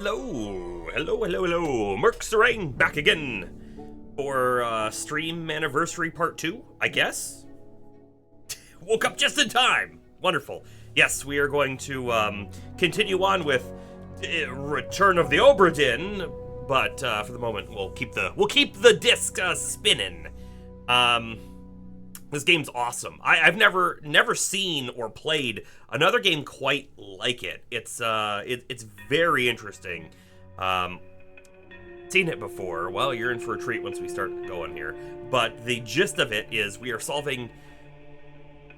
Hello. Merc Serang back again for stream anniversary part 2, I guess. Woke up just in time. Wonderful. Yes, we are going to continue on with Return of the Obra Dinn, but for the moment we'll keep the disc spinning. This game's awesome. I've never seen or played another game quite like it. It's very interesting. Seen it before. Well, you're in for a treat once we start going here. But the gist of it is we are solving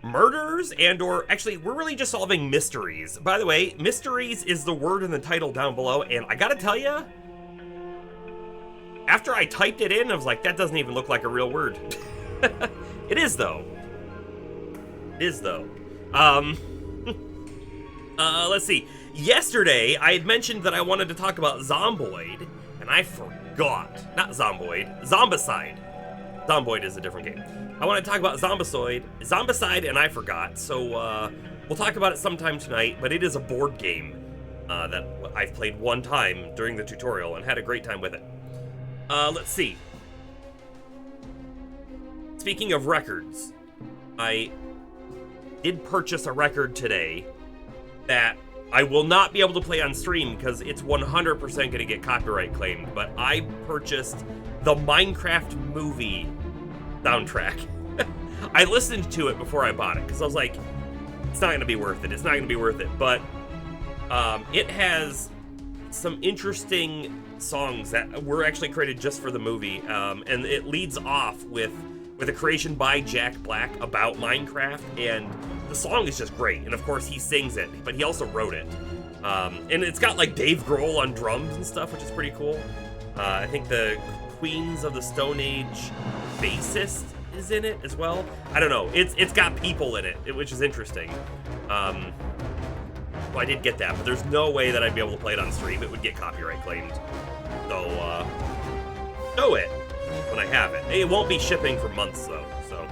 murders or actually we're really just solving mysteries. By the way, mysteries is the word in the title down below, and I gotta tell you, after I typed it in, I was like, that doesn't even look like a real word. It is though. Let's see. Yesterday, I had mentioned that I wanted to talk about Zomboid, and I forgot. Not Zomboid, Zombicide. Zomboid is a different game. I want to talk about Zombicide, and I forgot. So, we'll talk about it sometime tonight, but it is a board game that I've played one time during the tutorial and had a great time with it. Let's see. Speaking of records, I did purchase a record today that I will not be able to play on stream because it's 100% going to get copyright claimed, but I purchased the Minecraft movie soundtrack. I listened to it before I bought it because I was like, it's not going to be worth it. But it has some interesting songs that were actually created just for the movie, and it leads off with a creation by Jack Black about Minecraft, and the song is just great. And of course he sings it, but he also wrote it. And it's got like Dave Grohl on drums and stuff, which is pretty cool. I think the Queens of the Stone Age bassist is in it as well. I don't know. It's got people in it, which is interesting. Well, I did get that, but there's no way that I'd be able to play it on stream. It would get copyright claimed. So, know it when I have it. It won't be shipping for months though, so.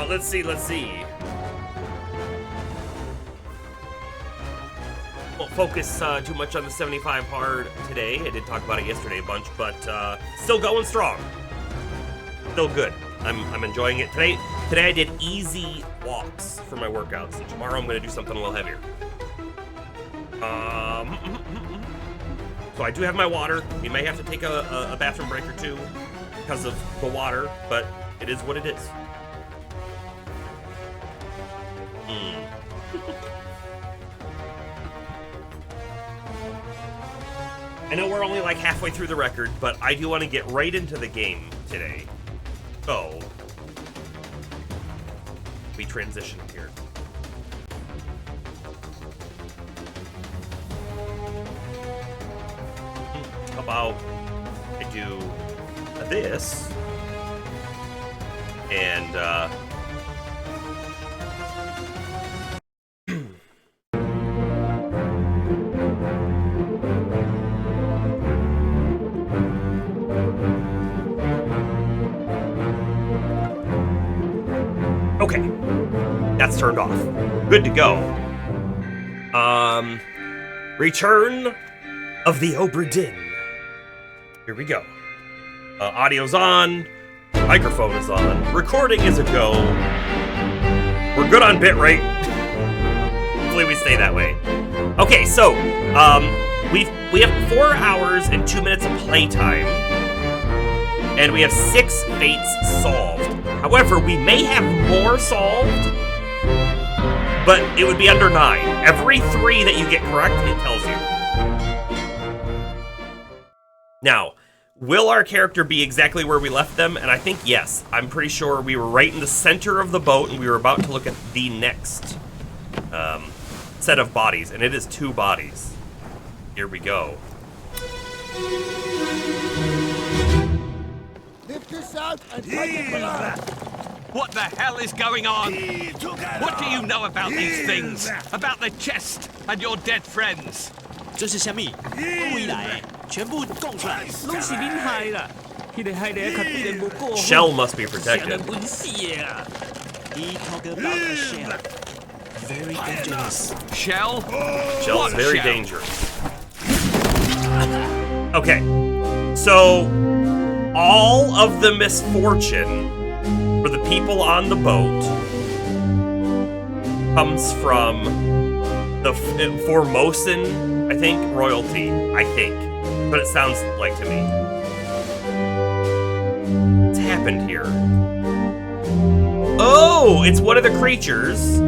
Let's see. Won't focus too much on the 75 hard today. I did talk about it yesterday a bunch, but still going strong. Still good. I'm enjoying it. Today I did easy walks for my workouts, and tomorrow I'm gonna do something a little heavier. So I do have my water. We may have to take a bathroom break or two because of the water, but it is what it is. I know we're only like halfway through the record, but I do want to get right into the game today. So, we transition here. How about I do this and okay. That's turned off. Good to go. Return of the Obra Dinn. Here we go. Audio's on. Microphone is on. Recording is a go. We're good on bitrate. Hopefully we stay that way. Okay, so we have 4 hours and 2 minutes of playtime, and we have 6 fates solved. However, we may have more solved, but it would be under 9. Every 3 that you get correct, it tells you. Now, will our character be exactly where we left them? And I think yes. I'm pretty sure we were right in the center of the boat, and we were about to look at the next set of bodies, and it is 2 bodies. Here we go. Lift this out and take it below. What the hell is going on? What do you know about these things? About the chest and your dead friends? 这是什麼？回來，全部供出來。攏是恁害啦！迄個害得較對人無過。Shell must be protected. He talk about a shell. Very dangerous. Shell? Shell's What very shell? dangerous. Okay, so all of the misfortune for the people on the boat comes from the Formosan, I think, royalty, I think. But it sounds like to me. What's happened here? Oh, it's one of the creatures.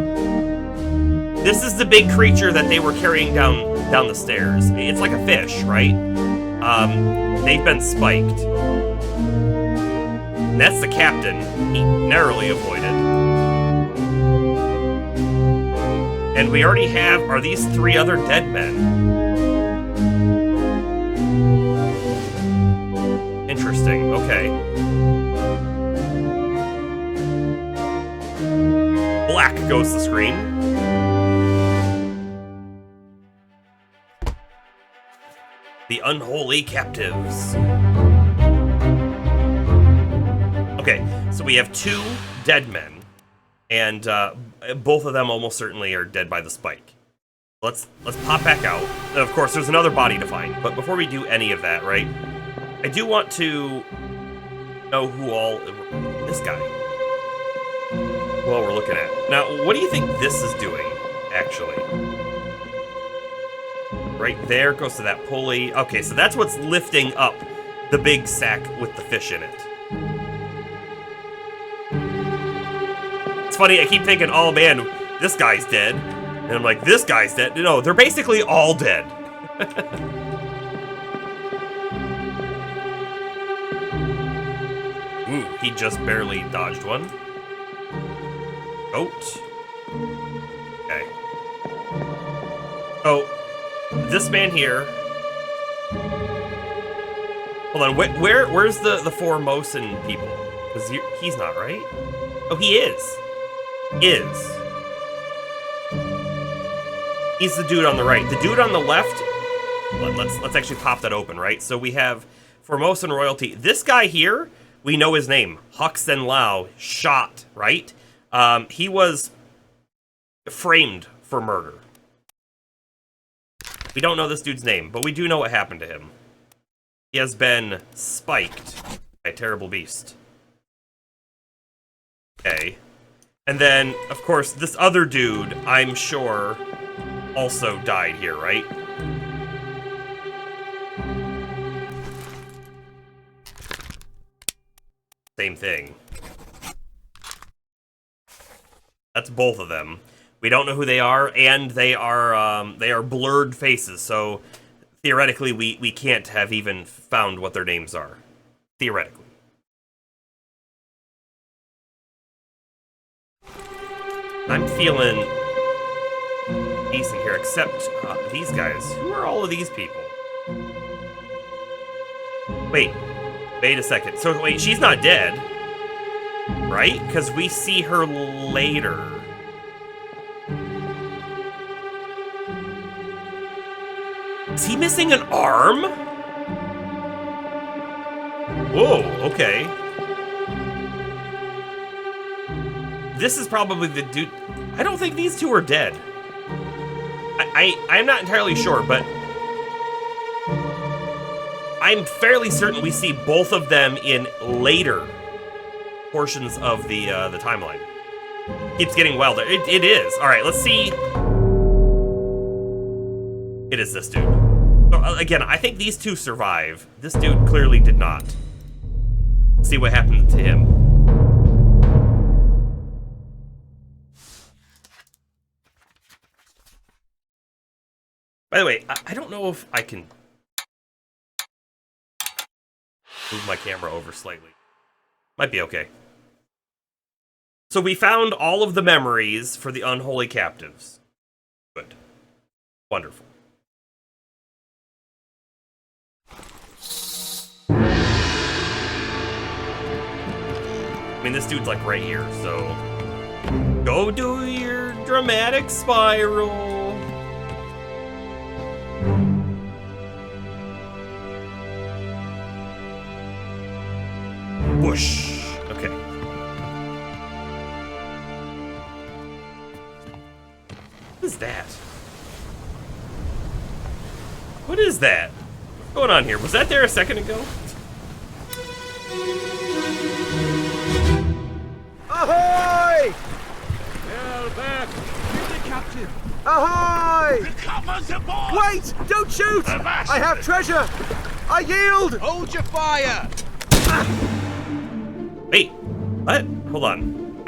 This is the big creature that they were carrying down the stairs. It's like a fish, right? They've been spiked. And that's the captain. He narrowly avoided. And we already have... Are these 3 other dead men? Interesting. Okay. Black goes the screen. The unholy captives. Okay, so we have 2 dead men, and both of them almost certainly are dead by the spike. Let's pop back out. And of course, there's another body to find, but before we do any of that, right, I do want to know who all... This guy. Who all we're looking at. Now, what do you think this is doing, actually? Right there goes to that pulley. Okay, so that's what's lifting up the big sack with the fish in it. It's funny, I keep thinking, oh man, this guy's dead. And I'm like, this guy's dead. No, they're basically all dead. Ooh, he just barely dodged one. Goat. Okay. Oh. This man here. Hold on, where's the Formosan people? Because he's not, right? Oh, he is. He's the dude on the right. The dude on the left. Let's actually pop that open, right? So we have Formosan royalty. This guy here, we know his name. Huxen Lao, shot, right? He was framed for murder. We don't know this dude's name, but we do know what happened to him. He has been spiked by a terrible beast. Okay. And then, of course, this other dude, I'm sure, also died here, right? Same thing. That's both of them. We don't know who they are, and they are blurred faces, so theoretically we can't have even found what their names are. Theoretically. I'm feeling decent here, except these guys. Who are all of these people? Wait a second. So wait, she's not dead, right? Because we see her later. Is he missing an arm? Whoa, okay. this is probably the dude. I don't think these two are dead. I'm not entirely sure, but I'm fairly certain we see both of them in later portions of the timeline. Keeps getting wilder. It is. All right, let's see. It is this dude. So, again, I think these two survive. This dude clearly did not. See what happened to him. By the way, I don't know if I can move my camera over slightly. Might be okay. So we found all of the memories for the unholy captives. Good. Wonderful. I mean, this dude's like right here, so go do your dramatic spiral. Whoosh. Okay. What is that? What is that? What's going on here? Was that there a second ago? Ahoy! Hell back! Really, Captain? Ahoy! Come on, aboard! Wait! Don't shoot! I have treasure! I yield! Hold your fire! Wait, what? Hold on.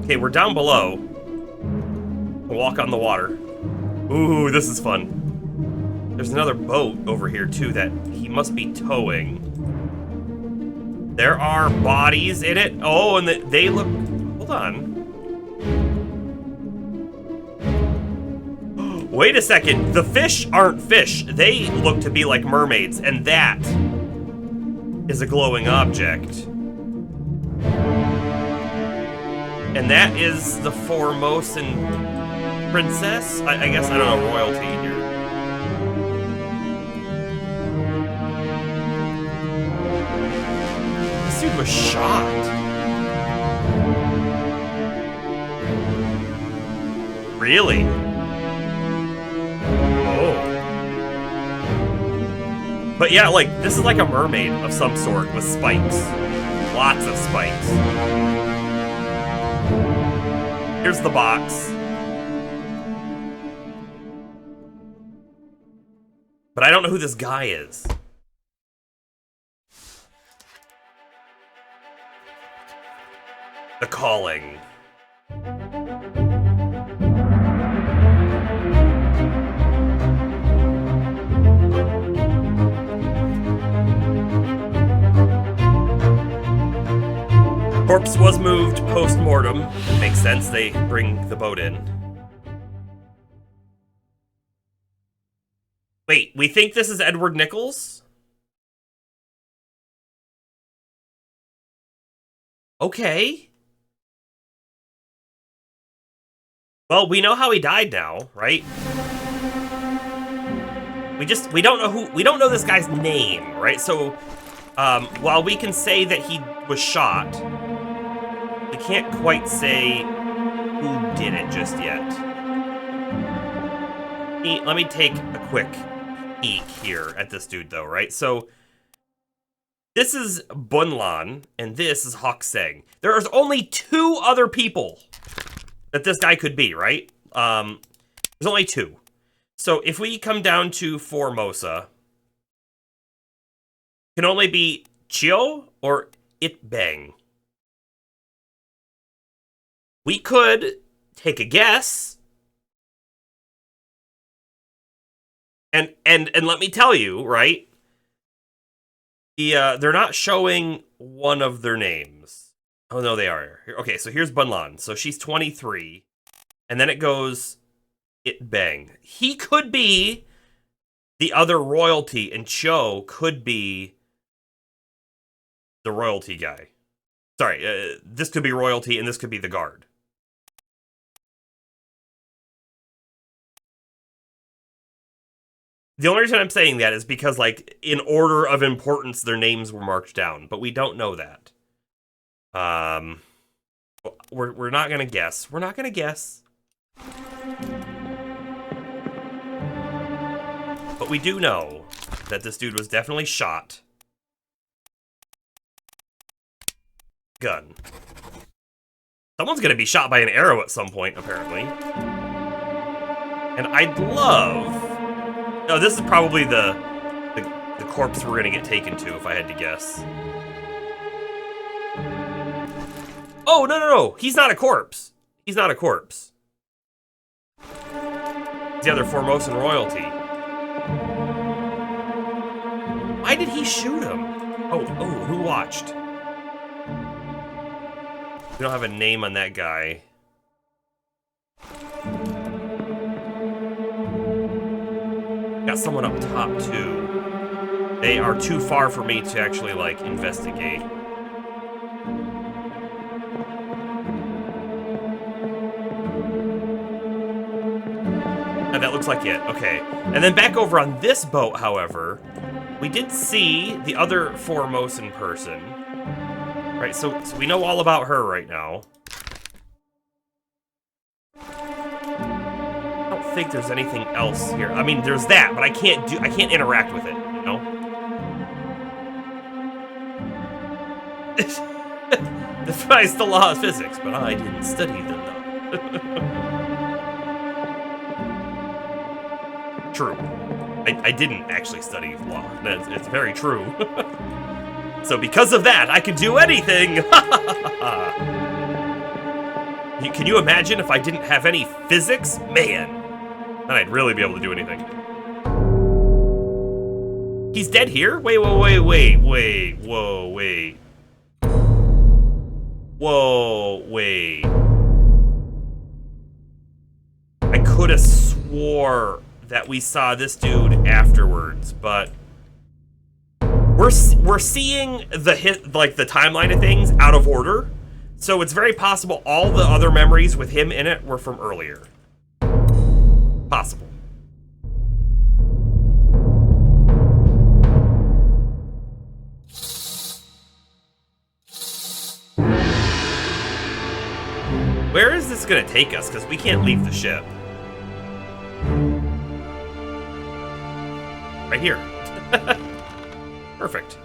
Okay, we're down below. We'll walk on the water. Ooh, this is fun. There's another boat over here, too, that he must be towing. There are bodies in it. Oh, and they look... Hold on. Wait a second. The fish aren't fish. They look to be like mermaids, and that is a glowing object. And that is the Formosan princess? I guess, I don't know, royalty here. This dude was shot. Really? Oh. But yeah, like, this is like a mermaid of some sort with spikes. Lots of spikes. Here's the box. But I don't know who this guy is. The Calling. Corpse was moved post-mortem. Makes sense, they bring the boat in. Wait, we think this is Edward Nichols? Okay. Well, we know how he died now, right? We don't know this guy's name, right? So, while we can say that he was shot, we can't quite say who did it just yet. Let me take a quick peek here at this dude, though, right? So, this is Bunlan, and this is Hokseng. There's only 2 other people that this guy could be, right? There's only 2. So, if we come down to Formosa, it can only be Chio or Itbang. We could take a guess. And let me tell you, right? They're not showing one of their names. Oh, no, they are. Okay, so here's Bunlan. So she's 23. And then it goes Itbang. He could be the other royalty, and Cho could be the royalty guy. Sorry, this could be royalty, and this could be the guard. The only reason I'm saying that is because, like, in order of importance, their names were marked down, but we don't know that. We're not gonna guess. We're not gonna guess. But we do know that this dude was definitely shot. Gun. Someone's gonna be shot by an arrow at some point, apparently. And I'd love... Oh, this is probably the corpse we're gonna get taken to, if I had to guess. Oh, no. He's not a corpse. He's not a corpse. He's the other Formosan royalty. Why did he shoot him? Oh, who watched? We don't have a name on that guy. Got someone up top, too. They are too far for me to actually, like, investigate. That looks like it. Okay. And then back over on this boat, however, we did see the other Formosan person. Right, so we know all about her right now. I don't think there's anything else here. I mean, there's that, but I can't interact with it, you know? Defies the law of physics, but I didn't study them, though. True. I didn't actually study law. It's very true. So because of that, I can do anything! Can you imagine if I didn't have any physics? Man! Then I'd really be able to do anything. He's dead here? Wait. Whoa, wait. I could have swore that we saw this dude afterwards, but we're seeing the timeline of things out of order, so it's very possible all the other memories with him in it were from earlier. Possible. Where is this gonna take us? Because we can't leave the ship. Right here. Perfect.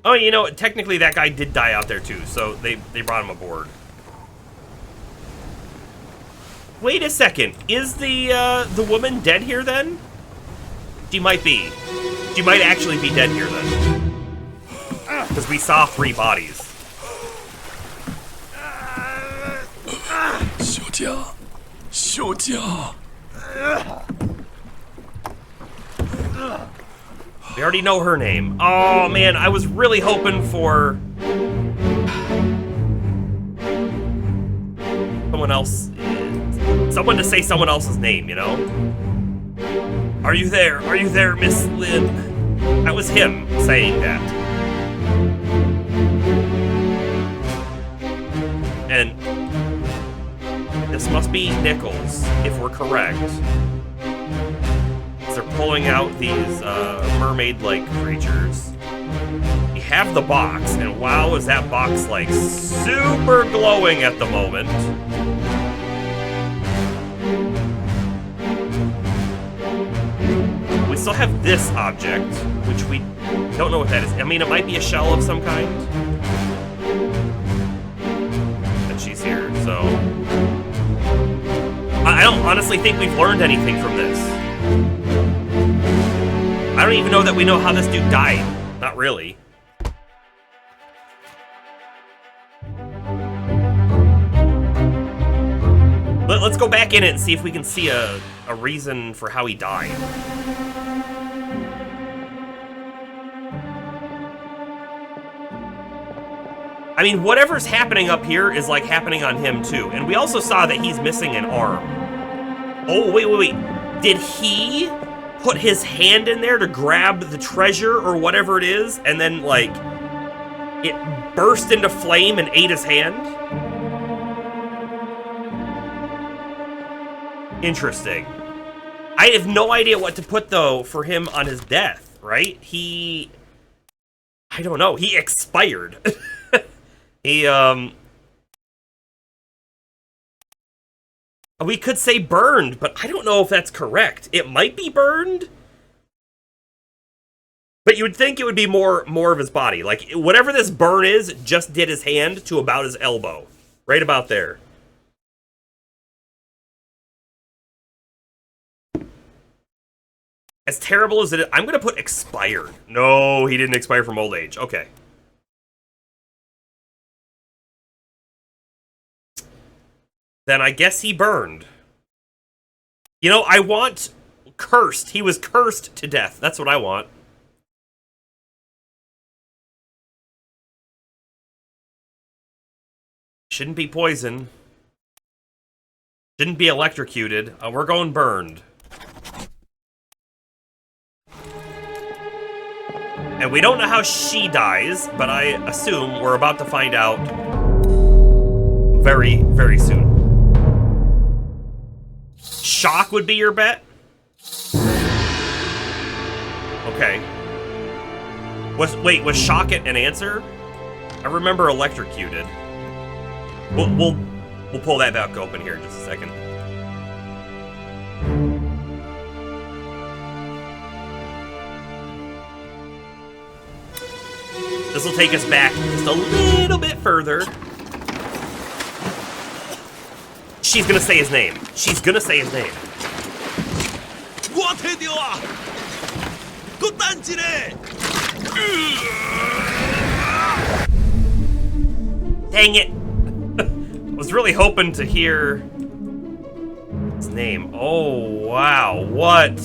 Oh, you know, technically that guy did die out there too, so they brought him aboard. Wait a second. Is the woman dead here then? She might be. She might actually be dead here then. Because we saw 3 bodies. 休假. We already know her name. Oh man, I was really hoping for someone else. Someone to say someone else's name, you know? Are you there? Are you there, Miss Lynn? That was him saying that. And this must be Nichols, if we're correct. They're pulling out these mermaid-like creatures. We have the box, and wow, is that box like super glowing at the moment. We still have this object, which we don't know what that is. I mean, it might be a shell of some kind. And she's here, so I don't honestly think we've learned anything from this. I don't even know that we know how this dude died. Not really. Let's go back in it and see if we can see a reason for how he died. I mean, whatever's happening up here is like happening on him too. And we also saw that he's missing an arm. Oh, wait. Did he put his hand in there to grab the treasure or whatever it is, and then, like, it burst into flame and ate his hand? Interesting. I have no idea what to put, though, for him on his death, right? I don't know. He expired. He We could say burned, but I don't know if that's correct. It might be burned. But you would think it would be more of his body. Like, whatever this burn is, just did his hand to about his elbow. Right about there. As terrible as it is, I'm going to put expired. No, he didn't expire from old age. Okay. Then I guess he burned. You know, I want cursed. He was cursed to death. That's what I want. Shouldn't be poison. Shouldn't be electrocuted. We're going burned. And we don't know how she dies, but I assume we're about to find out very, very soon. Shock would be your bet? Okay. Was shock an answer? I remember electrocuted. We'll pull that back open here in just a second. This will take us back just a little bit further. She's gonna say his name. She's gonna say his name. Dang it! I was really hoping to hear his name. Oh, wow. What?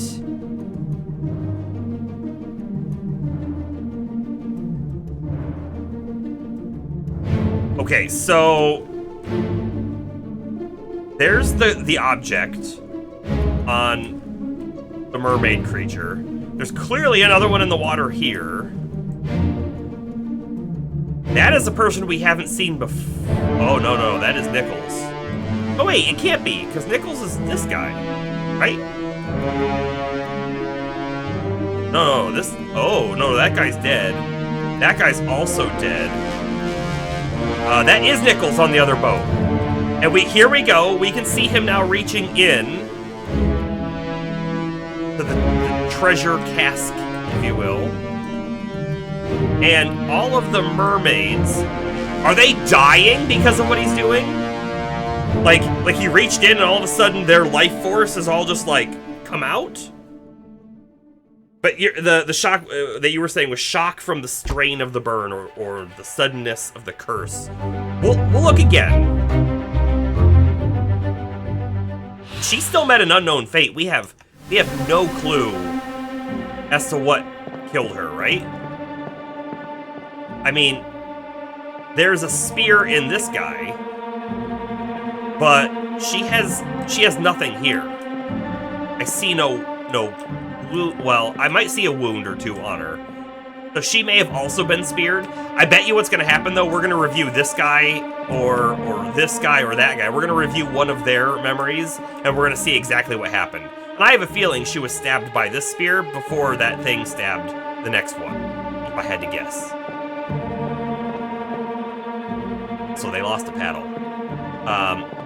Okay, so there's the object on the mermaid creature. There's clearly another one in the water here. That is a person we haven't seen before. Oh, no, that is Nichols. Oh, wait, it can't be, because Nichols is this guy, right? No, this... Oh, no, that guy's dead. That guy's also dead. That is Nichols on the other boat. And here we go. We can see him now reaching in to the treasure cask, if you will. And all of the mermaids, are they dying because of what he's doing? Like he reached in and all of a sudden their life force is all just like come out? But the shock that you were saying was shock from the strain of the burn or the suddenness of the curse. We'll look again. She still met an unknown fate. We have no clue as to what killed her, right? I mean, there's a spear in this guy, but she has nothing here. I see no wound. Well, I might see a wound or two on her. So she may have also been speared. I bet you what's going to happen, though, we're going to review this guy or this guy or that guy. We're going to review one of their memories, and we're going to see exactly what happened. And I have a feeling she was stabbed by this spear before that thing stabbed the next one, if I had to guess. So they lost a paddle.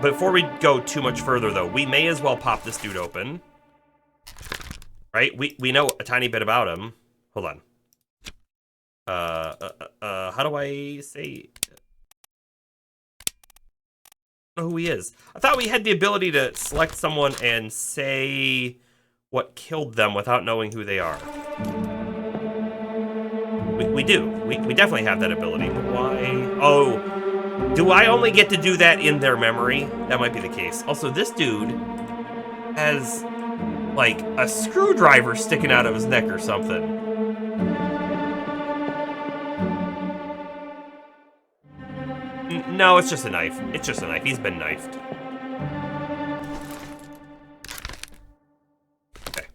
Before we go too much further, though, we may as well pop this dude open. Right? We know a tiny bit about him. Hold on. How do I say... I don't know who he is. I thought we had the ability to select someone and say what killed them without knowing who they are. We do. We definitely have that ability, but why? Oh, do I only get to do that in their memory? That might be the case. Also, this dude has, like, a screwdriver sticking out of his neck or something. No, it's just a knife. It's just a knife. He's been knifed. Okay.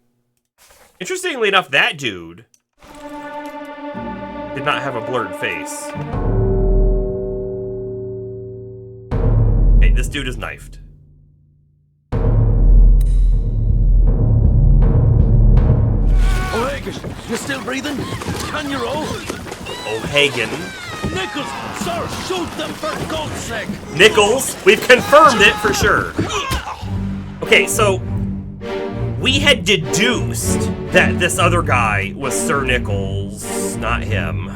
Interestingly enough, that dude did not have a blurred face. Okay, this dude is knifed. O'Hagan, you still breathing? Can you roll? O'Hagan. Nichols, sir, shoot them for God's sake! Nichols, we've confirmed it for sure. Okay, so we had deduced that this other guy was Sir Nichols, not him.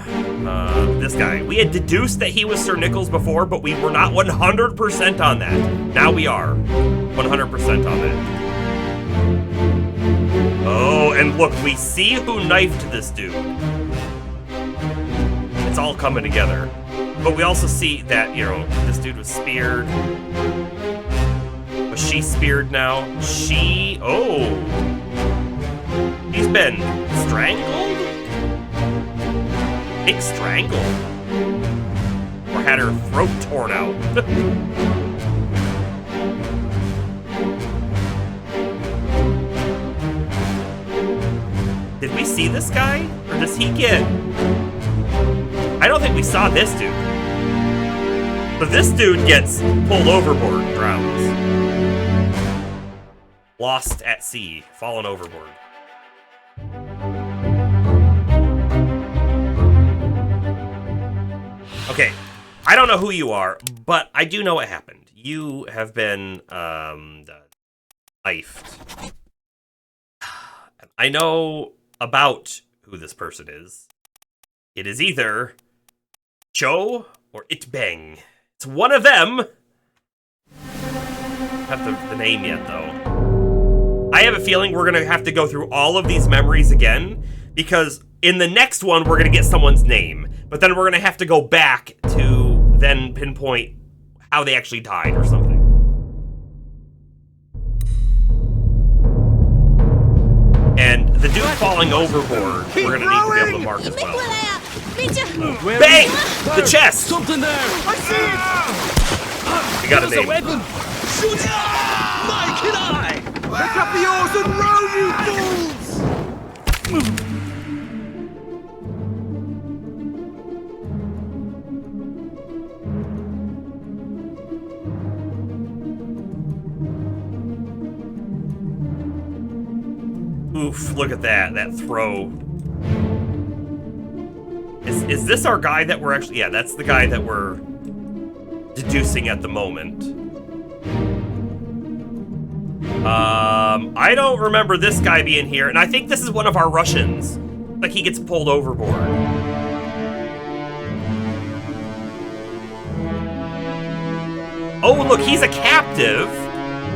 This guy. We had deduced that he was Sir Nichols before, but we were not 100% on that. Now we are 100% on that. Oh, and look, we see who knifed this dude. It's all coming together. But we also see that, you know, this dude was speared. Was she speared now? She... Oh. He's been strangled? Big strangle. Or had her throat torn out. Did we see this guy? Or does he get... I don't think we saw this dude. But this dude gets pulled overboard and drowns. Lost at sea. Fallen overboard. Okay. I don't know who you are, but I do know what happened. You have been, knifed. I know about who this person is. It is either Cho or Itbeng. It's one of them. I don't have the name yet, though. I have a feeling we're going to have to go through all of these memories again, because in the next one, we're going to get someone's name, but then we're going to have to go back to then pinpoint how they actually died or something. And the dude falling overboard, we're going to need to be able to mark as well. Bang! The chest! Something there! I see it! We got a name. Weapon! Shoot! My kid eye! Pick up the oars and row, you fools! Oof, look at that throw. Is this our guy that we're actually... Yeah, that's the guy that we're deducing at the moment. I don't remember this guy being here, and I think this is one of our Russians. Like, he gets pulled overboard. Oh, look, he's a captive,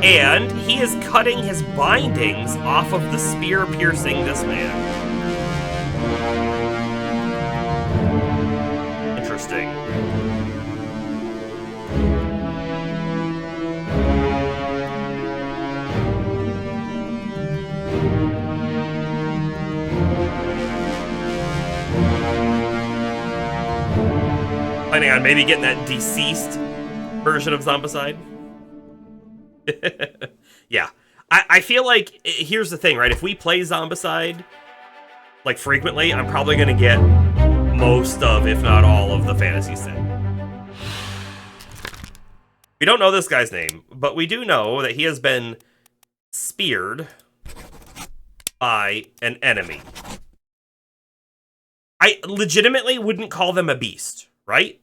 and he is cutting his bindings off of the spear piercing this man. Interesting. Planning on maybe getting that deceased version of Zombicide. Yeah. I feel like, here's the thing, right? If we play Zombicide, like, frequently, I'm probably going to get most of, if not all of, the fantasy set. We don't know this guy's name, but we do know that he has been speared by an enemy. I legitimately wouldn't call them a beast, right?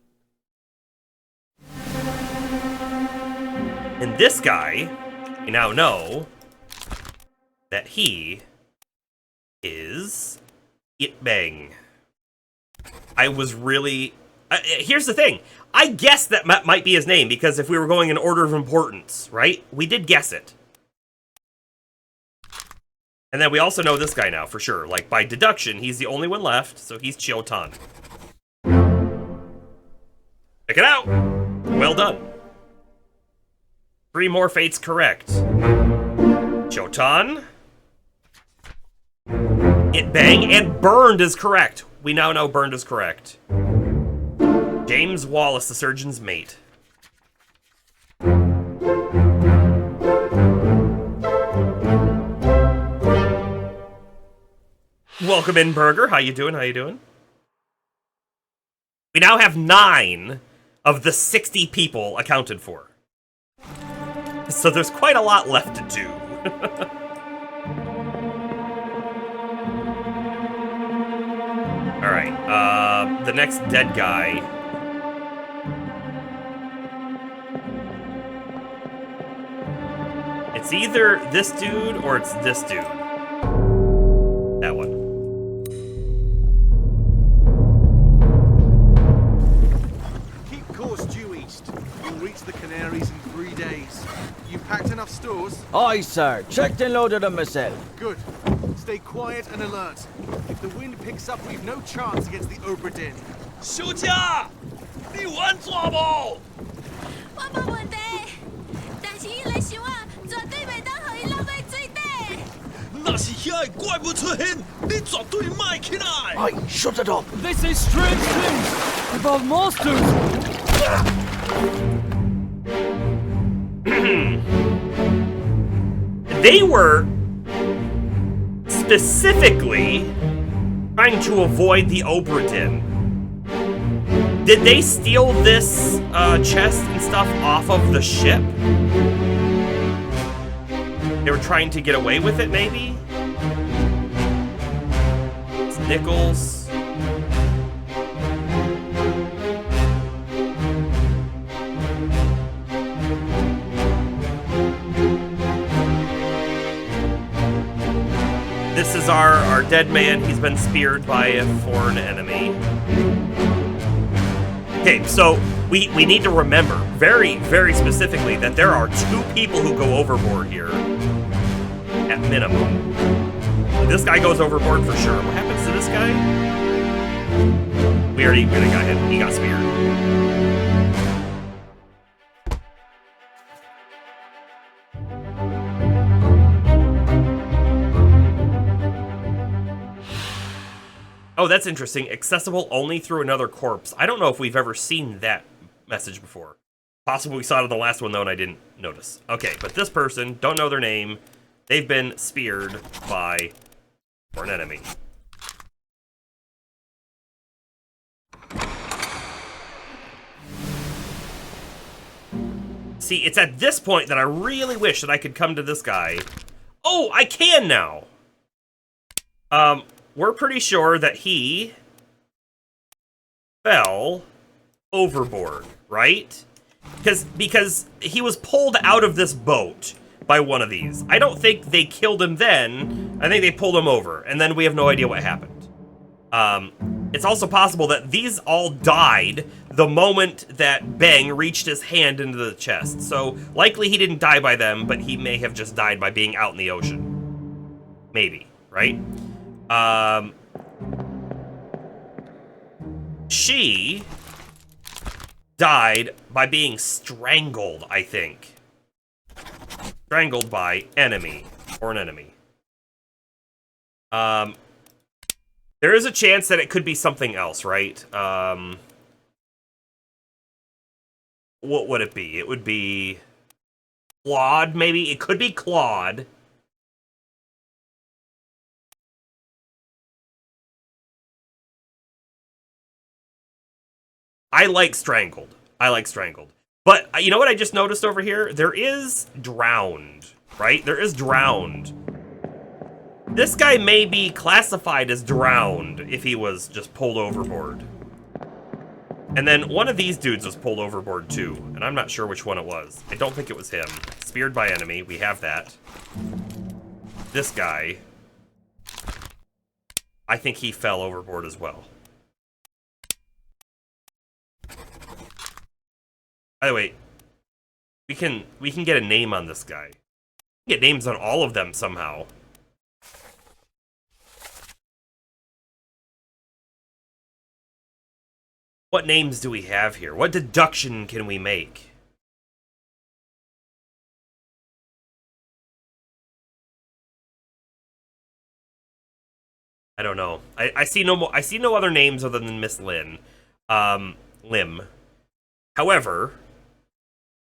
And this guy, we now know that he is Itbeng. I was really... here's the thing. I guessed that might be his name, because if we were going in order of importance, right? We did guess it. And then we also know this guy now, for sure. Like, by deduction, he's the only one left, so he's Chiotan. Check it out! Well done. 3 more fates correct. Chiotan, Itbeng, and Burned is correct. We now know Burned is correct. James Wallace, the surgeon's mate. Welcome in, Burger. How you doing? How you doing? We now have 9 of the 60 people accounted for. So there's quite a lot left to do. Alright, the next dead guy. It's either this dude or it's this dude. That one. Keep course due east. We'll reach the Canaries in 3 days. You packed enough stores? Aye, sir. Checked and loaded them myself. Good. Stay quiet and alert. If the wind picks up, we've no chance against the Obra Dinn. 休假，你穩做無？我冇問題，但是伊來想啊，絕對袂當互伊落去水底。若是遐個怪物出現，你絕對賣起來。 Aye, shut it up. They say strange things about monsters. They were specifically trying to avoid the Obra Dinn. Did they steal this chest and stuff off of the ship? They were trying to get away with it, maybe? It's nickels. This is our dead man. He's been speared by a foreign enemy. Okay, so we need to remember very, very specifically that there are 2 people who go overboard here. At minimum. This guy goes overboard for sure. What happens to this guy? We already got him. He got speared. Oh, that's interesting. Accessible only through another corpse. I don't know if we've ever seen that message before. Possibly we saw it in the last one, though, and I didn't notice. Okay, but this person, don't know their name. They've been speared by an enemy. See, it's at this point that I really wish that I could come to this guy. Oh, I can now! We're pretty sure that he fell overboard, right? Because he was pulled out of this boat by one of these. I don't think they killed him then. I think they pulled him over, and then we have no idea what happened. It's also possible that these all died the moment that Bang reached his hand into the chest. So likely he didn't die by them, but he may have just died by being out in the ocean. Maybe, right? She died by being strangled, I think. Strangled by enemy, or an enemy. There is a chance that it could be something else, right? What would it be? It would be Claude, maybe? It could be Claude. I like strangled. But you know what I just noticed over here? There is drowned, right? There is drowned. This guy may be classified as drowned if he was just pulled overboard. And then one of these dudes was pulled overboard too, and I'm not sure which one it was. I don't think it was him. Speared by enemy, we have that. This guy, I think he fell overboard as well. By the way, we can get a name on this guy. We can get names on all of them somehow. What names do we have here? What deduction can we make? I don't know. I see no other names other than Miss Lynn. Lim. However,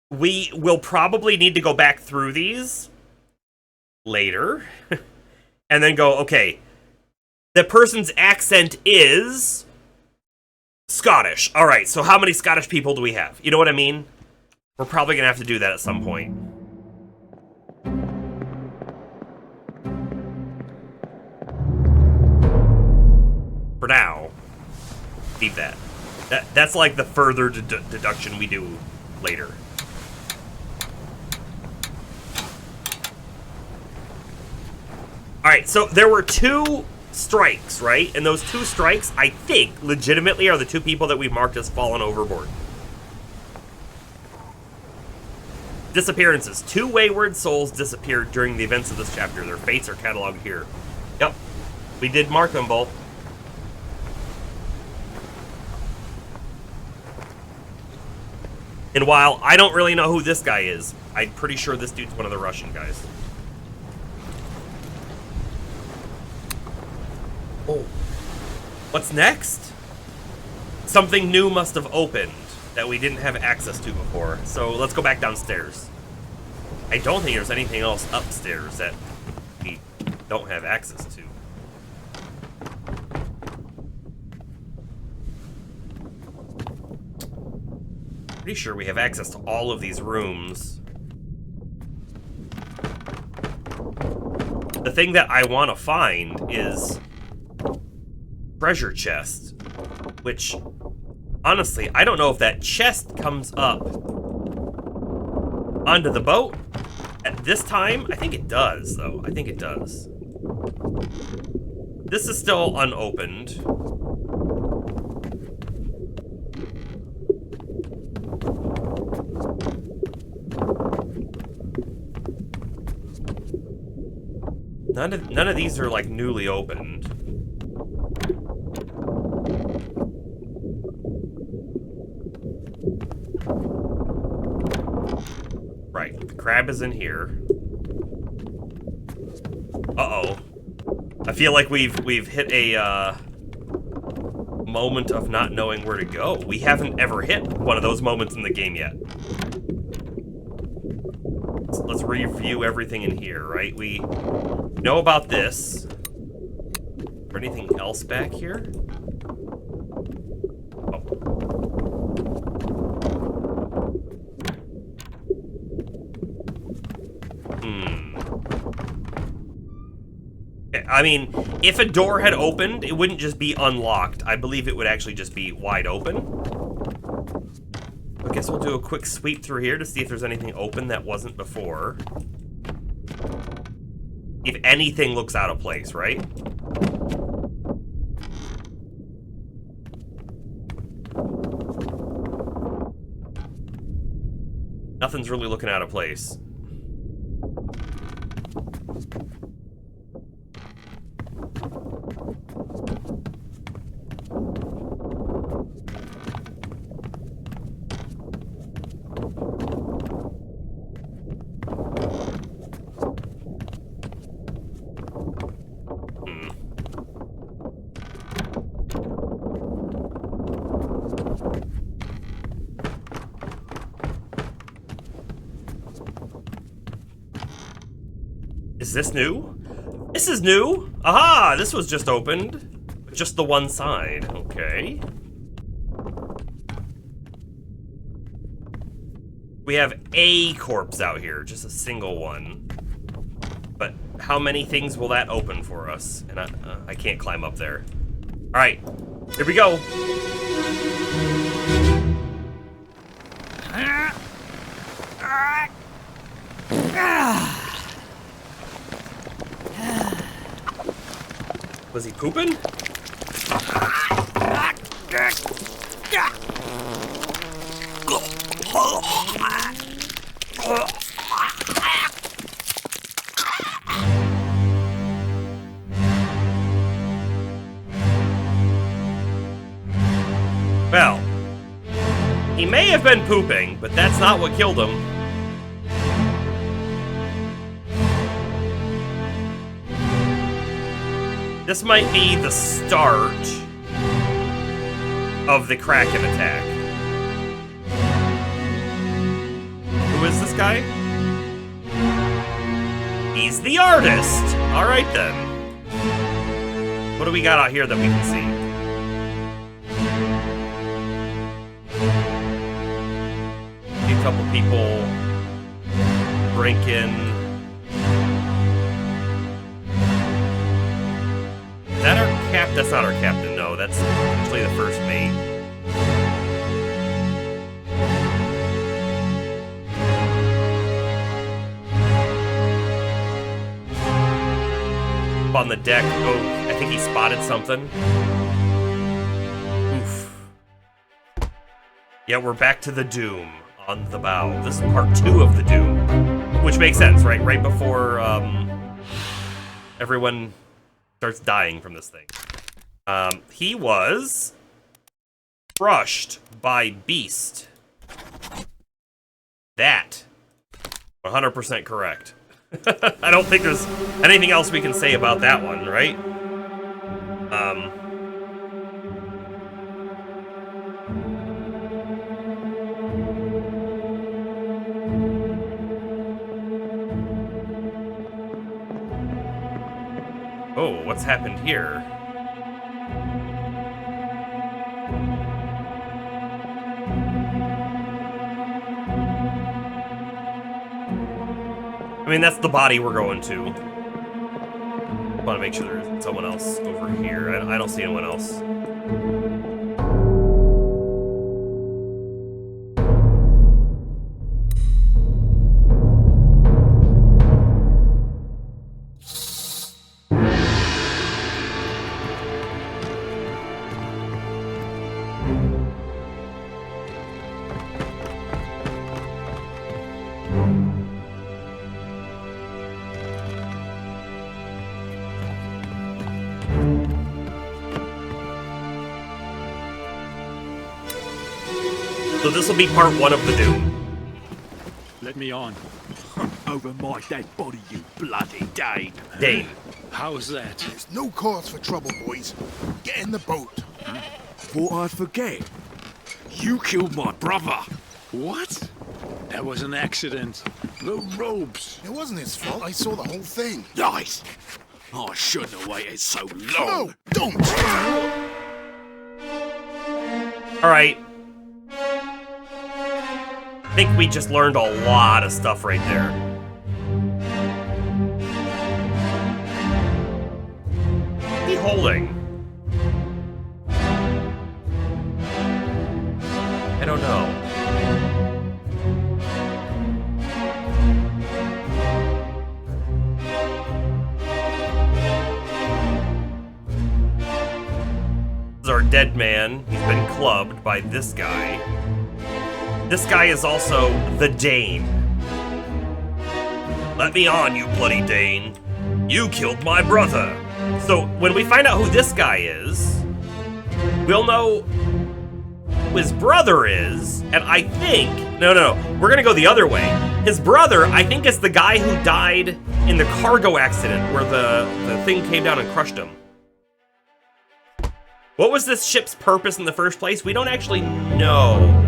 we will probably need to go back through these later and then go, okay, the person's accent is Scottish. All right, so how many Scottish people do we have? You know what I mean? We're probably going to have to do that at some point. For now, leave that. That's like the further deduction we do later. Alright, so there were 2 strikes, right? And those 2 strikes, I think, legitimately are the 2 people that we've marked as fallen overboard. Disappearances. 2 wayward souls disappeared during the events of this chapter. Their fates are cataloged here. Yep. We did mark them both. And while I don't really know who this guy is, I'm pretty sure this dude's one of the Russian guys. Oh. What's next? Something new must have opened that we didn't have access to before. So let's go back downstairs. I don't think there's anything else upstairs that we don't have access to. Pretty sure we have access to all of these rooms. The thing that I want to find is treasure chest, which honestly, I don't know if that chest comes up onto the boat at this time. I think it does, though. I think it does. This is still unopened. None of these are like newly opened. Right, the crab is in here. Uh-oh. I feel like we've hit a moment of not knowing where to go. We haven't ever hit one of those moments in the game yet. Let's review everything in here, right? We know about this. Is there anything else back here? Oh. I mean, if a door had opened, it wouldn't just be unlocked. I believe it would actually just be wide open. I guess we'll do a quick sweep through here to see if there's anything open that wasn't before. If anything looks out of place, right? Nothing's really looking out of place. Is this new? This is new! Aha! This was just opened. Just the one side. Okay. We have a corpse out here. Just a single one. But how many things will that open for us? And I can't climb up there. Alright. Here we go. Was he pooping? Well, he may have been pooping, but that's not what killed him. This might be the start of the Kraken attack. Who is this guy? He's the artist! Alright then. What do we got out here that we can see? A couple people drinking. Is that our cap? That's not our captain, no. That's actually the first mate. on the deck. Oh, I think he spotted something. Oof. Yeah, we're back to the Doom on the bow. This is part 2 of the Doom. Which makes sense, right? Right before everyone starts dying from this thing. He was crushed by Beast. That 100% correct. I don't think there's anything else we can say about that one, right? Oh, what's happened here? I mean, that's the body we're going to. I want to make sure there's someone else over here. I don't see anyone else. So this will be part 1 of the Doom. Let me on. Over my dead body, you bloody Dane. Dane. How's that? There's no cause for trouble, boys. Get in the boat. Thought I'd forget. You killed my brother. What? That was an accident. The robes. It wasn't his fault. I saw the whole thing. Lies. I shouldn't have waited so long. No, don't. All right. I think we just learned a lot of stuff right there. What are you holding? I don't know. This is our dead man. He's been clubbed by this guy. This guy is also the Dane. Let me on, you bloody Dane. You killed my brother. So when we find out who this guy is, we'll know who his brother is, and I think... No. We're gonna go the other way. His brother, I think, is the guy who died in the cargo accident where the thing came down and crushed him. What was this ship's purpose in the first place? We don't actually know.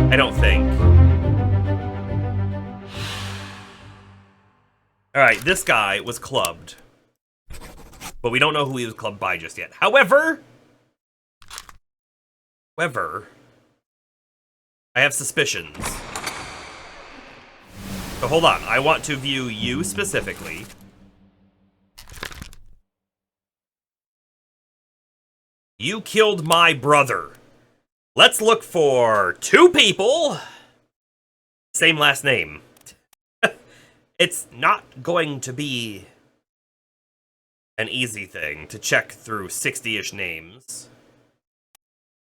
I don't think. Alright, this guy was clubbed. But we don't know who he was clubbed by just yet. However, I have suspicions. So hold on, I want to view you specifically. You killed my brother. Let's look for 2 people. Same last name. It's not going to be an easy thing to check through 60-ish names.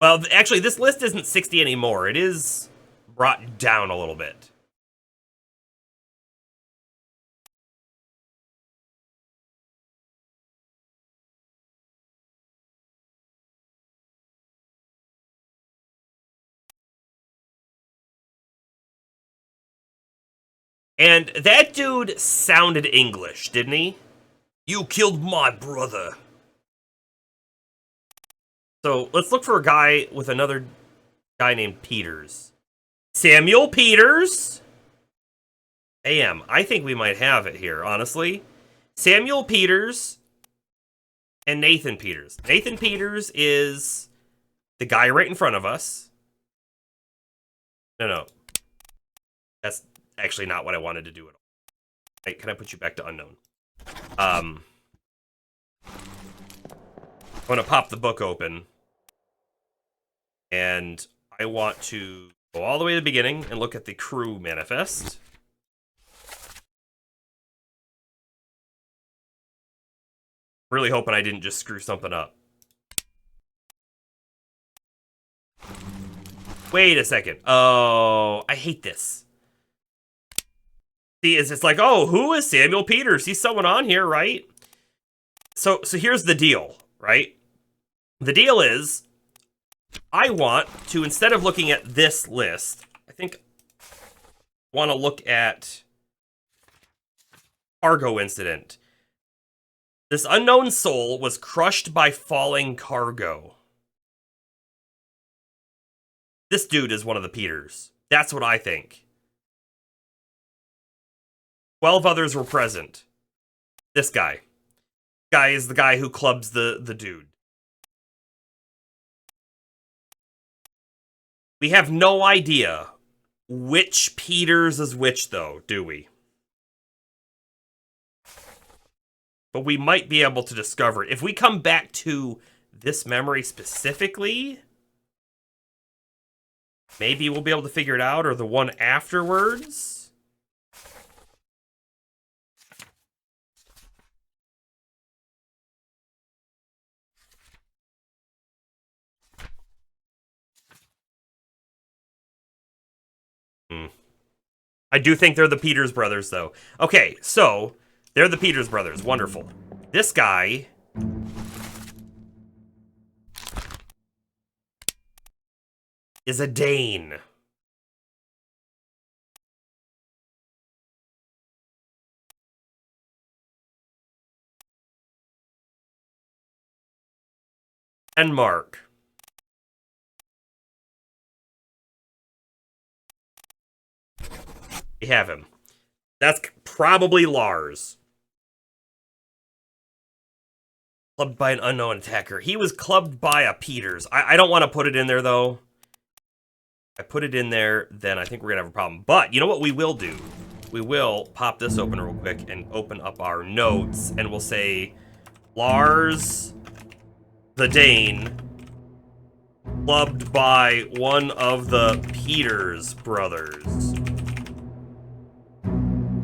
Well, actually, this list isn't 60 anymore. It is brought down a little bit. And that dude sounded English, didn't he? You killed my brother. So let's look for a guy with another guy named Peters. Samuel Peters? Damn, I think we might have it here, honestly. Samuel Peters and Nathan Peters. Nathan Peters is the guy right in front of us. No. That's actually not what I wanted to do at all. Hey, can I put you back to unknown? I'm gonna pop the book open. And I want to go all the way to the beginning and look at the crew manifest. Really hoping I didn't just screw something up. Wait a second. Oh, I hate this. See, it's like, oh, who is Samuel Peters? He's someone on here, right? So here's the deal, right? The deal is, I want to, instead of looking at this list, I think I want to look at cargo incident. This unknown soul was crushed by falling cargo. This dude is one of the Peters. That's what I think. 12 others were present. This guy. Guy is the guy who clubs the dude. We have no idea which Peters is which, though, do we? But we might be able to discover it. If we come back to this memory specifically, maybe we'll be able to figure it out, or the one afterwards. I do think they're the Peters brothers, though. Okay, so they're the Peters brothers. Wonderful. This guy is a Dane. Denmark. We have him. That's probably Lars. Clubbed by an unknown attacker. He was clubbed by a Peters. I don't want to put it in there, though. If I put it in there, then I think we're going to have a problem. But you know what we will do? We will pop this open real quick and open up our notes. And we'll say, Lars the Dane clubbed by one of the Peters brothers.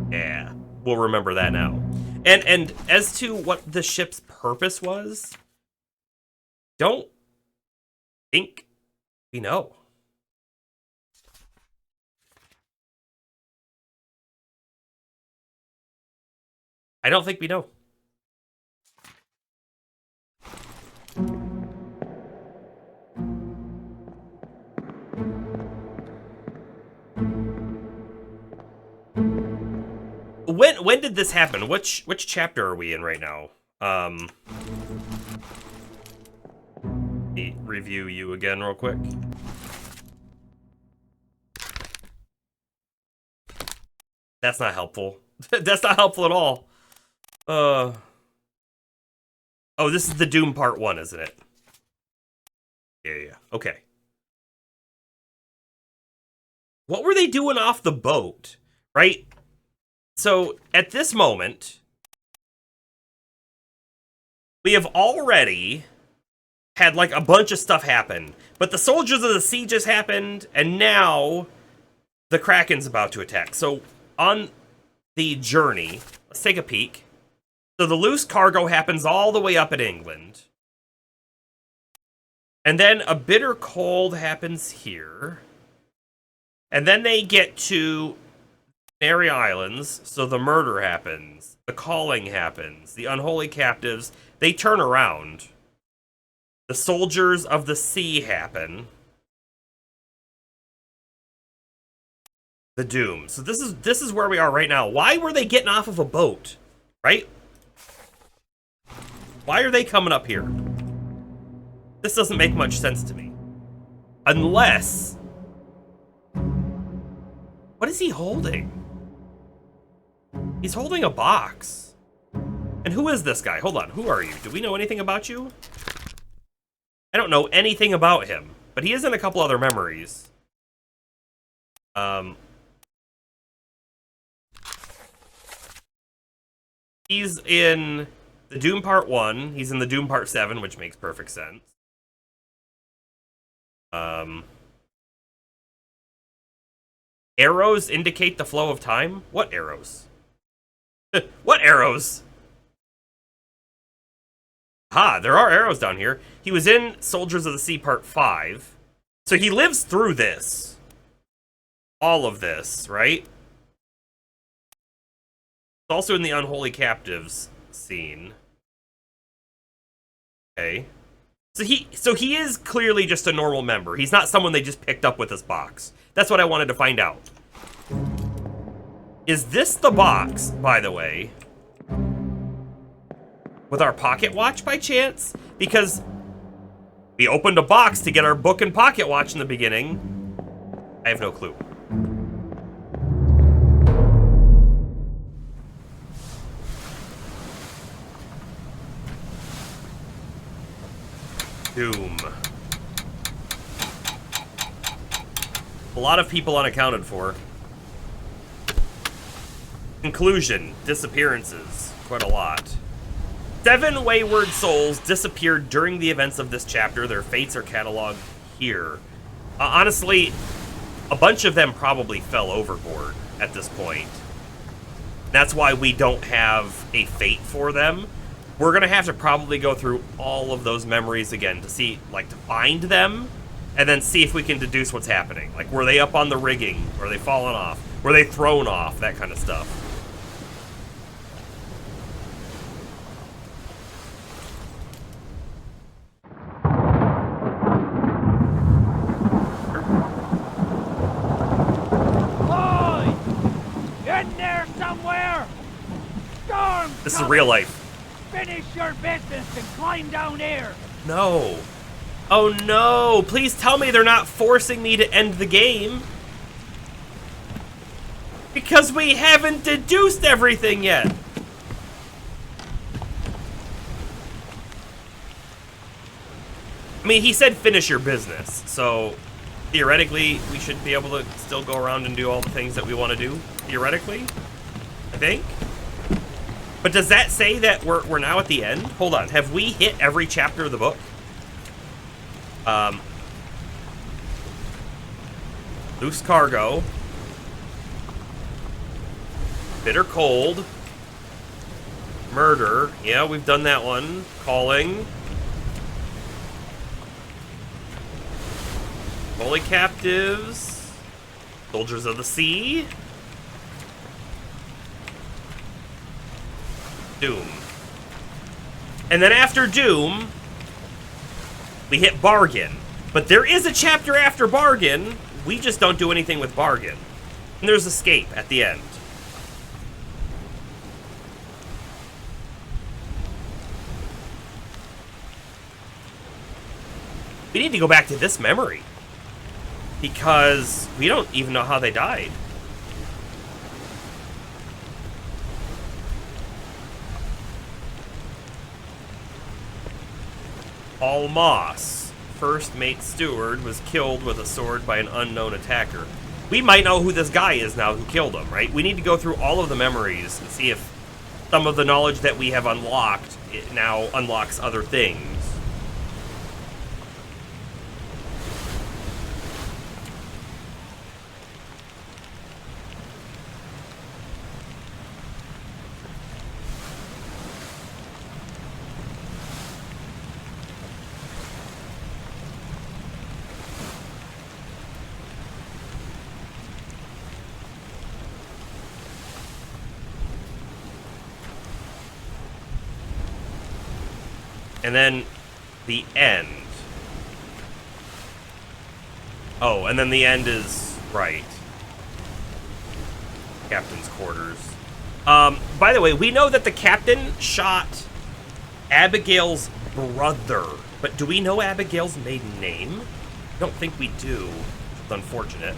Yeah, we'll remember that now. And as to what the ship's purpose was, don't think we know. I don't think we know. When did this happen? Which chapter are we in right now? Let me review you again real quick. That's not helpful. That's not helpful at all. Oh, this is the Doom Part 1, isn't it? Yeah. Okay. What were they doing off the boat? Right? So, at this moment, we have already had, like, a bunch of stuff happen. But the Soldiers of the Sea just happened, and now the Kraken's about to attack. So, on the journey, let's take a peek. So, the loose cargo happens all the way up in England. And then a bitter cold happens here. And then they get to Canary Islands, so the murder happens, the calling happens, the unholy captives, they turn around. The Soldiers of the Sea happen. The Doom. So this is where we are right now. Why were they getting off of a boat? Right? Why are they coming up here? This doesn't make much sense to me. Unless... What is he holding? He's holding a box. And who is this guy? Hold on. Who are you? Do we know anything about you? I don't know anything about him. But he is in a couple other memories. He's in the Doom Part 1. He's in the Doom Part 7, which makes perfect sense. Arrows indicate the flow of time? What arrows? What arrows? Ha, there are arrows down here. He was in Soldiers of the Sea Part 5. So he lives through this. All of this, right? Also in the Unholy Captives scene. Okay. So he is clearly just a normal member. He's not someone they just picked up with this box. That's what I wanted to find out. Is this the box, by the way? With our pocket watch by chance? Because we opened a box to get our book and pocket watch in the beginning. I have no clue. Doom. A lot of people unaccounted for. Conclusion. Disappearances. Quite a lot. 7 wayward souls disappeared during the events of this chapter. Their fates are cataloged here. Honestly, a bunch of them probably fell overboard at this point. That's why we don't have a fate for them. We're gonna have to probably go through all of those memories again to see, like, to find them, and then see if we can deduce what's happening. Like, were they up on the rigging? Were they falling off? Were they thrown off? That kind of stuff. In there somewhere! Storm! This is real life. Finish your business and climb down here! No. Oh no! Please tell me they're not forcing me to end the game. Because we haven't deduced everything yet. I mean, he said finish your business, so theoretically we should be able to still go around and do all the things that we want to do. Theoretically, I think. But does that say that we're now at the end? Hold on, have we hit every chapter of the book? Loose cargo. Bitter cold. Murder. Yeah, we've done that one. Calling. Holy captives. Soldiers of the Sea. Doom. And then after Doom, we hit Bargain. But there is a chapter after Bargain. We just don't do anything with Bargain. And there's Escape at the end. We need to go back to this memory. Because we don't even know how they died. Paul Moss, first mate steward, was killed with a sword by an unknown attacker. We might know who this guy is now who killed him, right? We need to go through all of the memories and see if some of the knowledge that we have unlocked, it now unlocks other things. And then the end. Oh, and then the end is right. Captain's quarters. By the way, we know that the captain shot Abigail's brother. But do we know Abigail's maiden name? I don't think we do. It's unfortunate.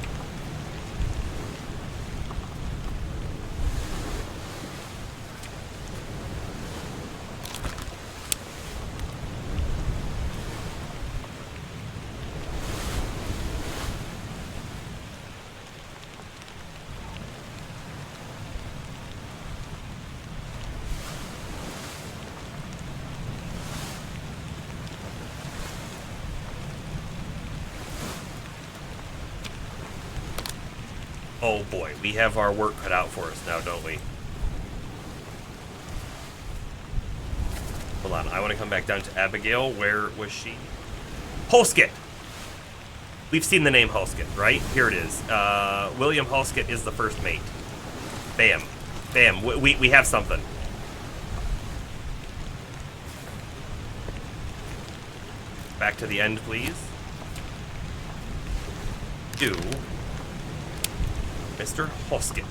Oh boy, we have our work cut out for us now, don't we? Hold on, I want to come back down to Abigail. Where was she? Holskett! We've seen the name Holskett, right? Here it is. William Holskett is the first mate. Bam. Bam. We have something. Back to the end, please. To Mr. Holskett.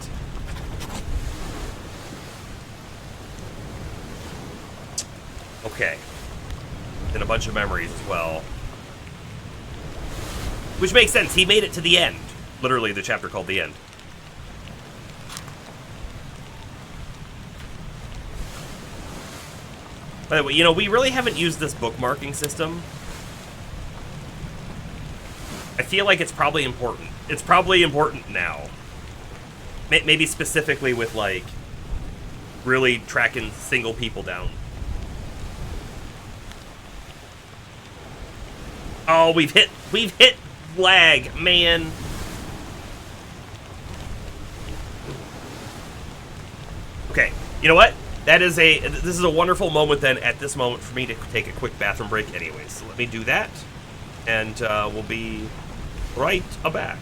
Okay. And a bunch of memories as well. Which makes sense. He made it to the end. Literally, the chapter called The End. By the way, you know, we really haven't used this bookmarking system. I feel like it's probably important. It's probably important now. Maybe specifically with, like, really tracking single people down. Oh, we've hit lag, man. Okay, you know what? This is a wonderful moment then at this moment for me to take a quick bathroom break anyways. So let me do that, and we'll be right back.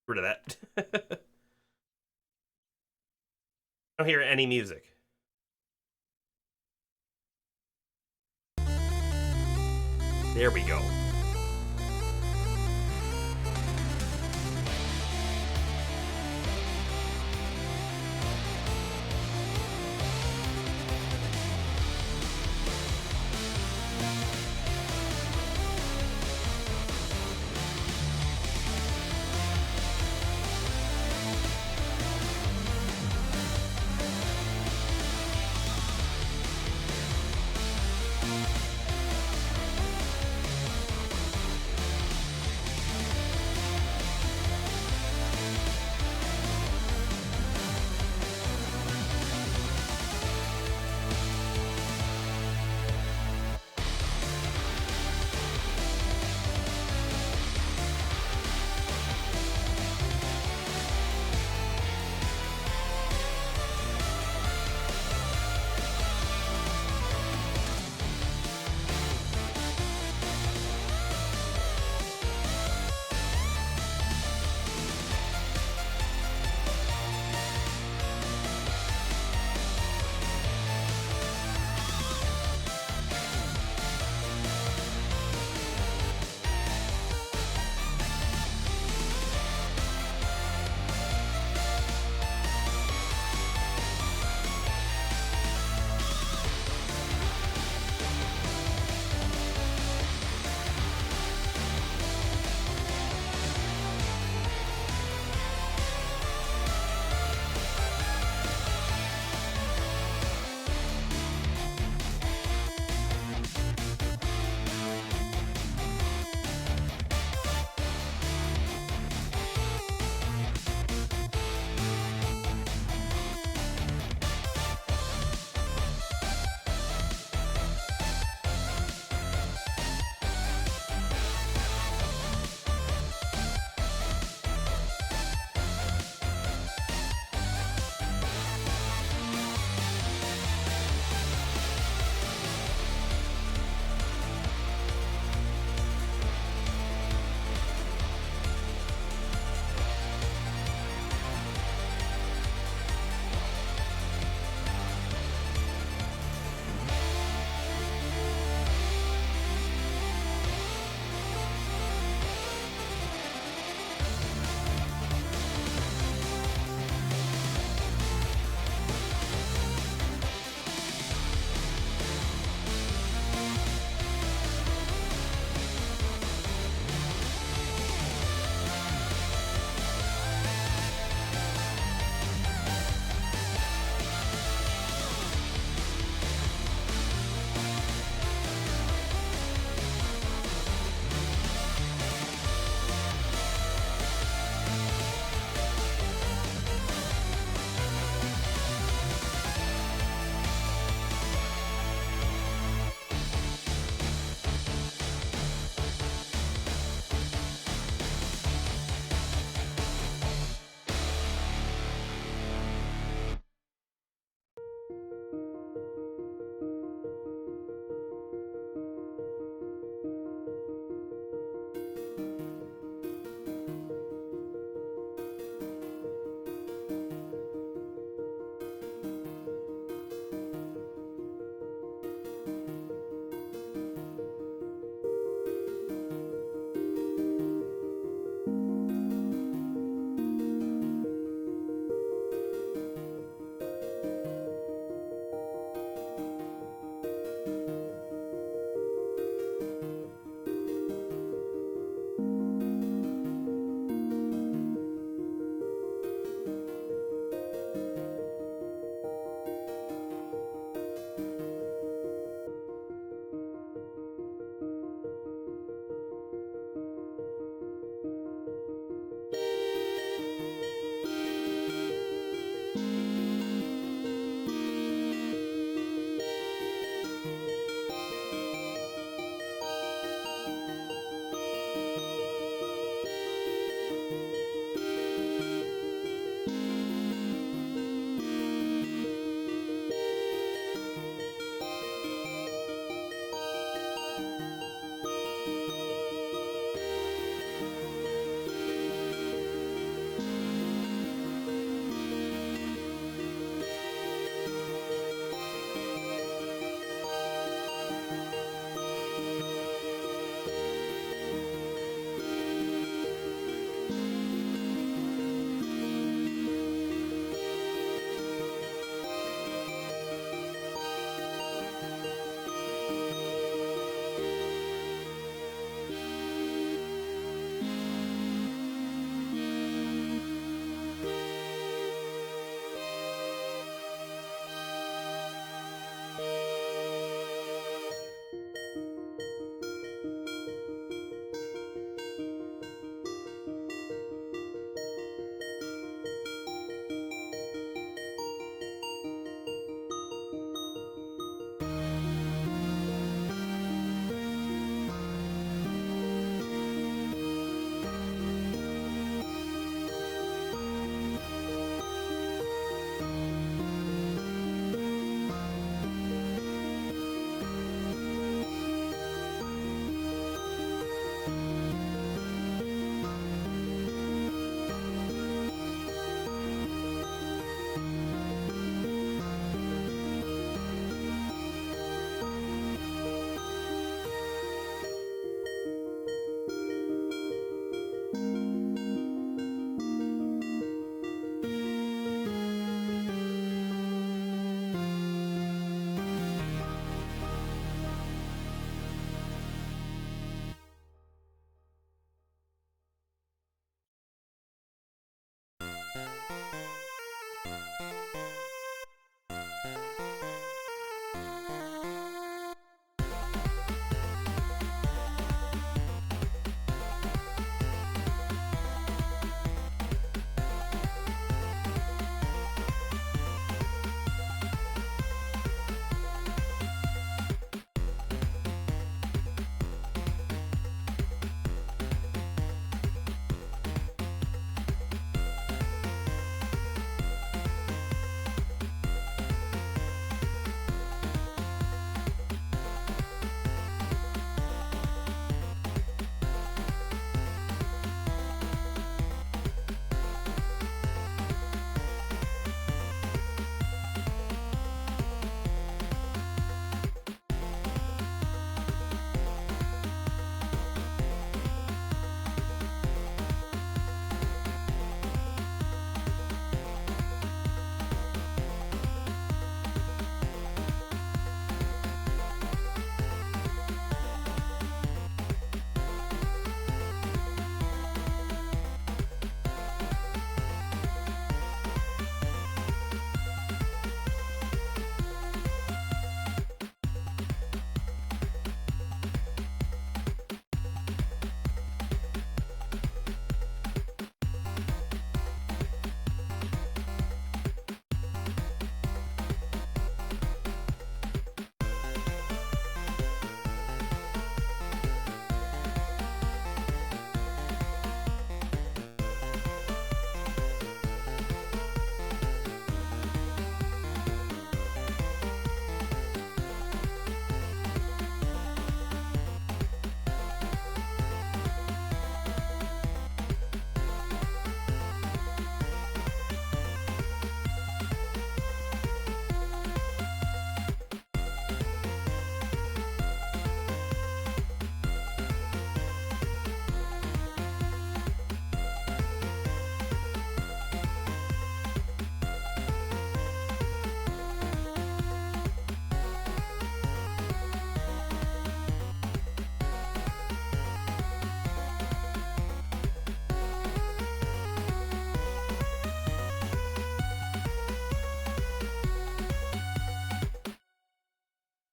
Rid of that. I don't hear any music. There we go.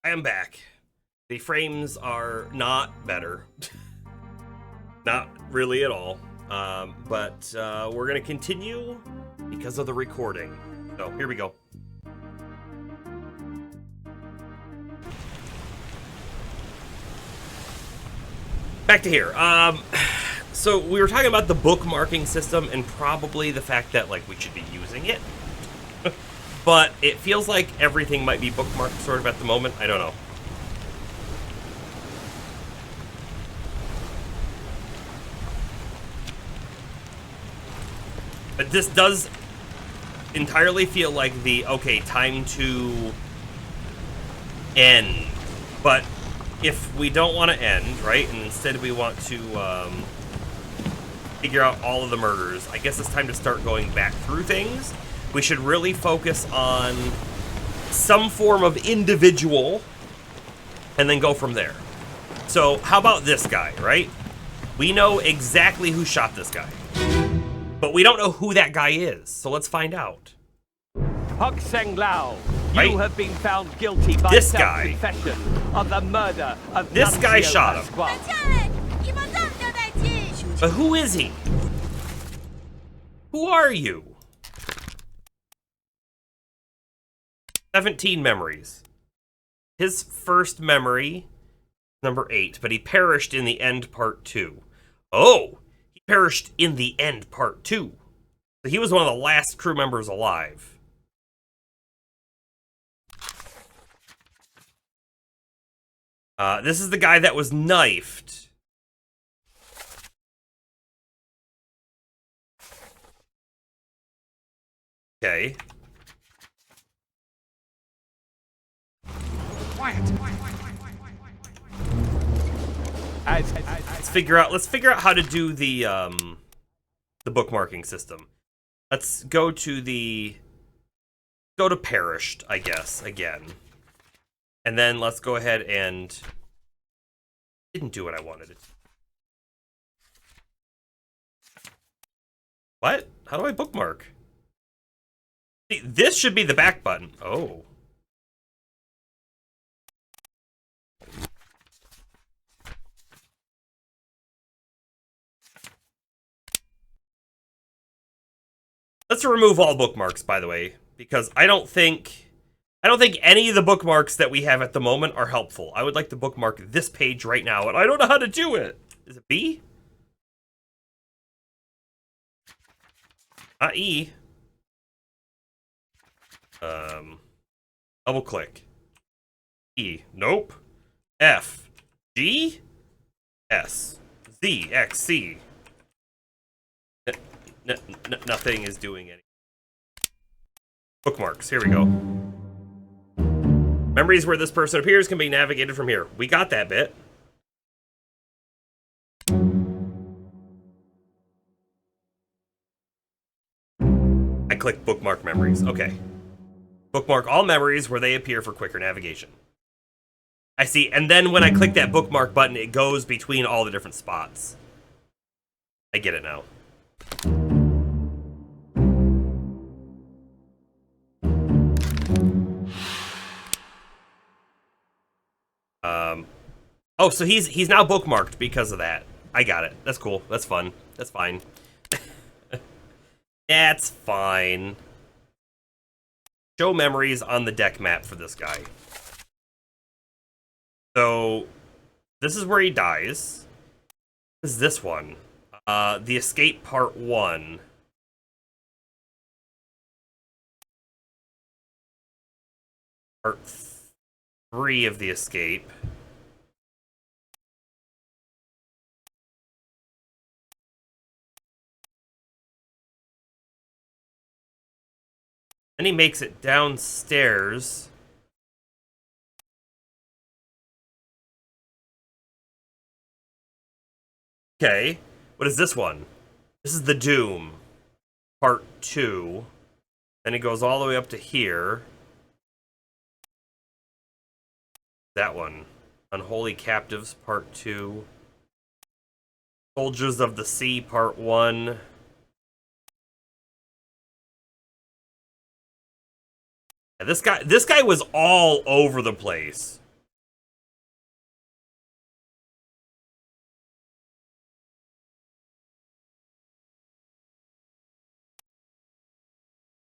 I am back. The frames are not better. Not really at all. But we're going to continue because of the recording. So, here we go. Back to here. So we were talking about the bookmarking system and probably the fact that, like, we should be using it. But it feels like everything might be bookmarked sort of at the moment. I don't know. But this does entirely feel like the, okay, time to end. But if we don't want to end, right, and instead we want to figure out all of the murders, I guess it's time to start going back through things. We should really focus on some form of individual and then go from there. So how about this guy, right? We know exactly who shot this guy, but we don't know who that guy is. So let's find out. Huk Seng Lao, Right? you have been found guilty by This guy. self-confession of the murder of This guy Nuncio shot him. Pasquale. 等下嘞，你们这样交代起。 But who is he? Who are you? 17 memories. His first memory, number 8, but he perished in the end part 2. Oh, he perished in the end part 2. So he was one of the last crew members alive. This is the guy that was knifed. Okay. Let's figure out how to do the bookmarking system. Let's go to perished, I guess, again. And then let's go ahead and didn't do what I wanted it. What? How do I bookmark? See, this should be the back button. Oh. Let's remove all bookmarks, by the way, because I don't think any of the bookmarks that we have at the moment are helpful. I would like to bookmark this page right now, and I don't know how to do it. Is it B? Not E. Double click. E. Nope. F. G. S. Z. X. C. Nothing is doing anything. Bookmarks. Here we go. Memories where this person appears can be navigated from here. We got that bit. I click bookmark memories. Okay. Bookmark all memories where they appear for quicker navigation. I see. And then when I click that bookmark button, it goes between all the different spots. I get it now. Oh, so he's now bookmarked because of that. I got it. That's cool. That's fun. That's fine. That's fine. Show memories on the deck map for this guy. So, this is where he dies. This is this one. The Escape Part 1. Part 3 of The Escape. Then he makes it downstairs. Okay. What is this one? This is the Doom. Part 2. Then he goes all the way up to here. That one. Unholy Captives, Part 2. Soldiers of the Sea, Part 1. Yeah, this guy was all over the place.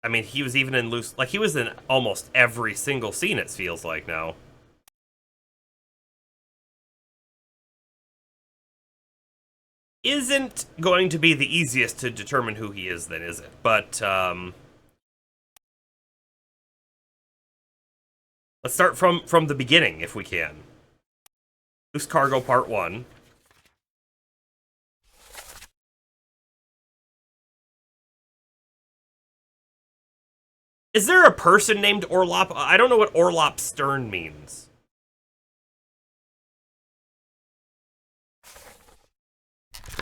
I mean, he was even in loose... Like, he was in almost every single scene, it feels like, now. Isn't going to be the easiest to determine who he is, then, is it? But, let's start from the beginning, if we can. Loose Cargo Part 1. Is there a person named Orlop? I don't know what Orlop Stern means.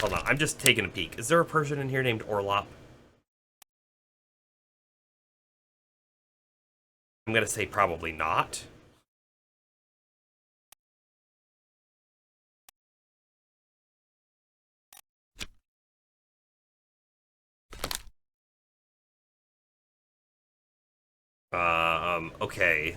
Hold on, I'm just taking a peek. Is there a person in here named Orlop? I'm gonna say probably not. Okay.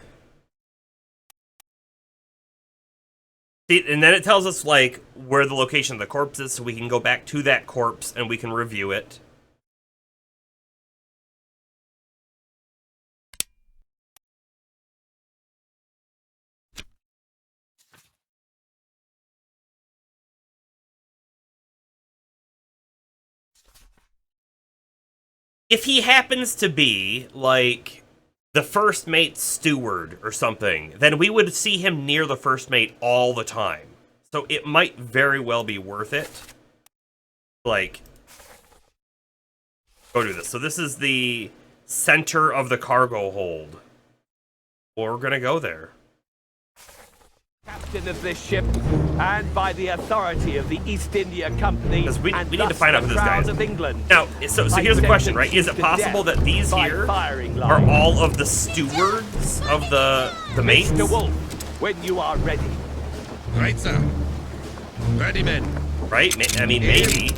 See, and then it tells us, like, where the location of the corpse is, so we can go back to that corpse and we can review it. If he happens to be, like, the first mate's steward or something, then we would see him near the first mate all the time. So it might very well be worth it. Like, go do this. So this is the center of the cargo hold. We're gonna go there. Captain of this ship, and by the authority of the East India Company, Because we and need to thus find out the who this guy Crown is. of England. Now, so here's the question, right? Is it possible that these here are all of the stewards of the mates? Mr. Wolf, when you are ready. Right, sir. Ready, men. Right? I mean, maybe.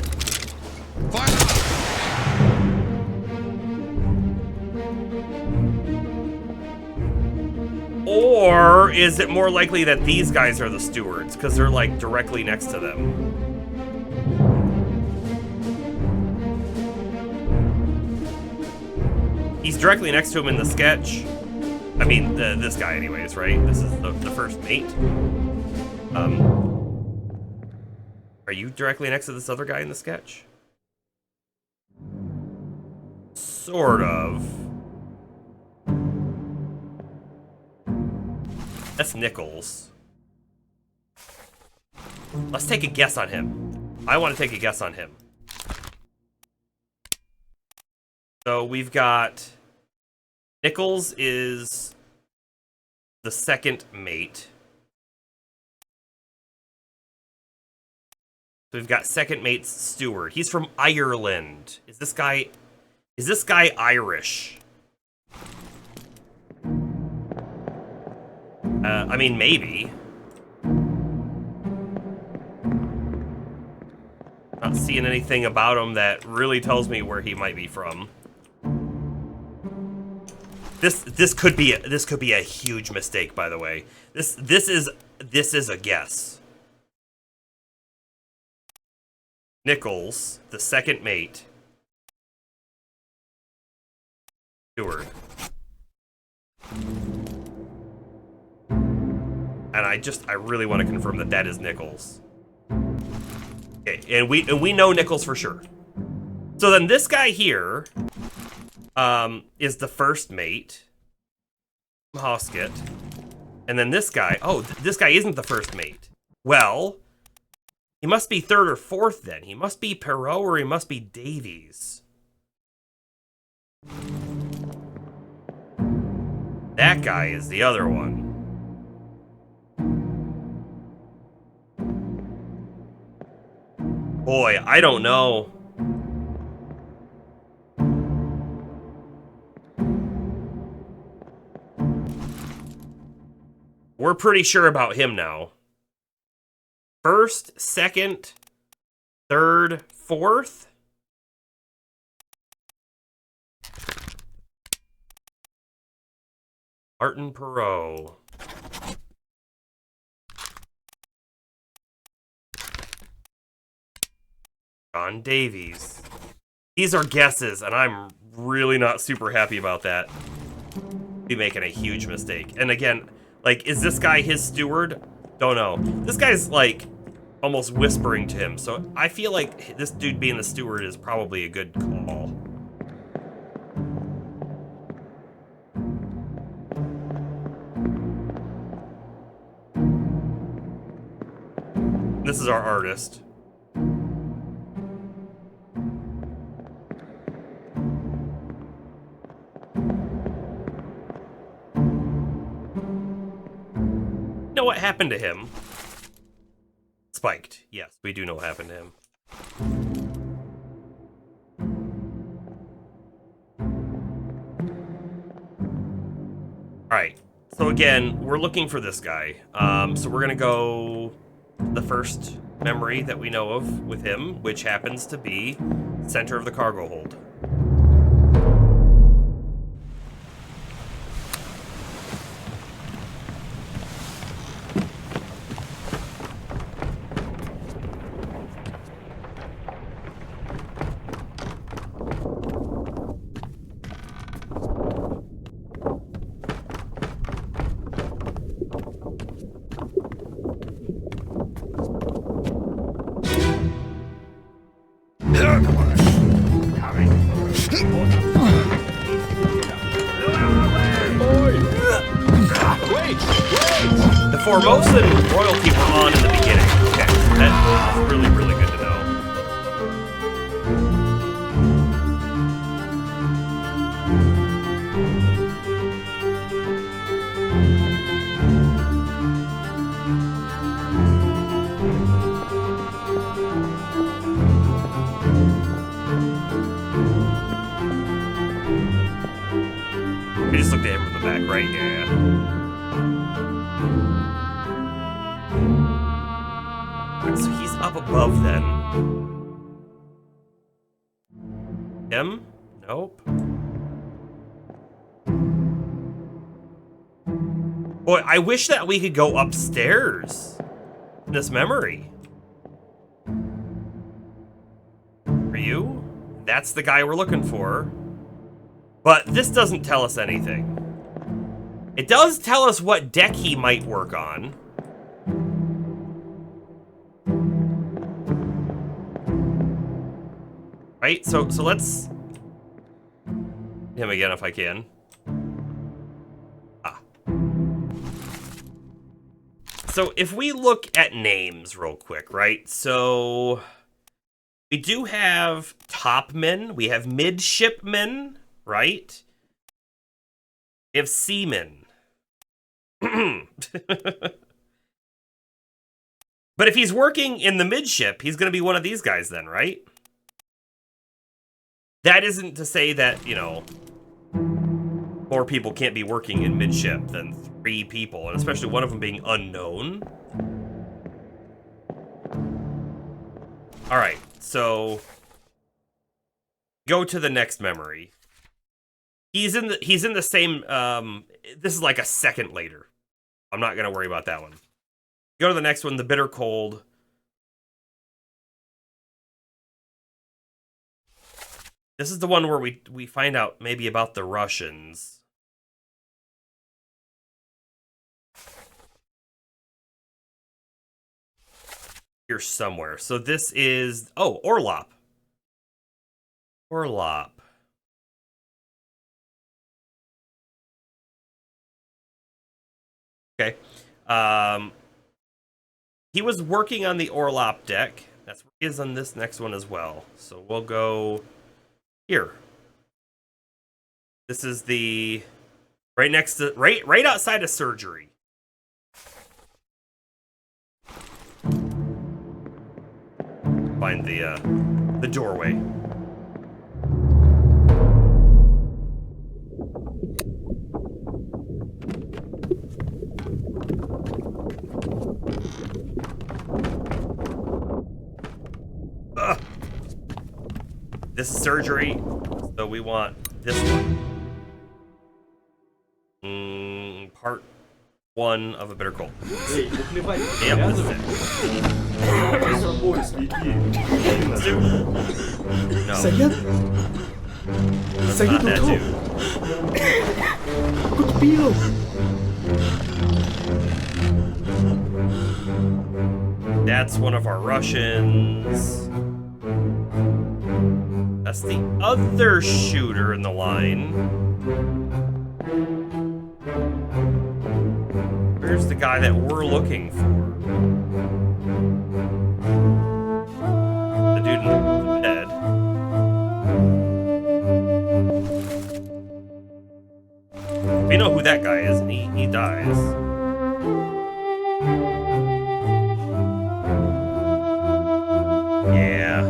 Fire! Or is it more likely that these guys are the stewards? Because they're, like, directly next to them. He's directly next to him in the sketch. I mean, this guy anyways, right? This is the first mate. Are you directly next to this other guy in the sketch? Sort of. That's Nichols. Let's take a guess on him. I want to take a guess on him. So we've got... Nichols is the second mate. So we've got second mate's steward. He's from Ireland. Is this guy Irish? I mean, maybe. Not seeing anything about him that really tells me where he might be from. This could be a huge mistake, by the way. This is a guess. Nichols, the second mate. Steward. And I really want to confirm that that is Nichols. Okay, and we know Nichols for sure. So then this guy here is the first mate, Hoskett. And then this guy, this guy isn't the first mate. Well, he must be third or fourth then. He must be Perot or he must be Davies. That guy is the other one. Boy, I don't know. We're pretty sure about him now. First, second, third, fourth? Martin Perot. John Davies. These are guesses, and I'm really not super happy about that. Be making a huge mistake. And again, like, is this guy his steward? Don't know. This guy's like almost whispering to him, so I feel like this dude being the steward is probably a good call. This is our artist. Know what happened to him? Spiked. Yes, we do know what happened to him. Alright, so again, we're looking for this guy. So we're gonna go the first memory that we know of with him, which happens to be center of the cargo hold. The Formosan royalty were on in the beginning. Okay, that's really, really good to know. We just looked at him from the back, right? Yeah. So he's up above then. Him? Nope. Boy, I wish that we could go upstairs in this memory. For you? That's the guy we're looking for. But this doesn't tell us anything. It does tell us what deck he might work on. Right, so let's him again if I can. Ah. So if we look at names real quick, right? So we do have topmen, we have midshipmen, right? We have seamen. But if he's working in the midship, he's going to be one of these guys then, right? That isn't to say that, you know, more people can't be working in midship than 3 people, and especially one of them being unknown. All right, so go to the next memory. He's in the same. This is like a second later. I'm not gonna worry about that one. Go to the next one, the bitter cold. This is the one where we find out maybe about the Russians. Here somewhere. So this is, oh, Orlop. Orlop. Okay. He was working on the Orlop deck. That's where he is on this next one as well. So we'll go here. This is the right next to right outside of surgery. Find the doorway. Ugh. This is surgery, so we want this one. Part 1 of a bitter cold. Damn, this is it. No. That's not that dude. That's one of our Russians. That's the other shooter in the line. Where's the guy that we're looking for? The dude in the bed. We know who that guy is, and he dies. Yeah.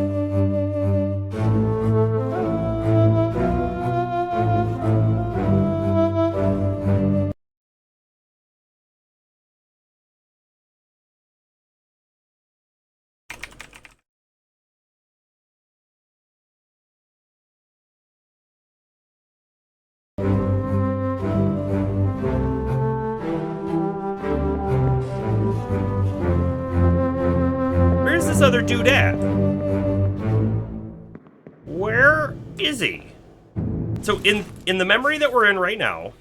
Where's this other dude at? Where is he? So in the memory that we're in right now,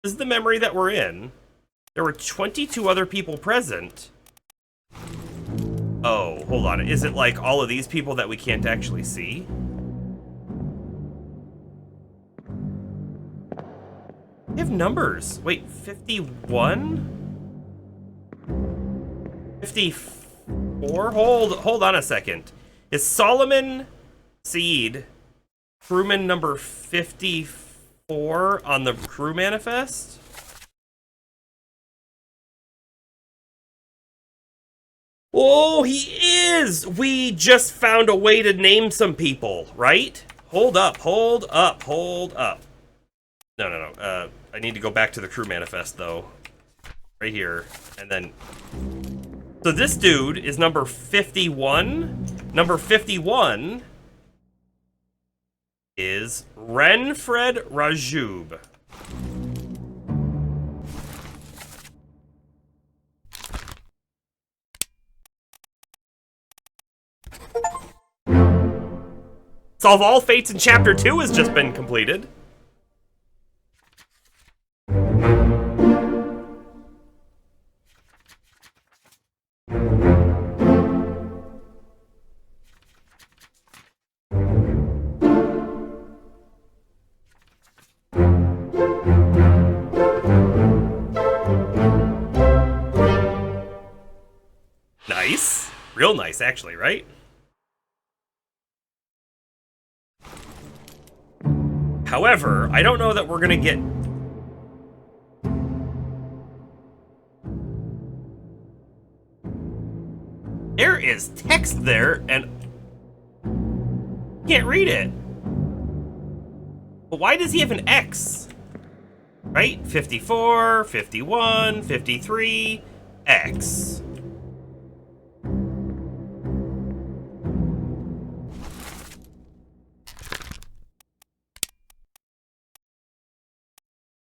this is the memory that we're in. There were 22 other people present. Oh, hold on. Is it like all of these people that we can't actually see? They have numbers. Wait, 51? 54? Hold on a second. Is Solomon Seed crewman number 54 on the crew manifest? Oh, he is! We just found a way to name some people, right? Hold up. No. I need to go back to the crew manifest, though. Right here. And then... So this dude is number 51. Number 51 is Renfred Rajub. Solve all fates in Chapter 2 has just been completed. Nice. Real nice, actually, right? However, I don't know that we're gonna get... There is text there, and... Can't read it. But why does he have an X? Right? 54, 51, 53, X.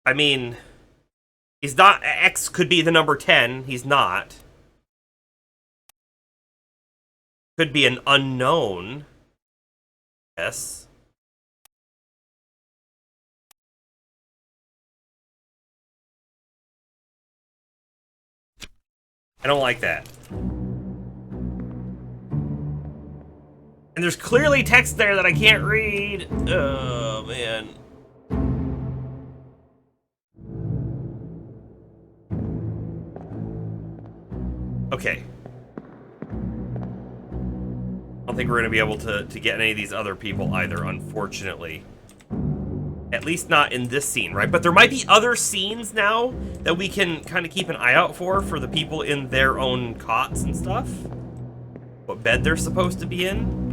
I mean, he's not... X could be the number 10. He's not. Could be an unknown. Yes. I don't like that. And there's clearly text there that I can't read. Oh, man. Okay. I don't think we're going to be able to get any of these other people either, unfortunately. At least not in this scene, right? But there might be other scenes now that we can kind of keep an eye out for the people in their own cots and stuff. What bed they're supposed to be in.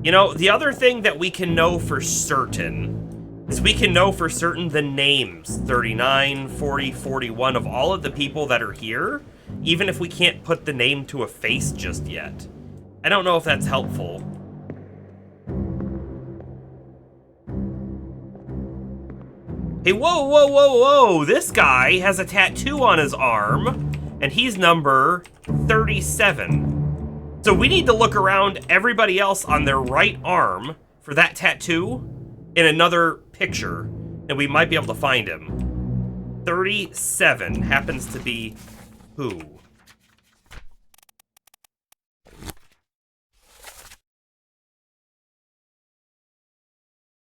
You know, the other thing that we can know for certain is we can know for certain the names 39, 40, 41 of all of the people that are here, even if we can't put the name to a face just yet. I don't know if that's helpful. Hey, whoa, whoa, whoa, whoa! This guy has a tattoo on his arm, and he's number 37. So we need to look around everybody else on their right arm for that tattoo in another picture, and we might be able to find him. 37 happens to be who?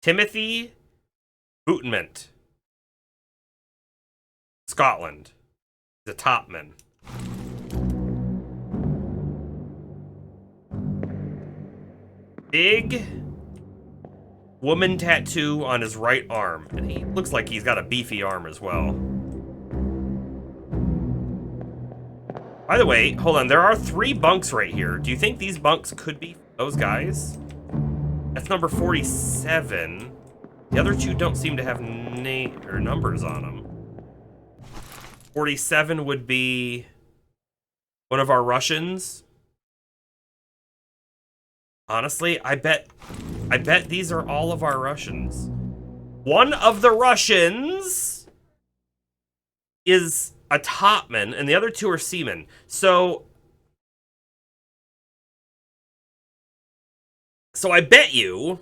Timothy Bootment. Scotland. The topman. Big woman tattoo on his right arm. And he looks like he's got a beefy arm as well. By the way, hold on. There are 3 bunks right here. Do you think these bunks could be those guys? That's number 47. The other 2 don't seem to have numbers on them. 47 would be one of our Russians. Honestly, I bet these are all of our Russians. One of the Russians is a topman, and the other 2 are seamen. So I bet you,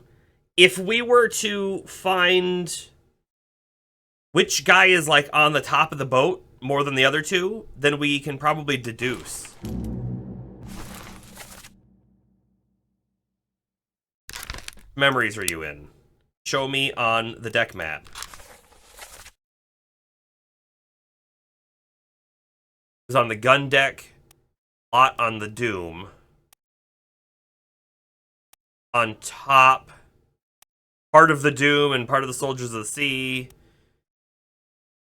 if we were to find which guy is like on the top of the boat more than the other 2, then we can probably deduce. Memories are you in? Show me on the deck map. It was on the gun deck, lot on the Doom. On top, part of the Doom and part of the Soldiers of the Sea.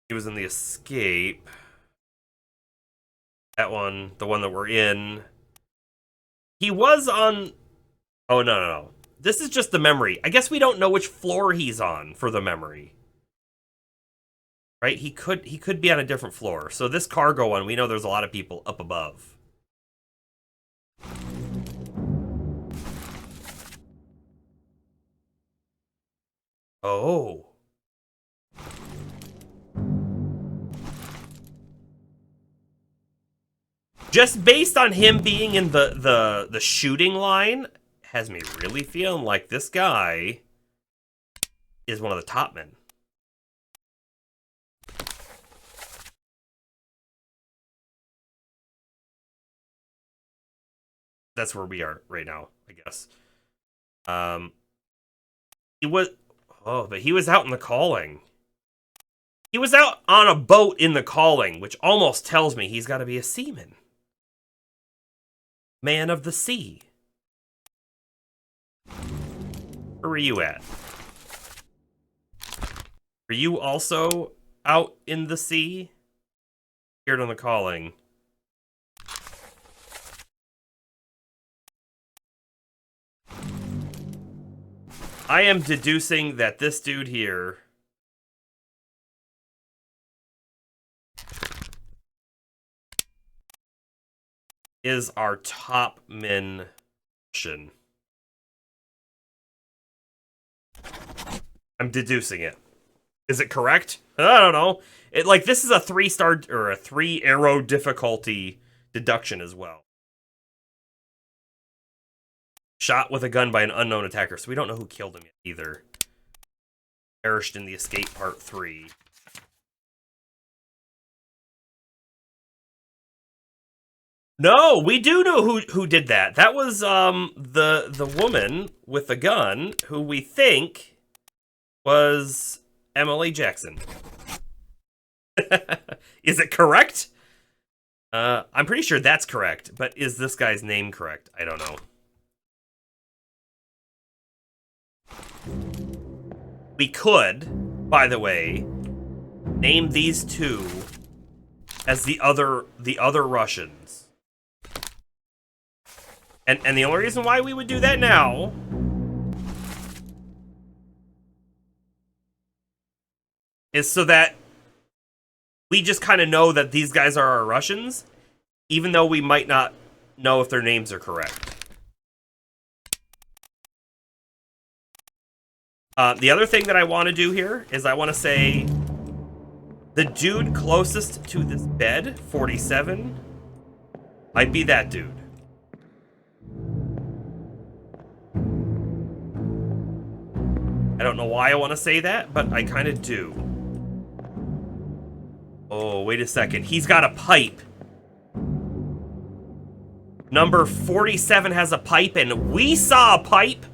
He was in the Escape. That one, the one that we're in. He was on... Oh, no. This is just the memory. I guess we don't know which floor he's on for the memory. Right? He could be on a different floor. So this cargo one, we know there's a lot of people up above. Oh. Just based on him being in the shooting line, has me really feeling like this guy is one of the top men. That's where we are right now, I guess. He was... Oh, but he was out in the Calling. He was out on a boat in the Calling, which almost tells me he's got to be a seaman. Man of the sea. Where were you at? Were you also out in the sea? Here on the Calling. I am deducing that this dude here is our top men. I'm deducing it. Is it correct? I don't know. This is a 3-star or a 3-arrow difficulty deduction as well. Shot with a gun by an unknown attacker, so we don't know who killed him yet either. Perished in the Escape Part 3. No, we do know who did that. That was the woman with the gun who we think was Emily Jackson. Is it correct? I'm pretty sure that's correct, but is this guy's name correct? I don't know. We could, by the way, name these 2 as the other Russians. And the only reason why we would do that now is so that we just kind of know that these guys are our Russians, even though we might not know if their names are correct. The other thing that I want to do here is I want to say the dude closest to this bed, 47, might be that dude. I don't know why I want to say that, but I kind of do. Oh, wait a second. He's got a pipe. Number 47 has a pipe, and we saw a pipe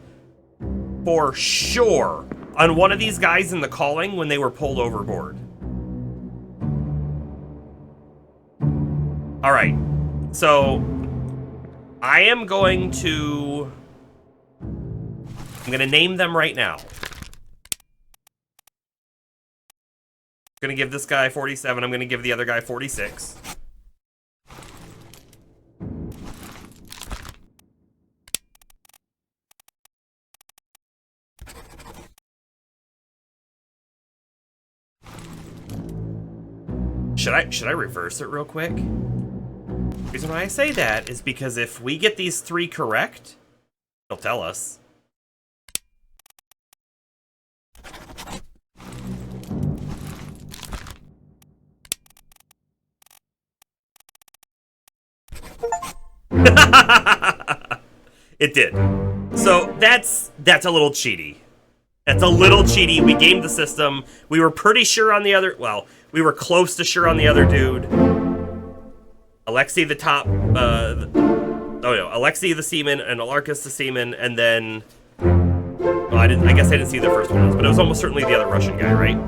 for sure on one of these guys in the calling when they were pulled overboard. All right. So I am going to... I'm going to name them right now. I'm going to give this guy 47. I'm going to give the other guy 46. Should I reverse it real quick? The reason why I say that is because if we get these 3 correct, he'll tell us. It did. So that's a little cheaty. That's a little cheaty. We gamed the system. We were pretty sure on the other... Well, we were close to sure on the other dude. Alexei the top... Alexei the seaman and Alarcus the seaman, and then... Well, I guess I didn't see the first one, but it was almost certainly the other Russian guy, right?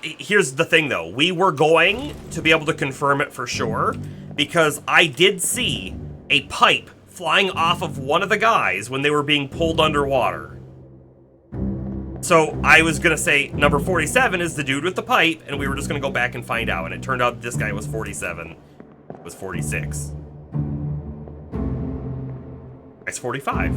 Here's the thing, though. We were going to be able to confirm it for sure, because I did see a pipe flying off of one of the guys when they were being pulled underwater. So I was going to say number 47 is the dude with the pipe, and we were just going to go back and find out. And it turned out this guy was 47. It was 46. It's 45.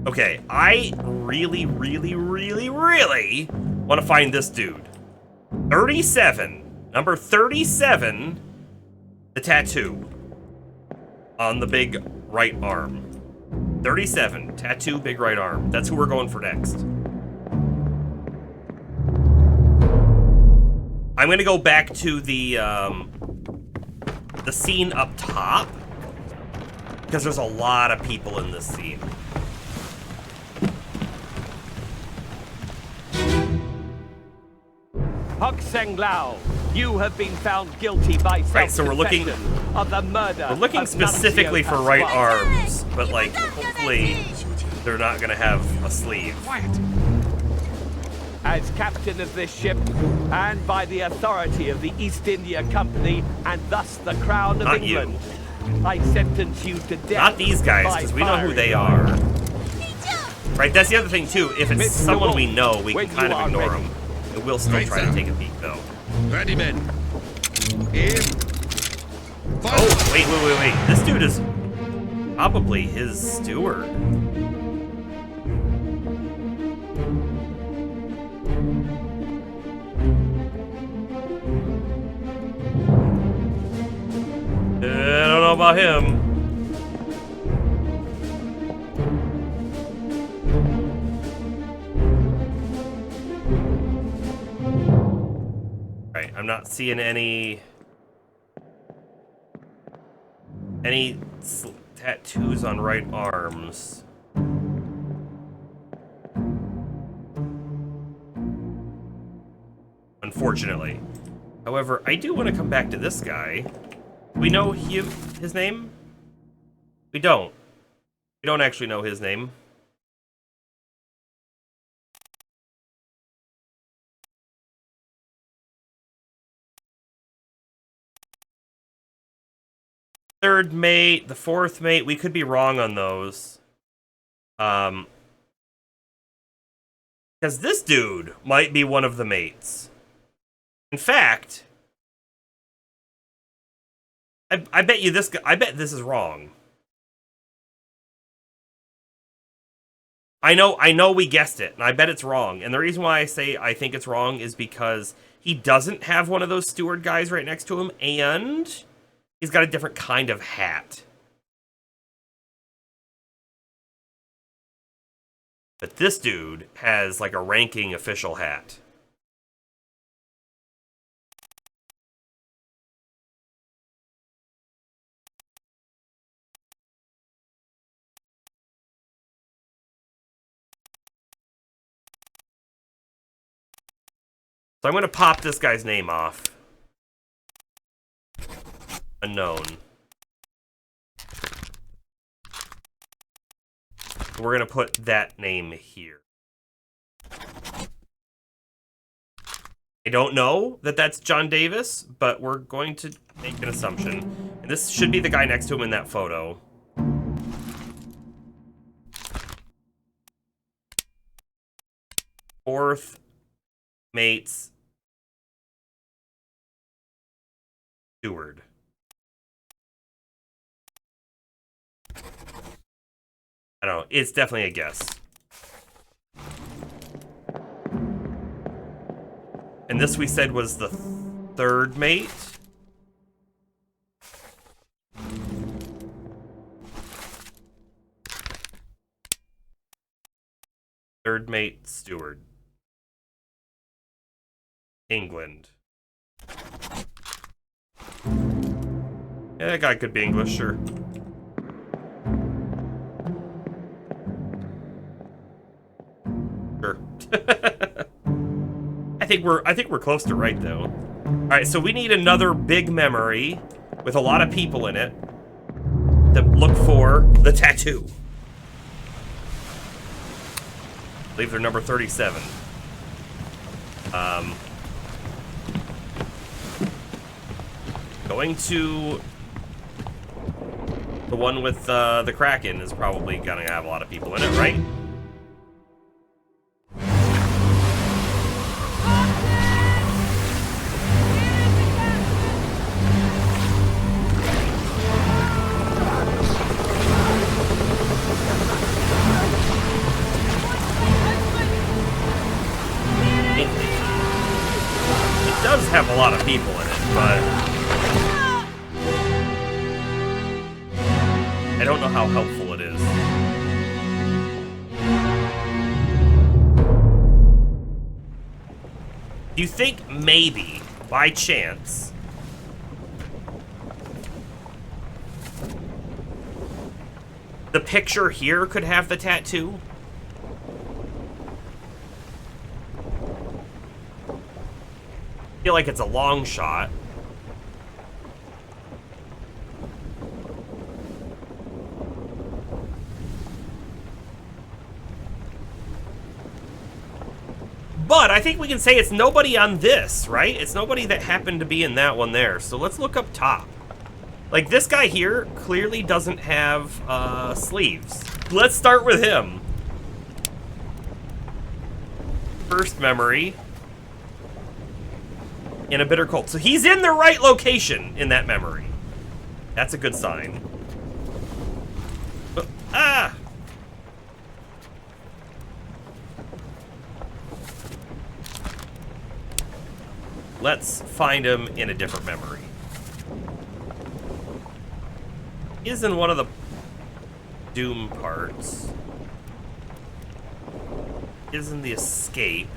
Okay, I really, really, really, really want to find this dude. 37. Number 37. The tattoo. On the big right arm. 37. Tattoo, big right arm. That's who we're going for next. I'm going to go back to the scene up top. Because there's a lot of people in this scene. Hok Seng Lao, you have been found guilty by Right, so we're looking of the murder. We're looking specifically for right arms, but like hopefully they're not gonna have a sleeve. As captain of this ship, and by the authority of the East India Company, and thus the Crown of Not England, you. I sentence you to death. Not these guys, because we know who they are. Right, that's the other thing too. If it's someone we know, we can kind of ignore them. And we'll still try to take a peek, though. Ready, men. Aim. Oh, wait. This dude is probably his steward. I don't know about him. Right, I'm not seeing any tattoos on right arms. Unfortunately. However, I do want to come back to this guy. We know his name? We don't. We don't actually know his name. Third mate, the fourth mate, we could be wrong on those. Because this dude might be one of the mates. In fact, I bet you this guy, I bet this is wrong. I know we guessed it, and I bet it's wrong. And the reason why I say I think it's wrong is because he doesn't have one of those steward guys right next to him, and he's got a different kind of hat. But this dude has like a ranking official hat. So I'm going to pop this guy's name off. Unknown. We're going to put that name here. I don't know that that's John Davis, but we're going to make an assumption. And this should be the guy next to him in that photo. Fourth mate's steward. I don't know. It's definitely a guess. And this we said was the third mate. Third mate steward. England. Yeah, that guy could be English, sure. Sure. I think we're close to right though. All right, so we need another big memory with a lot of people in it that look for the tattoo. I believe they're number 37. Going to the one with the Kraken is probably gonna have a lot of people in it, right? It does have a lot of people in it, but I don't know how helpful it is. Do you think maybe, by chance, the picture here could have the tattoo? I feel like it's a long shot. But I think we can say it's nobody on this, right? It's nobody that happened to be in that one there. So let's look up top. Like, this guy here clearly doesn't have sleeves. Let's start with him. First memory. In a bitter cold. So he's in the right location in that memory. That's a good sign. Ah! Let's find him in a different memory. He's in one of the Doom parts. He's in the escape.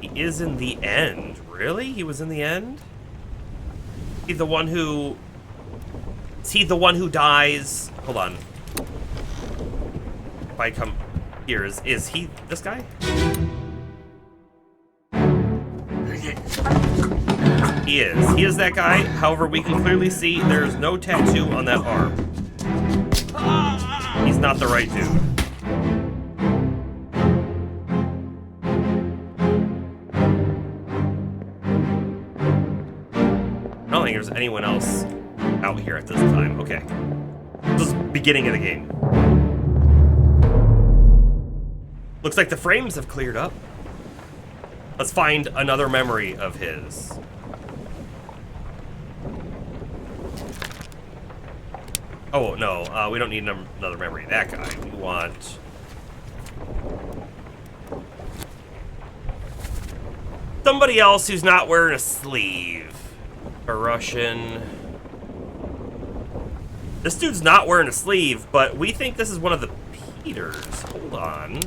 He is in the end. Really? He was in the end? Is he the one who... Is he the one who dies? Hold on. If I come... Here, is he this guy? He is. He is that guy. However, we can clearly see there's no tattoo on that arm. He's not the right dude. I don't think there's anyone else out here at this time. Okay. This is the beginning of the game. Looks like the frames have cleared up. Let's find another memory of his. Oh, no, we don't need another memory of that guy. We want somebody else who's not wearing a sleeve. A Russian. This dude's not wearing a sleeve, but we think this is one of the Peters. Hold on.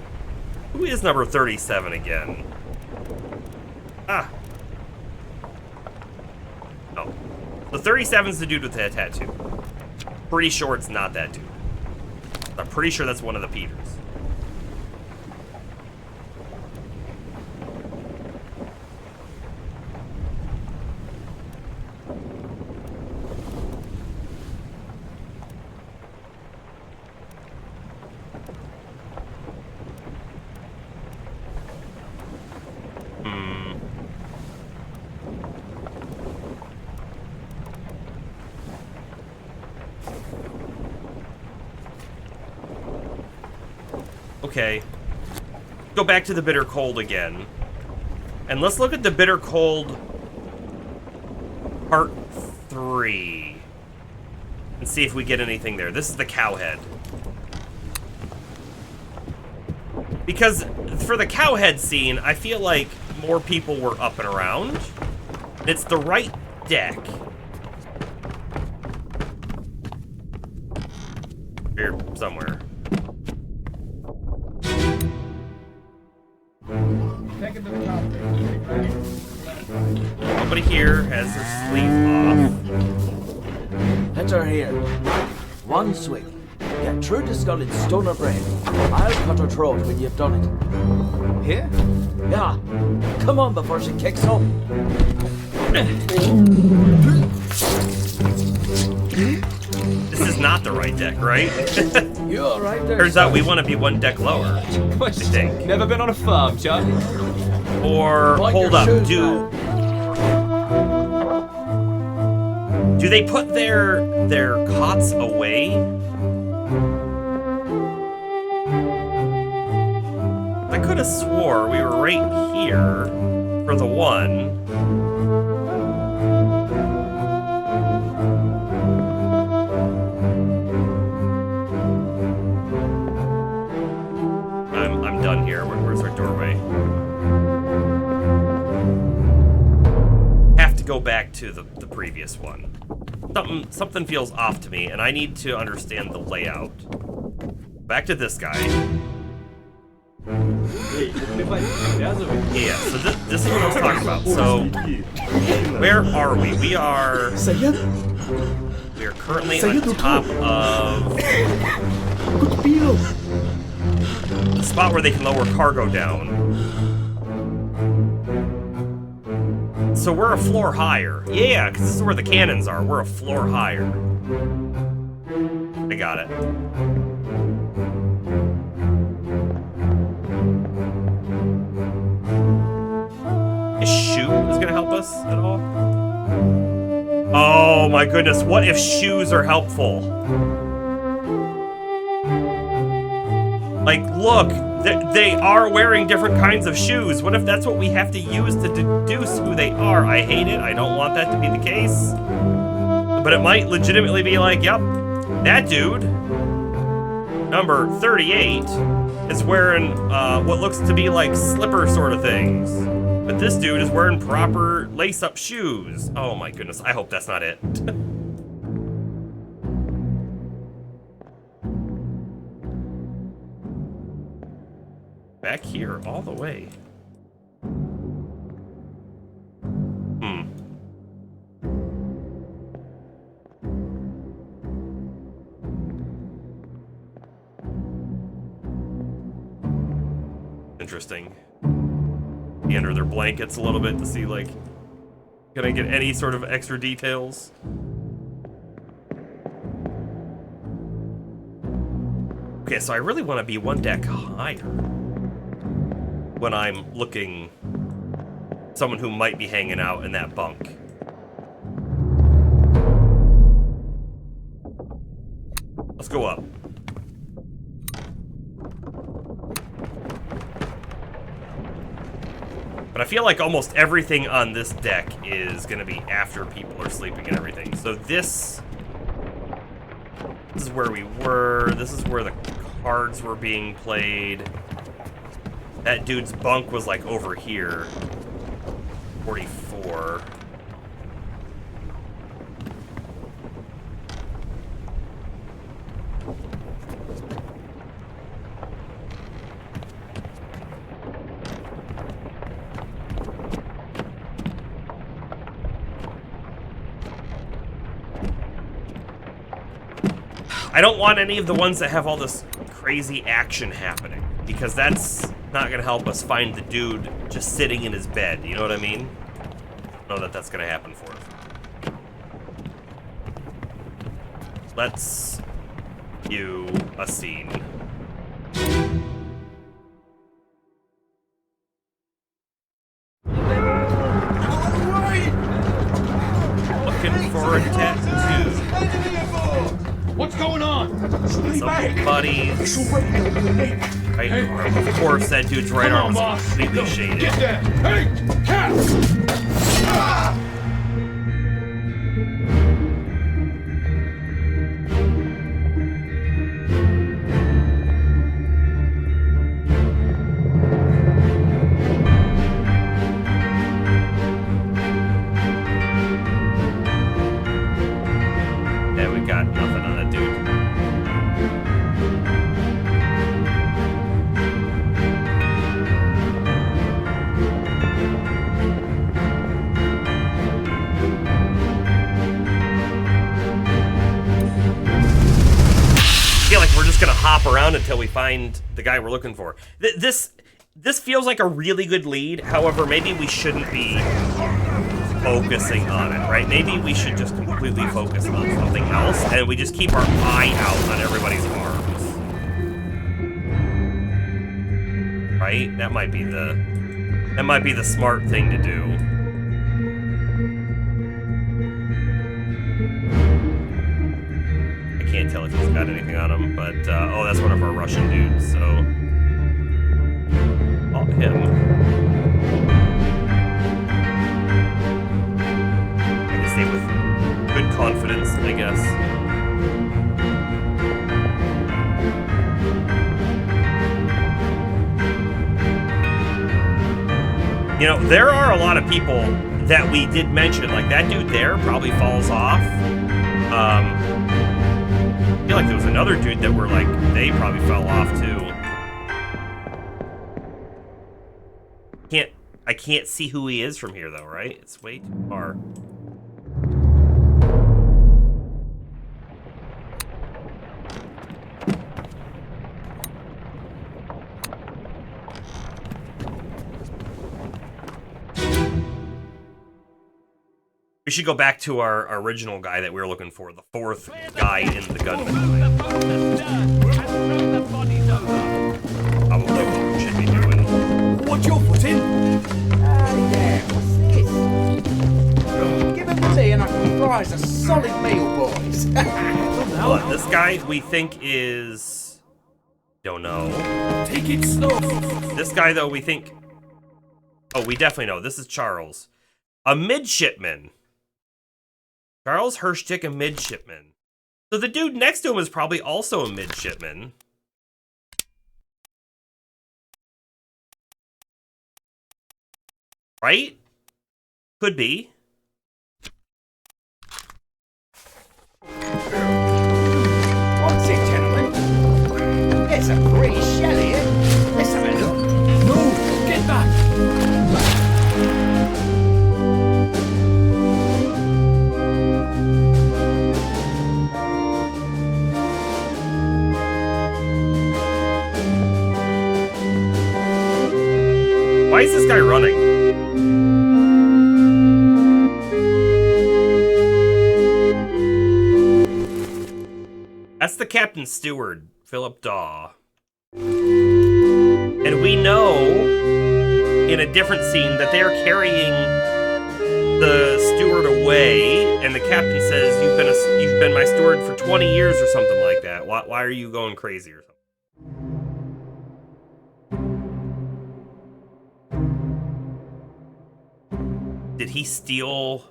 Who is number 37 again? Ah. Oh. The 37's the dude with the tattoo. Pretty sure it's not that dude. I'm pretty sure that's one of the Peters. Okay. Go back to the bitter cold again. And let's look at the bitter cold part 3. And see if we get anything there. This is the cow head. Because for the cow head scene, I feel like more people were up and around. It's the right deck. Here, somewhere. Nobody here has their sleeve off. Enter here. One swing. Get through the skull in stone or brain. I'll cut her throat when you've done it. Here? Yeah. Come on before she kicks up. This is not the right deck, right? You're right there. Turns out we want to be one deck lower, I think. Never been on a farm, Charlie? Or, hold up, do they put their cots away? I could have swore we were right here for the one. I'm done here. Where's our doorway? Have to go back to the previous one. Something feels off to me, and I need to understand the layout. Back to this guy. Yeah, so this is what I was talking about. So, where are we? We are currently on top of the spot where they can lower cargo down. So we're a floor higher. Yeah, because this is where the cannons are. We're a floor higher. I got it. Is shoe is gonna help us at all? Oh my goodness, what if shoes are helpful? Like, look, they are wearing different kinds of shoes. What if that's what we have to use to deduce who they are? I hate it. I don't want that to be the case. But it might legitimately be like, yep, that dude, number 38, is wearing what looks to be like slipper sort of things. But this dude is wearing proper lace-up shoes. Oh my goodness, I hope that's not it. Back here, all the way. Interesting. You under their blankets a little bit to see, like, can I get any sort of extra details? Okay, so I really want to be one deck higher when I'm looking someone who might be hanging out in that bunk. Let's go up. But I feel like almost everything on this deck is gonna be after people are sleeping and everything. So this is where we were. This is where the cards were being played. That dude's bunk was like over here. 44. I don't want any of the ones that have all this crazy action happening, because that's not gonna help us find the dude just sitting in his bed, you know what I mean? I don't know that that's gonna happen for us. Let's view a scene. Looking for a tattoo. What's going on? Some buddies. Right, of course, that dude's right arm is completely shaded. Get that! Hey! Cat! Yeah, we got nothing on that dude. I feel like we're just gonna hop around until we find the guy we're looking for. This feels like a really good lead. However, maybe we shouldn't be focusing on it, right? Maybe we should just completely focus on something else, and we just keep our eye out on everybody's arms. Right? That might be the smart thing to do. I can't tell if he's got anything on him, but oh, that's one of our Russian dudes, so oh, him. Say with good confidence, I guess. You know, there are a lot of people that we did mention, like that dude there probably falls off. I feel like there was another dude that were like, they probably fell off too. I can't see who he is from here though, right? It's way too far. We should go back to our original guy that we were looking for, the fourth guy in the gunman. Probably what we should be doing. What's your foot in? Yeah, what's this? Give him tea and I can fries a solid meal, boys. Well, this guy we think is... Don't know. Take it slow. This guy, though, we think... Oh, we definitely know. This is Charles. A midshipman. Charles Hirschtick, a midshipman. So the dude next to him is probably also a midshipman. Right? Could be. What's it, gentlemen? There's a pretty shell here. Let's have a look. No, get back. Why is this guy running? That's the captain's steward, Philip Daw. And we know in a different scene that they're carrying the steward away, and the captain says, you've been my steward for 20 years or something like that. Why are you going crazy or something? Did he steal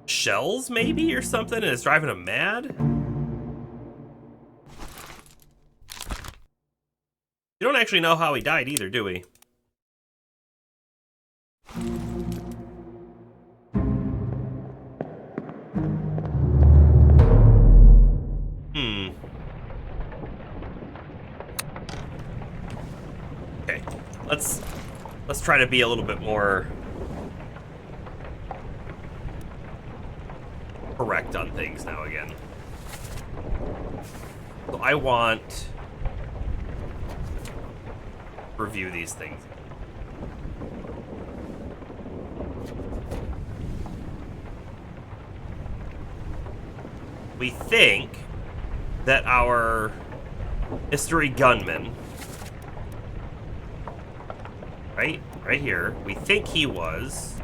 shells, maybe, or something, and is driving him mad? We don't actually know how he died either, do we? Okay, let's try to be a little bit more correct on things now again. So I want to review these things. We think that our mystery gunman, right here, we think he was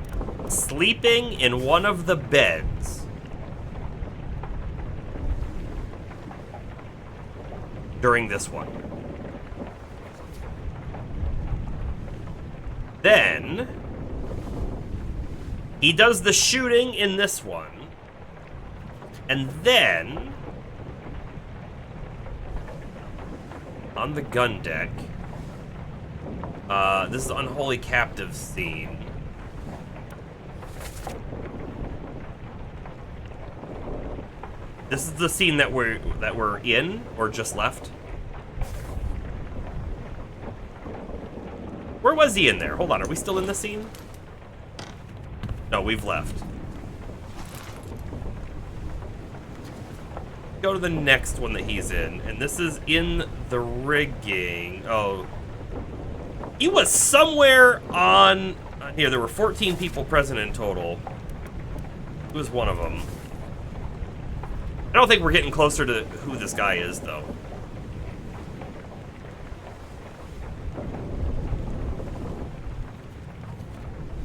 sleeping in one of the beds during this one. Then he does the shooting in this one. And then, on the gun deck, this is Unholy Captive scene. This is the scene that we're in, or just left. Where was he in there? Hold on, are we still in the scene? No, we've left. Go to the next one that he's in, and this is in the rigging. Oh, he was somewhere on here. There were 14 people present in total. He was one of them. I don't think we're getting closer to who this guy is, though.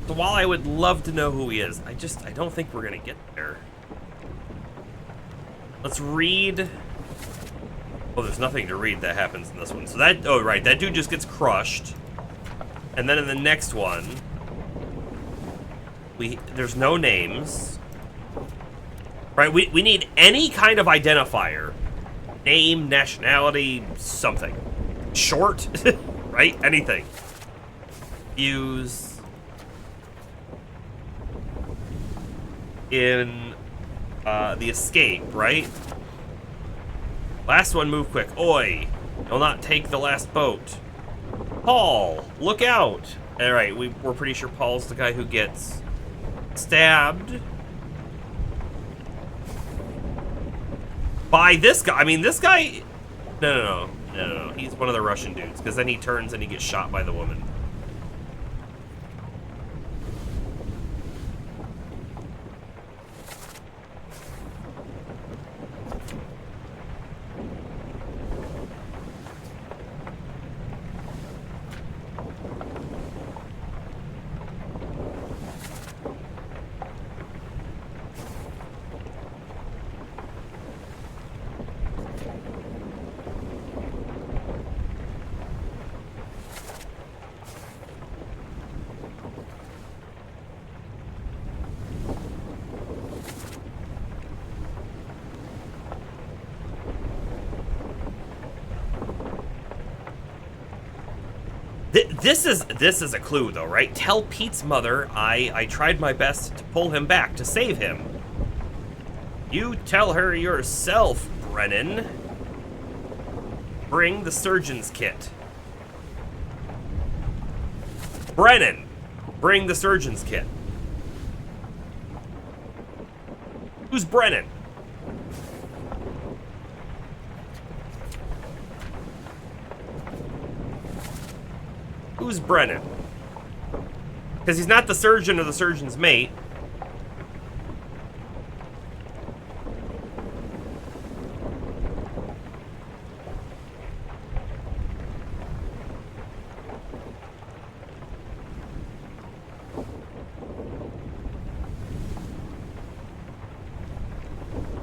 So while I would love to know who he is, I don't think we're gonna get there. Let's read. Oh, there's nothing to read that happens in this one. So that, oh right, that dude just gets crushed. And then in the next one, there's no names. Right, we need any kind of identifier. Name, nationality, something. Short, right? Anything. Use in the escape, right? Last one, move quick. Oi, do not take the last boat. Paul, look out. All right, we're pretty sure Paul's the guy who gets stabbed by this guy. I mean, this guy, no. He's one of the Russian dudes, because then he turns and he gets shot by the woman. This is a clue, though, right? Tell Pete's mother I tried my best to pull him back, to save him. You tell her yourself, Brennan. Bring the surgeon's kit. Brennan, bring the surgeon's kit. Who's Brennan? Who's Brennan? Because he's not the surgeon or the surgeon's mate.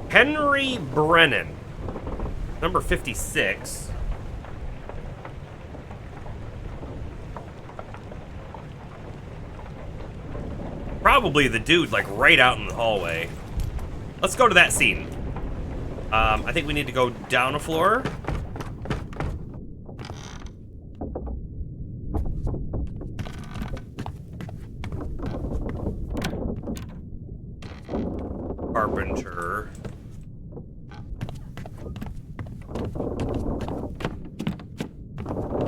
Henry Brennan, number 56. Probably the dude, like, right out in the hallway. Let's go to that scene. I think we need to go down a floor. Carpenter.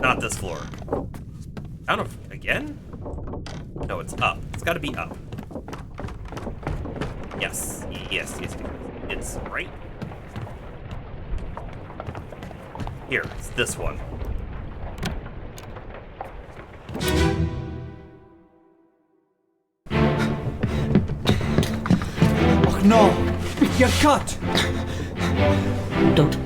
Not this floor. Down again? No, it's up. It's got to be up. Yes. Yes. It's right. Here, it's this one. Oh no! You're cut! Don't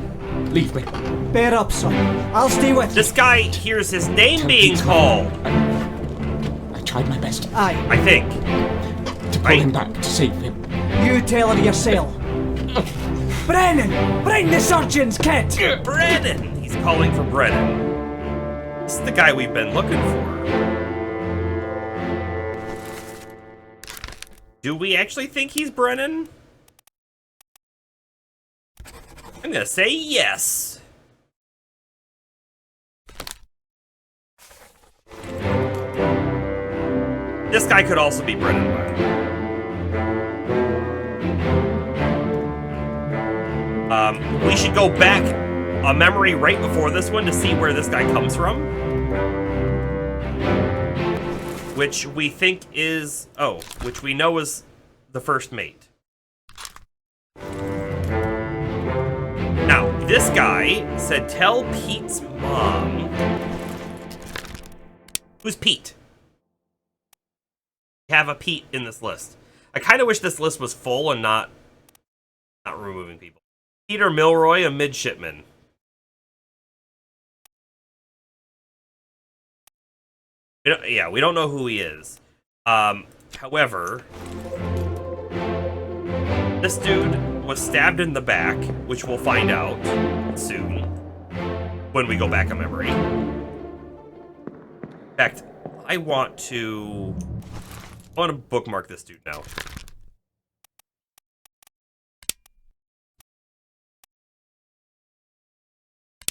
leave me. Bear up, son. I'll stay with you. This guy hears his name being called. I tried my best. Aye. I think. To pull him back, to save him. You tell her yourself. Brennan! Bring the surgeon's kit! Brennan! He's calling for Brennan. This is the guy we've been looking for. Do we actually think he's Brennan? I'm gonna say yes. This guy could also be Brennan. We should go back a memory right before this one to see where this guy comes from. Which we think is... Oh, which we know is the first mate. Now, this guy said, tell Pete's mom. Who's Pete? We have a Pete in this list. I kind of wish this list was full and not removing people. Peter Milroy, a midshipman. We don't know who he is. However, this dude was stabbed in the back, which we'll find out soon when we go back a memory. In fact, I want to bookmark this dude now.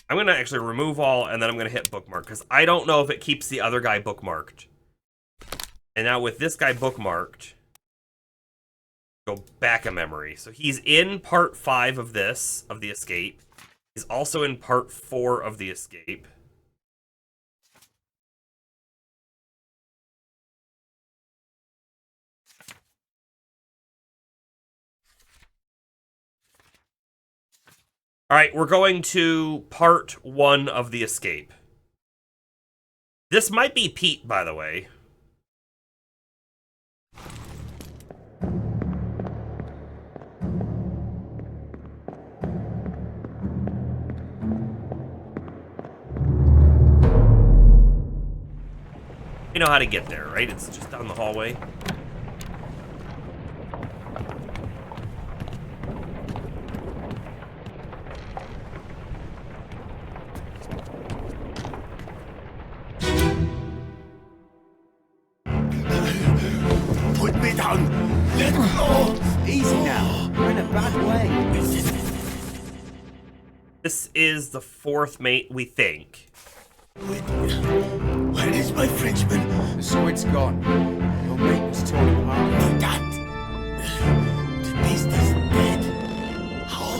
I'm going to actually remove all, and then I'm going to hit bookmark, because I don't know if it keeps the other guy bookmarked. And now with this guy bookmarked, go back a memory. So he's in part 5 of this, of the escape. He's also in part 4 of the escape. All right, we're going to part 1 of the escape. This might be Pete, by the way. You know how to get there, right? It's just down the hallway. Put me down. Let go. Easy now. You're in a bad way. This is the 4th mate, we think. Where is my Frenchman? The squid's gone. Your mate was torn apart. No, that. The beast is dead. How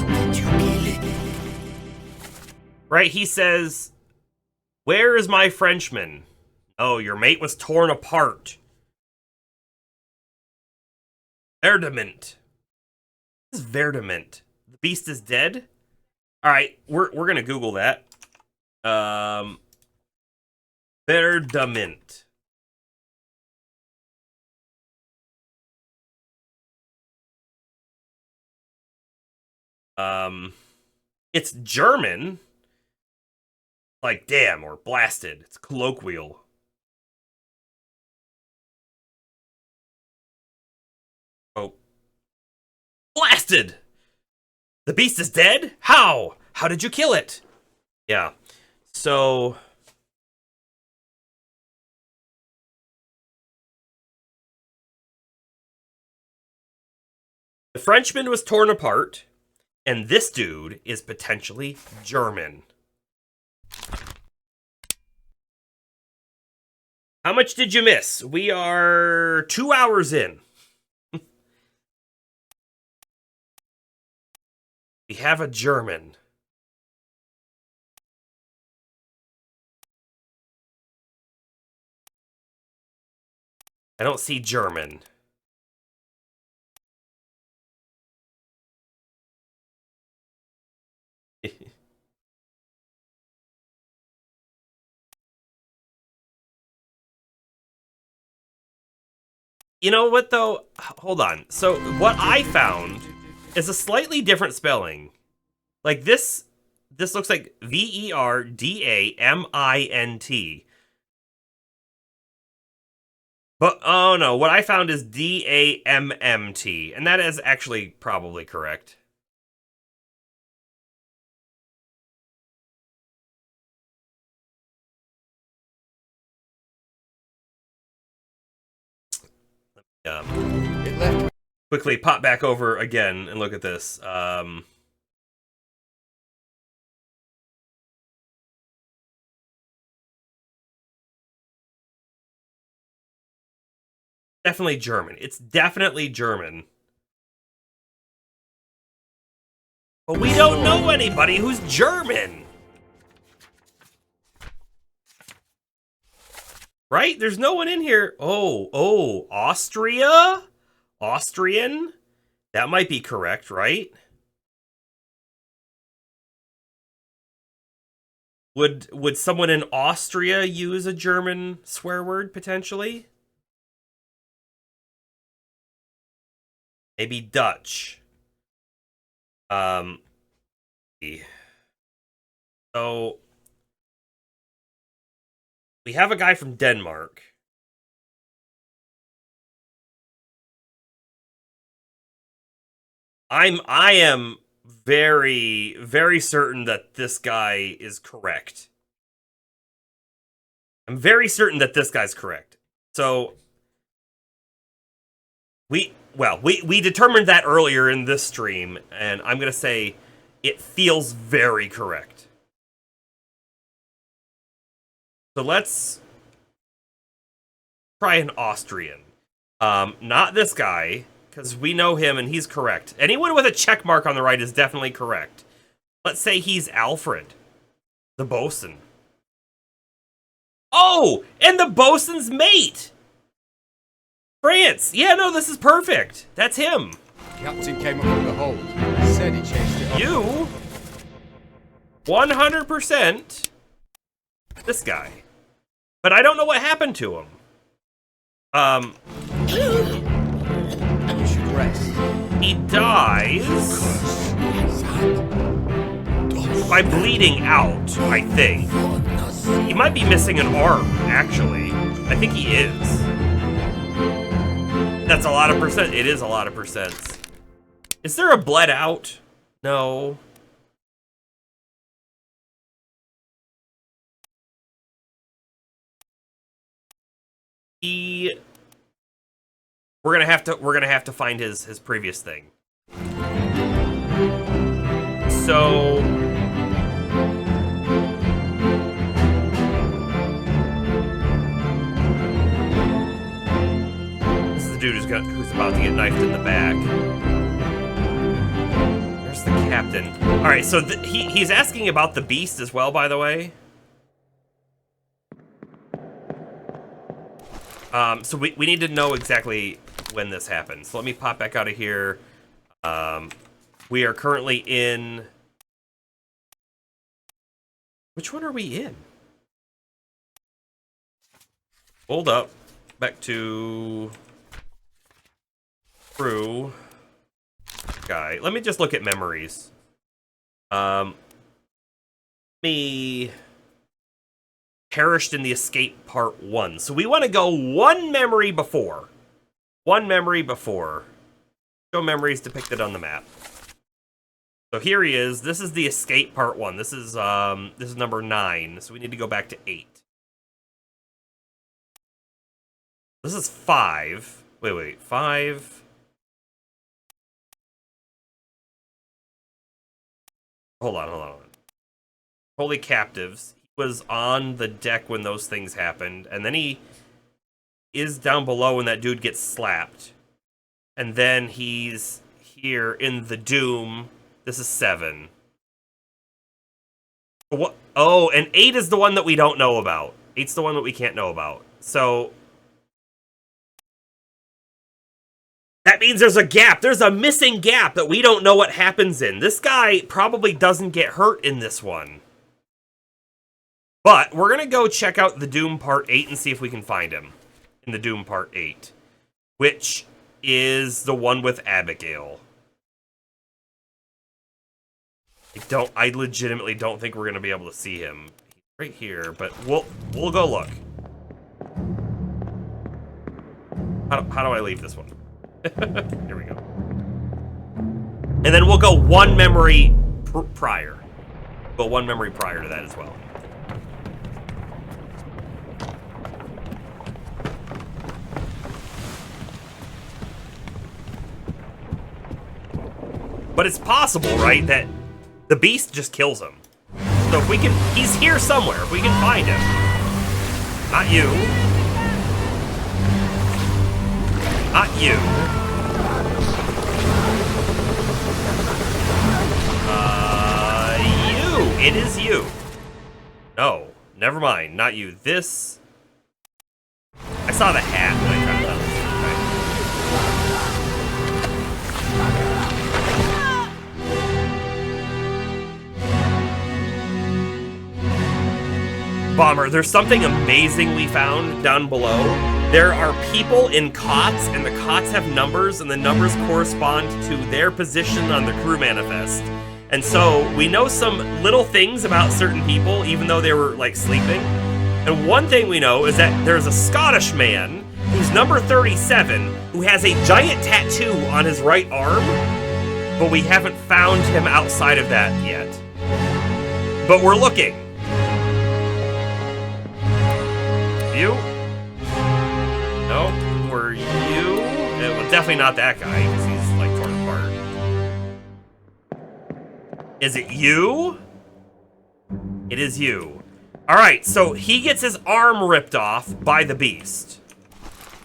did you kill it? Right, he says, where is my Frenchman? Oh, your mate was torn apart. Verdament. What is Verdament? The beast is dead? Alright, we're gonna Google that. Verdament. It's German. Like damn or blasted. It's colloquial. Oh. Blasted! The beast is dead? How? How did you kill it? Yeah. So... the Frenchman was torn apart, and this dude is potentially German. How much did you miss? We are 2 hours in. We have a German. I don't see German. You know what, though? Hold on. So, what I found is a slightly different spelling. Like, this looks like Verdamint. But, oh no, what I found is Dammt, and that is actually probably correct. Quickly pop back over again and look at this. Definitely German. It's definitely German. But we don't know anybody who's German. Right? There's no one in here. Oh, Austria? Austrian? That might be correct, right? Would someone in Austria use a German swear word, potentially? Maybe Dutch. So we have a guy from Denmark. I am very, very certain that this guy is correct. I'm very certain that this guy's correct. So we determined that earlier in this stream, and I'm gonna say it feels very correct. So let's try an Austrian. Not this guy, because we know him and he's correct. Anyone with a check mark on the right is definitely correct. Let's say he's Alfred, the bosun. Oh, and the bosun's mate! France! Yeah, no, this is perfect. That's him. Captain came up with the hold. Said he changed it up. You 100% this guy. But I don't know what happened to him. You should rest. He dies by bleeding out, I think. He might be missing an arm, actually. I think he is. That's a lot of percent. It is a lot of percents. Is there a bled out? No. We're gonna have to find his previous thing. So this is the dude who's about to get knifed in the back. There's the captain. All right, so he's asking about the beast as well, by the way. So we need to know exactly when this happened. So let me pop back out of here. We are currently in... Which one are we in? Hold up. Back to... Crew. Guy. Let me just look at memories. Me... Perished in the Escape Part 1. So we want to go one memory before. One memory before. Show memories depicted on the map. So here he is. This is the Escape Part 1. This is number 9. So we need to go back to 8. This is 5. Wait. 5. Hold on. Holy Captives. Was on the deck when those things happened, and then he is down below when that dude gets slapped, and then he's here in the Doom. This is 7. What? Oh, and 8 is the one that we don't know about. 8's the one that we can't know about. So That means there's a gap. There's a missing gap that we don't know what happens in. This guy probably doesn't get hurt in this one. But we're going to go check out the Doom Part 8 and see if we can find him in the Doom Part 8, which is the one with Abigail. I legitimately don't think we're going to be able to see him. He's right here, but we'll go look. How do I leave this one? Here we go. And then we'll go one memory prior. Go one memory prior to that as well. But it's possible, right, that the beast just kills him. So if we can, he's here somewhere. If we can find him. Not you. Not you. You. It is you. No, never mind. Not you. This. I saw the hat, but I kind of thought Bomber, there's something amazing we found down below. There are people in cots, and the cots have numbers, and the numbers correspond to their position on the crew manifest. And so, we know some little things about certain people, even though they were, like, sleeping. And one thing we know is that there's a Scottish man who's number 37, who has a giant tattoo on his right arm, but we haven't found him outside of that yet. But we're looking. You? No, were you? Well, definitely not that guy, because he's, like, torn apart. Is it you? It is you. Alright, so he gets his arm ripped off by the beast.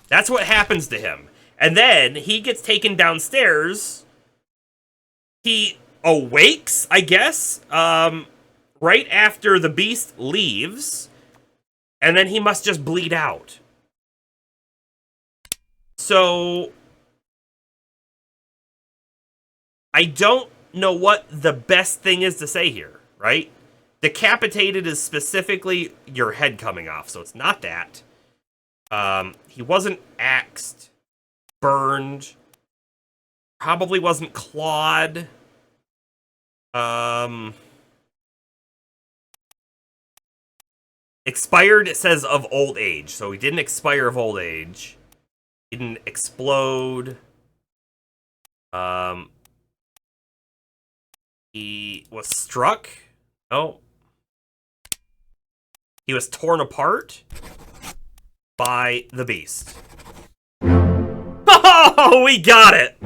That's what happens to him. And then he gets taken downstairs. He awakes, I guess, right after the beast leaves. And then he must just bleed out. So, I don't know what the best thing is to say here, right? Decapitated is specifically your head coming off, so it's not that. He wasn't axed, burned, probably wasn't clawed. Expired, it says, of old age. So he didn't expire of old age. He didn't explode. He was struck. No. He was torn apart by the beast. Oh, we got it.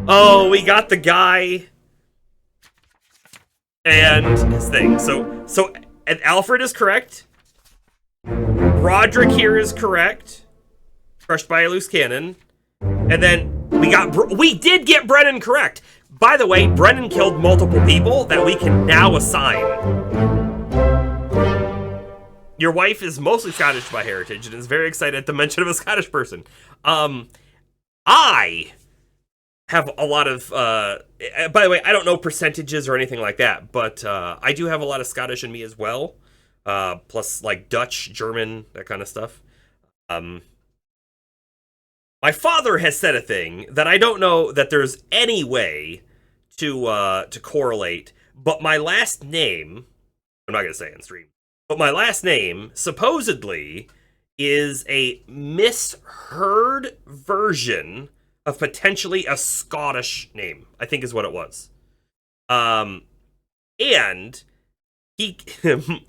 Oh, we got the guy and his thing. So and Alfred is correct. Roderick here is correct. Crushed by a loose cannon. And then we did get Brennan correct. By the way, Brennan killed multiple people that we can now assign. Your wife is mostly Scottish by heritage and is very excited at the mention of a Scottish person. I have a lot of, by the way, I don't know percentages or anything like that, but I do have a lot of Scottish in me as well. Plus, like, Dutch, German, that kind of stuff. My father has said a thing that I don't know that there's any way to correlate, but my last name, I'm not going to say it on stream, but my last name, supposedly, is a misheard version of potentially a Scottish name, I think is what it was. And he,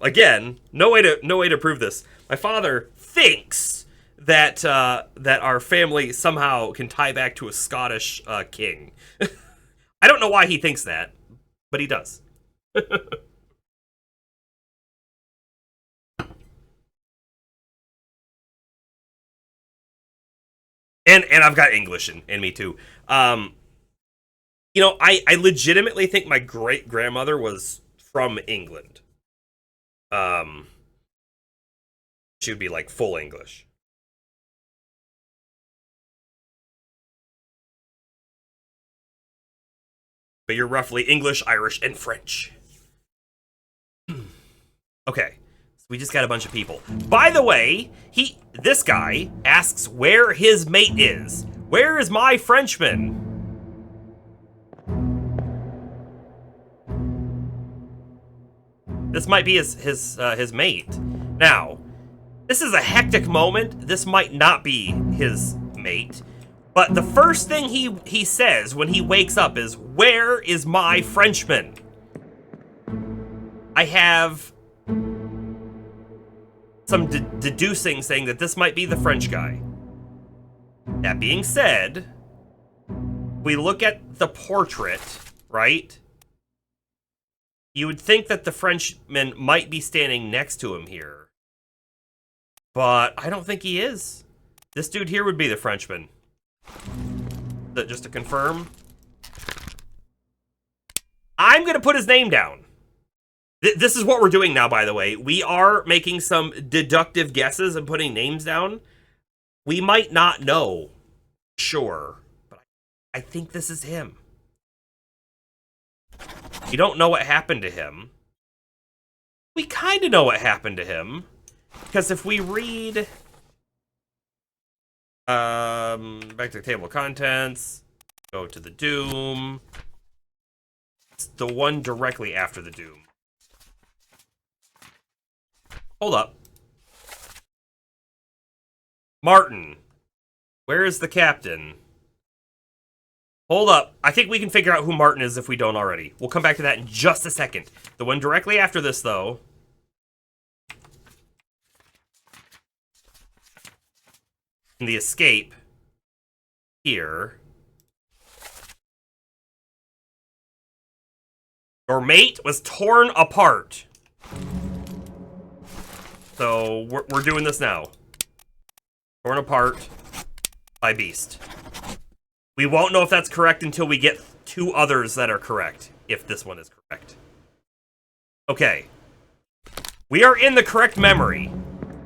again, no way to prove this. My father thinks that that our family somehow can tie back to a Scottish king. I don't know why he thinks that, but he does. And I've got English in me too. You know, I legitimately think my great grandmother was from England. She would be like full English. but you're roughly English, Irish, and French. Okay, so we just got a bunch of people. By the way, this guy asks where his mate is. Where is my Frenchman? This might be his mate. Now, this is a hectic moment. This might not be his mate. But the first thing he says when he wakes up is, "Where is my Frenchman?" I have some deducing saying that this might be the French guy. That being said, we look at the portrait, right? You would think that the Frenchman might be standing next to him here. But I don't think he is. This dude here would be the Frenchman. Just to confirm. I'm going to put his name down. This is what we're doing now, by the way. We are making some deductive guesses and putting names down. We might not know. Sure. But I think this is him. We don't know what happened to him. We kind of know what happened to him. Because if we read... back to the table of contents. Go to the Doom. It's the one directly after the Doom. Hold up. Martin. Where is the captain? Hold up. I think we can figure out who Martin is if we don't already. We'll come back to that in just a second. The one directly after this, though. In the escape. Here. Your mate was torn apart. So, we're doing this now. Torn apart by Beast. We won't know if that's correct until we get two others that are correct, if this one is correct. Okay. We are in the correct memory.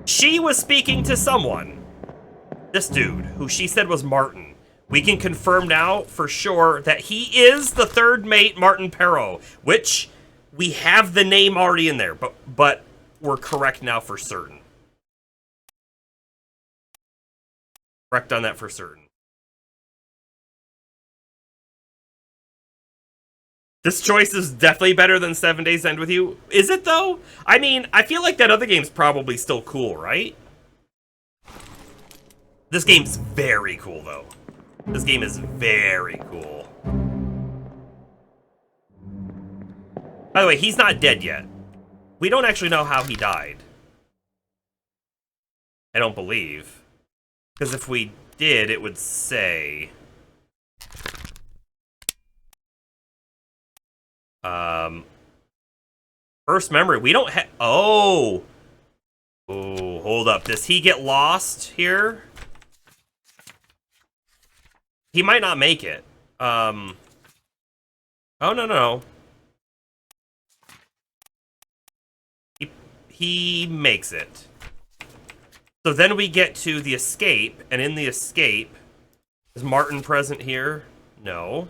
She was speaking to someone. This dude, who she said was Martin. We can confirm now for sure that he is the third mate, Martin Perrault, which we have the name already in there, but we're correct now for certain. Correct on that for certain. This choice is definitely better than 7 Days End With You. Is it, though? I mean, I feel like that other game's probably still cool, right? This game's very cool, though. This game is very cool. By the way, he's not dead yet. We don't actually know how he died. I don't believe. Because if we did, it would say... First memory, we don't have... Oh! Oh, hold up. Does he get lost here? He might not make it. Oh, no. He makes it. So then we get to the escape, and in the escape... Is Martin present here? No.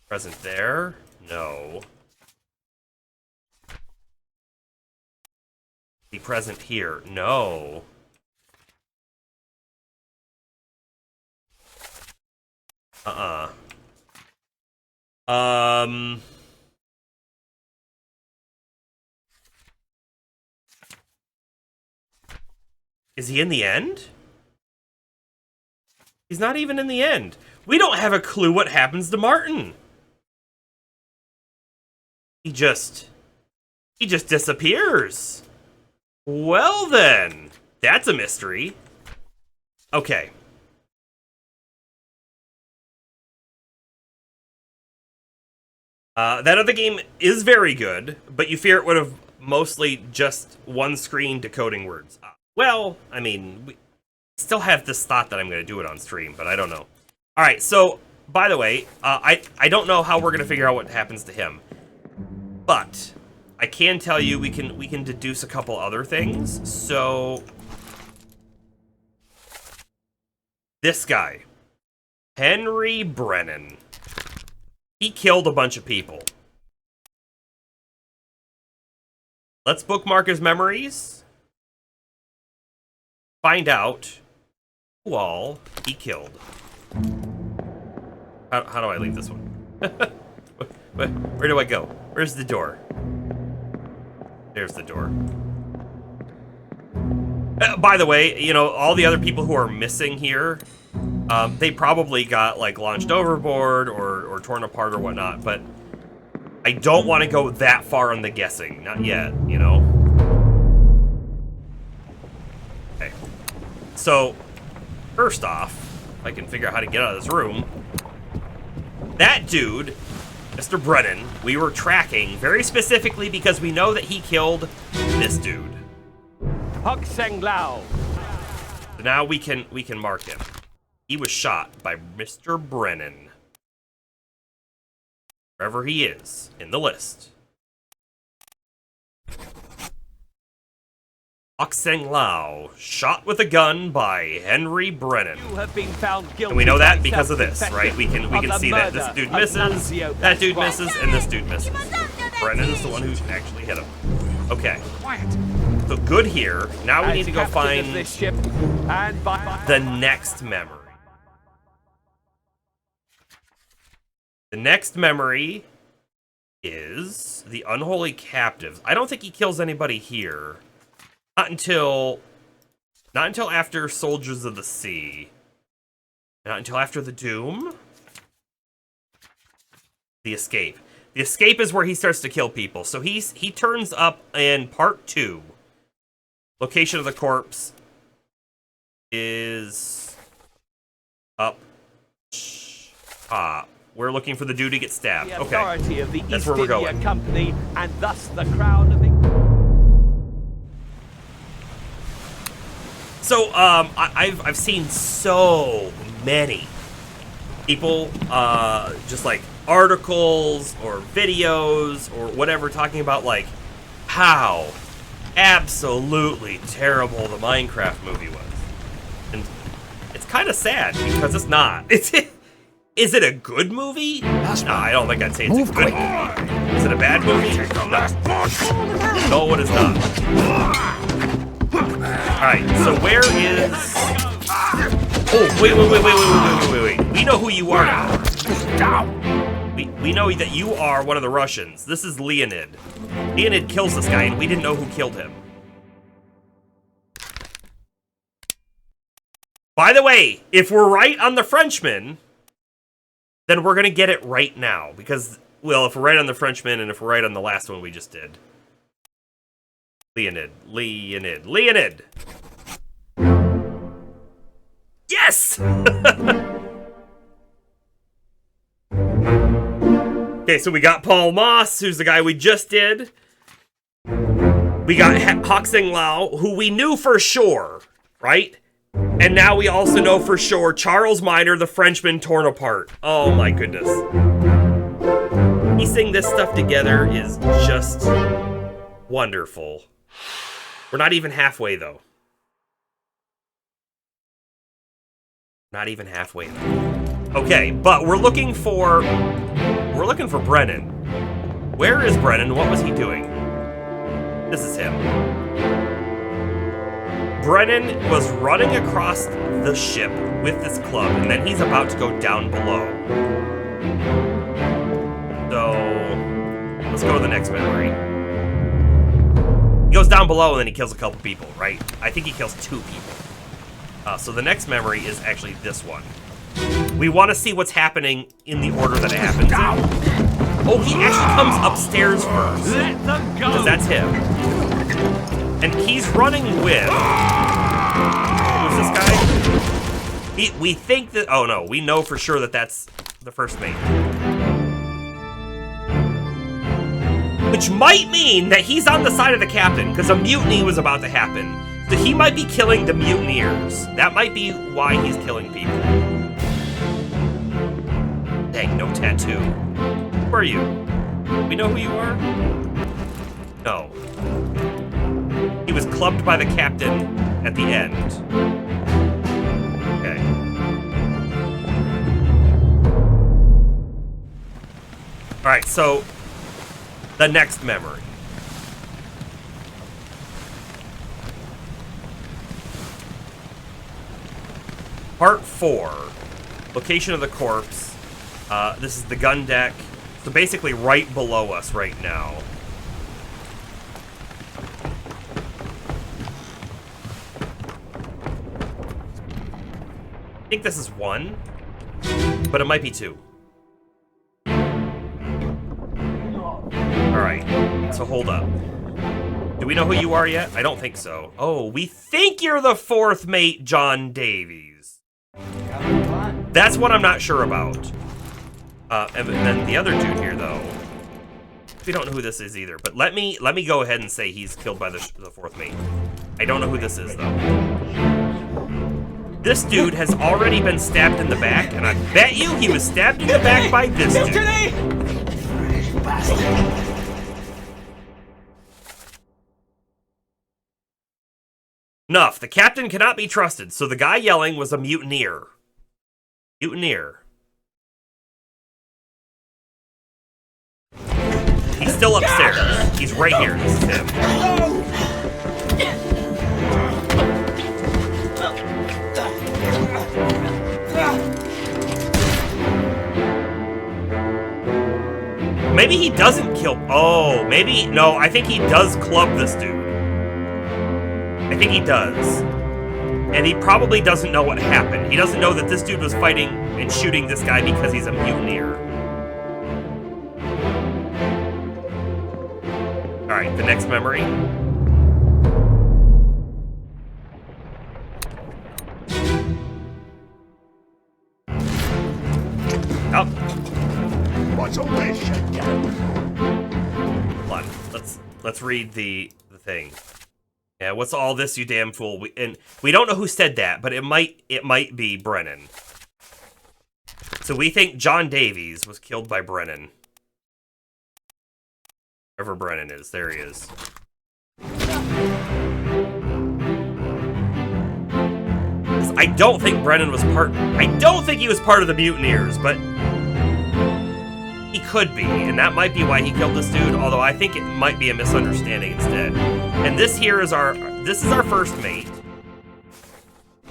Present there? No. Be present here? No. Is he in the end? He's not even in the end. We don't have a clue what happens to Martin. He just disappears. Well then, that's a mystery. Okay. That other game is very good, but you fear it would have mostly just one screen decoding words. Well, I mean, we still have this thought that I'm going to do it on stream, but I don't know. All right, so, by the way, I don't know how we're going to figure out what happens to him. But I can tell you we can deduce a couple other things. So this guy, Henry Brennan. He killed a bunch of people. Let's bookmark his memories. Find out who all he killed. How do I leave this one? Where do I go? Where's the door? There's the door. By the way, you know, all the other people who are missing here, they probably got, like, launched overboard or torn apart or whatnot, but I don't want to go that far on the guessing. Not yet, you know? Okay. So, first off, if I can figure out how to get out of this room, that dude, Mr. Brennan, we were tracking very specifically because we know that he killed this dude. Hok Seng Lao. So now we can mark him. He was shot by Mr. Brennan. Wherever he is in the list. Hok Seng Lao, shot with a gun by Henry Brennan. You have been found guilty. And we know that because of this, right? We can see that this dude misses, that dude misses, and this dude misses. Brennan is the one who actually hit him. Okay. So good here. Now we need to go find the next memory. The next memory is the Unholy Captives. I don't think he kills anybody here. Not until after Soldiers of the Sea. Not until after the Doom. The Escape. The Escape is where he starts to kill people. So he turns up in part 2. Location of the corpse is up top. We're looking for the dude to get stabbed. The authority of the That's East where we're India going. Company, and thus the crown of England. So, I've seen so many people, just like articles or videos or whatever, talking about like how absolutely terrible the Minecraft movie was, and it's kind of sad because it's not. Is it a good movie? No, I don't think I'd say it's a good movie. Is it a bad movie? No, it is not. Alright, so where is... Oh, wait. We know who you are now. We know that you are one of the Russians. This is Leonid. Leonid kills this guy, and we didn't know who killed him. By the way, if we're right on the Frenchman, then we're going to get it right now. Because, well, if we're right on the Frenchman and if we're right on the last one we just did. Leonid. Yes! Okay, so we got Paul Moss, who's the guy we just did. We got Hok Seng Lao, who we knew for sure, right? And now we also know for sure Charles Minor, the Frenchman, torn apart. Oh my goodness. Piecing this stuff together is just wonderful. We're not even halfway, though. Not even halfway, though. Okay, but we're looking for Brennan. Where is Brennan? What was he doing? This is him. Brennan was running across the ship with this club, and then he's about to go down below. So, let's go to the next memory. He goes down below, and then he kills a couple people, right? I think he kills 2 people. So the next memory is actually this one. We want to see what's happening in the order that it happens in. Oh, he actually comes upstairs first. Because that's him. And he's running with... Who's this guy? We think that... Oh, no. We know for sure that that's the first mate. Which might mean that he's on the side of the captain, because a mutiny was about to happen. So he might be killing the mutineers. That might be why he's killing people. Dang, no tattoo. Who are you? We know who you are? No. He was clubbed by the captain at the end. Okay. Alright, so the next memory. Part 4. Location of the corpse. This is the gun deck. So basically right below us right now. I think this is 1, but it might be 2. Alright, so hold up. Do we know who you are yet? I don't think so. Oh, we think you're the 4th mate, John Davies. That's what I'm not sure about. And then the other dude here, though. We don't know who this is either, but let me go ahead and say he's killed by the 4th mate. I don't know who this is, though. This dude has already been stabbed in the back, and I bet you he was stabbed in the back by this dude. Enough. The captain cannot be trusted, so the guy yelling was a mutineer. Mutineer. He's still upstairs. He's right here. This is him. Maybe he doesn't kill... Oh, maybe... No, I think he does club this dude. I think he does. And he probably doesn't know what happened. He doesn't know that this dude was fighting and shooting this guy because he's a mutineer. Alright, the next memory. Oh. What's all this shit? Hold on. Let's read the thing. Yeah, what's all this, you damn fool? We don't know who said that, but it might be Brennan. So we think John Davies was killed by Brennan. Wherever Brennan is, there he is. I don't think Brennan was part... I don't think he was part of the mutineers, but... he could be, and that might be why he killed this dude, although I think it might be a misunderstanding instead. And this here is our first mate.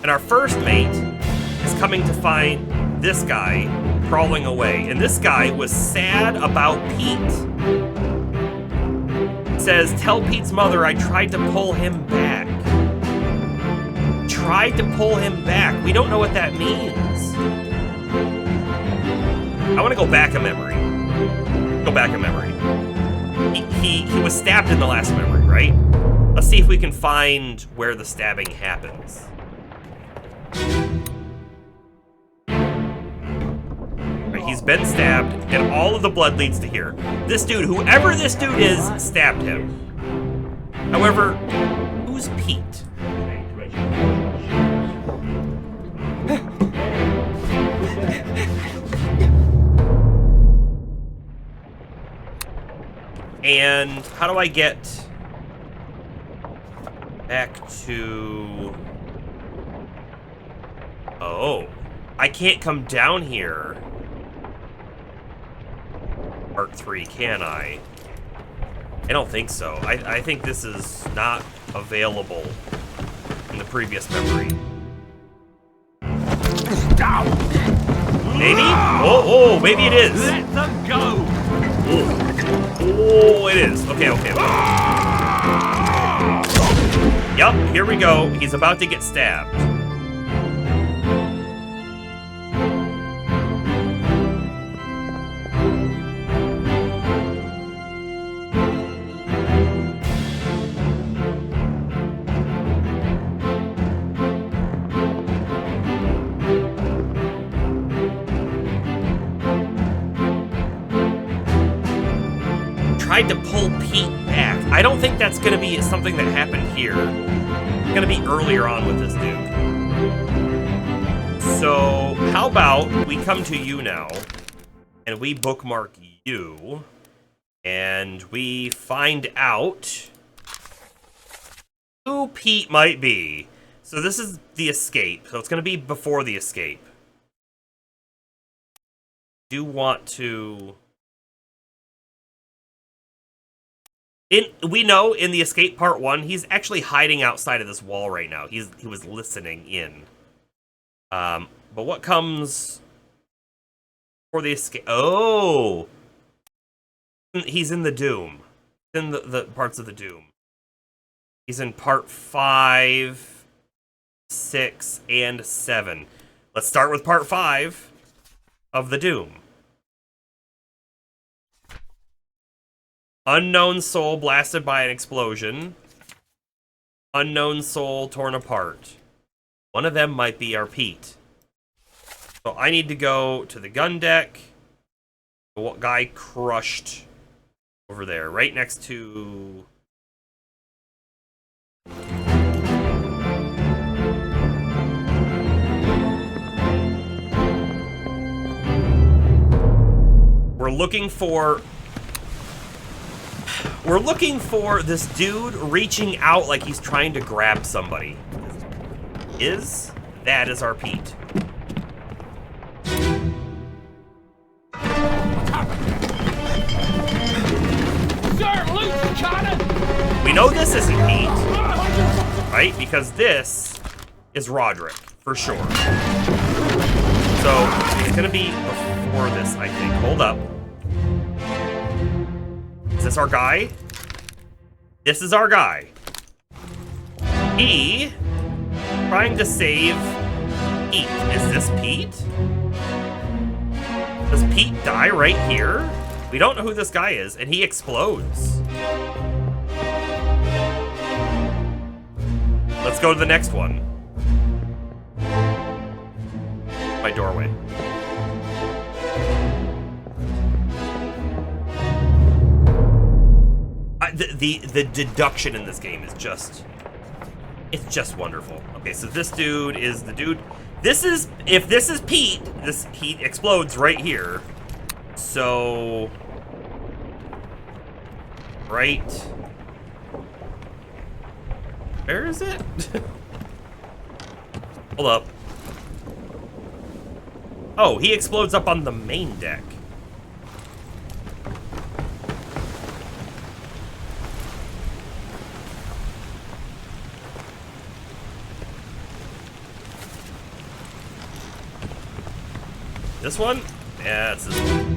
And our first mate is coming to find this guy crawling away. And this guy was sad about Pete. Says, tell Pete's mother I tried to pull him back. Tried to pull him back. We don't know what that means. I want to go back a memory. Go back a memory. He was stabbed in the last memory, right? Let's see if we can find where the stabbing happens. Right, he's been stabbed, and all of the blood leads to here. This dude, whoever this dude is, stabbed him. However, who's Pete? And how do I get back to... Oh, I can't come down here. Part 3, can I? I don't think so. I think this is not available in the previous memory. Maybe? Oh, maybe it is. Let them go. Oh, it is. Okay. Yup, here we go. He's about to get stabbed. Tried to pull Pete back. I don't think that's going to be something that happened here. It's going to be earlier on with this dude. So, how about we come to you now, and we bookmark you, and we find out who Pete might be. So this is the escape. So it's going to be before the escape. Do want to... We know in the escape part 1, he's actually hiding outside of this wall right now. He was listening in. But what comes for the escape? Oh, he's in the Doom. In the parts of the Doom. He's in part 5, 6, and 7. Let's start with part 5 of the Doom. Unknown soul blasted by an explosion. Unknown soul torn apart. One of them might be our Pete. So I need to go to the gun deck. The guy crushed over there, right next to... We're looking for this dude reaching out like he's trying to grab somebody. That is our Pete. We know this isn't Pete, right? Because this is Roderick, for sure. So, it's gonna be before this, I think. Hold up. Is this our guy? This is our guy. He trying to save Pete. Is this Pete? Does Pete die right here? We don't know who this guy is, and he explodes. Let's go to the next one. My doorway. The deduction in this game is just... It's just wonderful. Okay, so this dude is the dude... If this is Pete, he explodes right here. So... Right... Where is it? Hold up. Oh, he explodes up on the main deck. This one? Yeah, it's this one.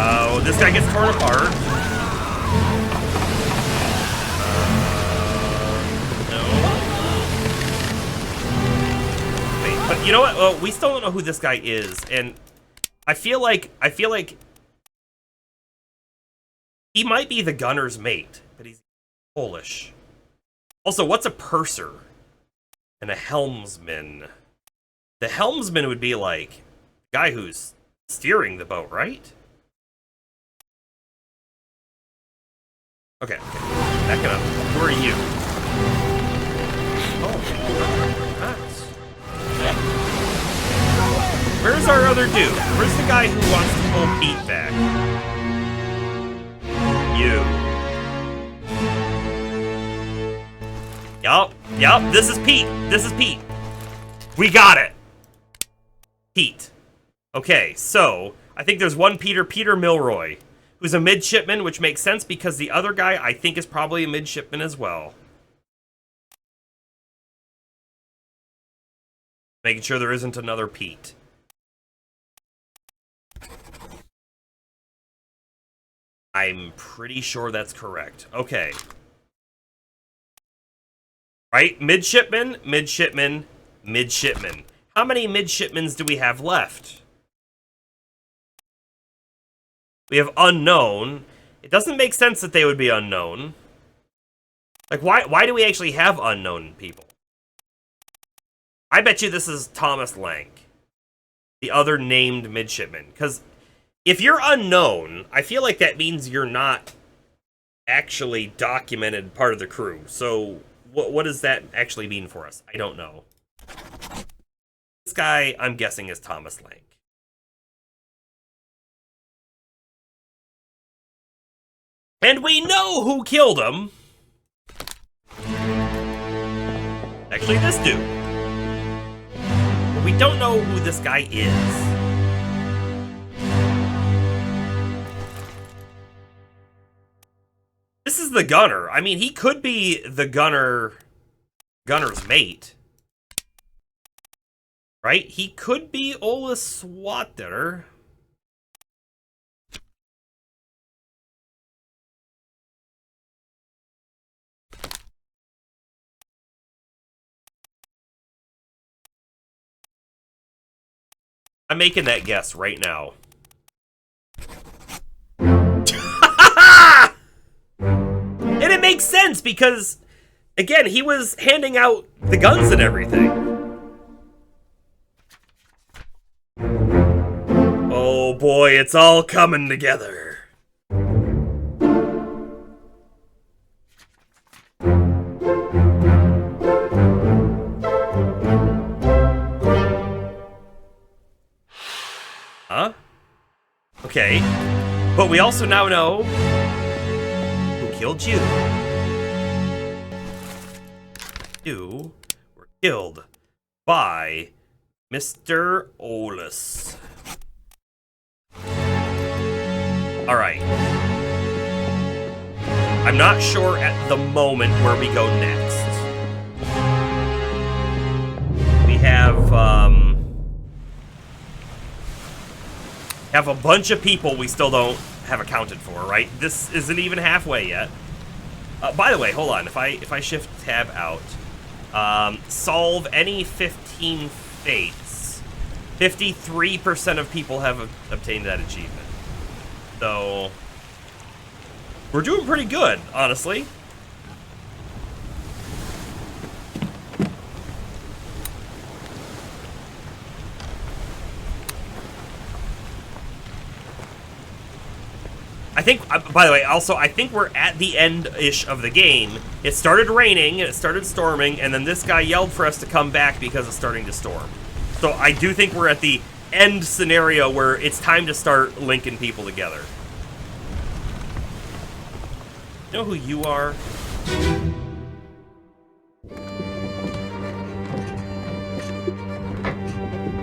Oh, this guy gets torn apart. No. Wait, but you know what? Well, we still don't know who this guy is, and I feel like he might be the gunner's mate, but he's Polish. Also, what's a purser and a helmsman? The helmsman would be like the guy who's steering the boat, right? Okay. Back it up. Who are you? Oh, nice. Where's our other dude? Where's the guy who wants to pull Pete back? You. Yup, this is Pete. This is Pete. We got it. Pete. Okay, so, I think there's one Peter Milroy, who's a midshipman, which makes sense because the other guy, I think, is probably a midshipman as well. Making sure there isn't another Pete. I'm pretty sure that's correct. Okay. Right? Midshipman, midshipman, midshipman. How many midshipmans do we have left? We have unknown. It doesn't make sense that they would be unknown. Like, why do we actually have unknown people? I bet you this is Thomas Lank, the other named midshipman. Because if you're unknown, I feel like that means you're not actually documented part of the crew. So what does that actually mean for us? I don't know. This guy, I'm guessing, is Thomas Lank. And we know who killed him. Actually, this dude. But we don't know who this guy is. This is the gunner. I mean, he could be the gunner's mate. Right? He could be Ola Swatter. I'm making that guess right now. And it makes sense because, again, he was handing out the guns and everything. Oh boy, it's all coming together. Huh? Okay. But we also now know who killed you. You were killed by Mr. Olus. Alright. I'm not sure at the moment where we go next. We have a bunch of people we still don't have accounted for, right? This isn't even halfway yet. By the way, hold on. If I shift tab out, solve any 15 fates. 53% of people have obtained that achievement. So we're doing pretty good, honestly. I think, by the way, also, I think we're at the end-ish of the game. It started raining, and it started storming, and then this guy yelled for us to come back because it's starting to storm. So I do think we're at the end scenario where it's time to start linking people together. You know who you are?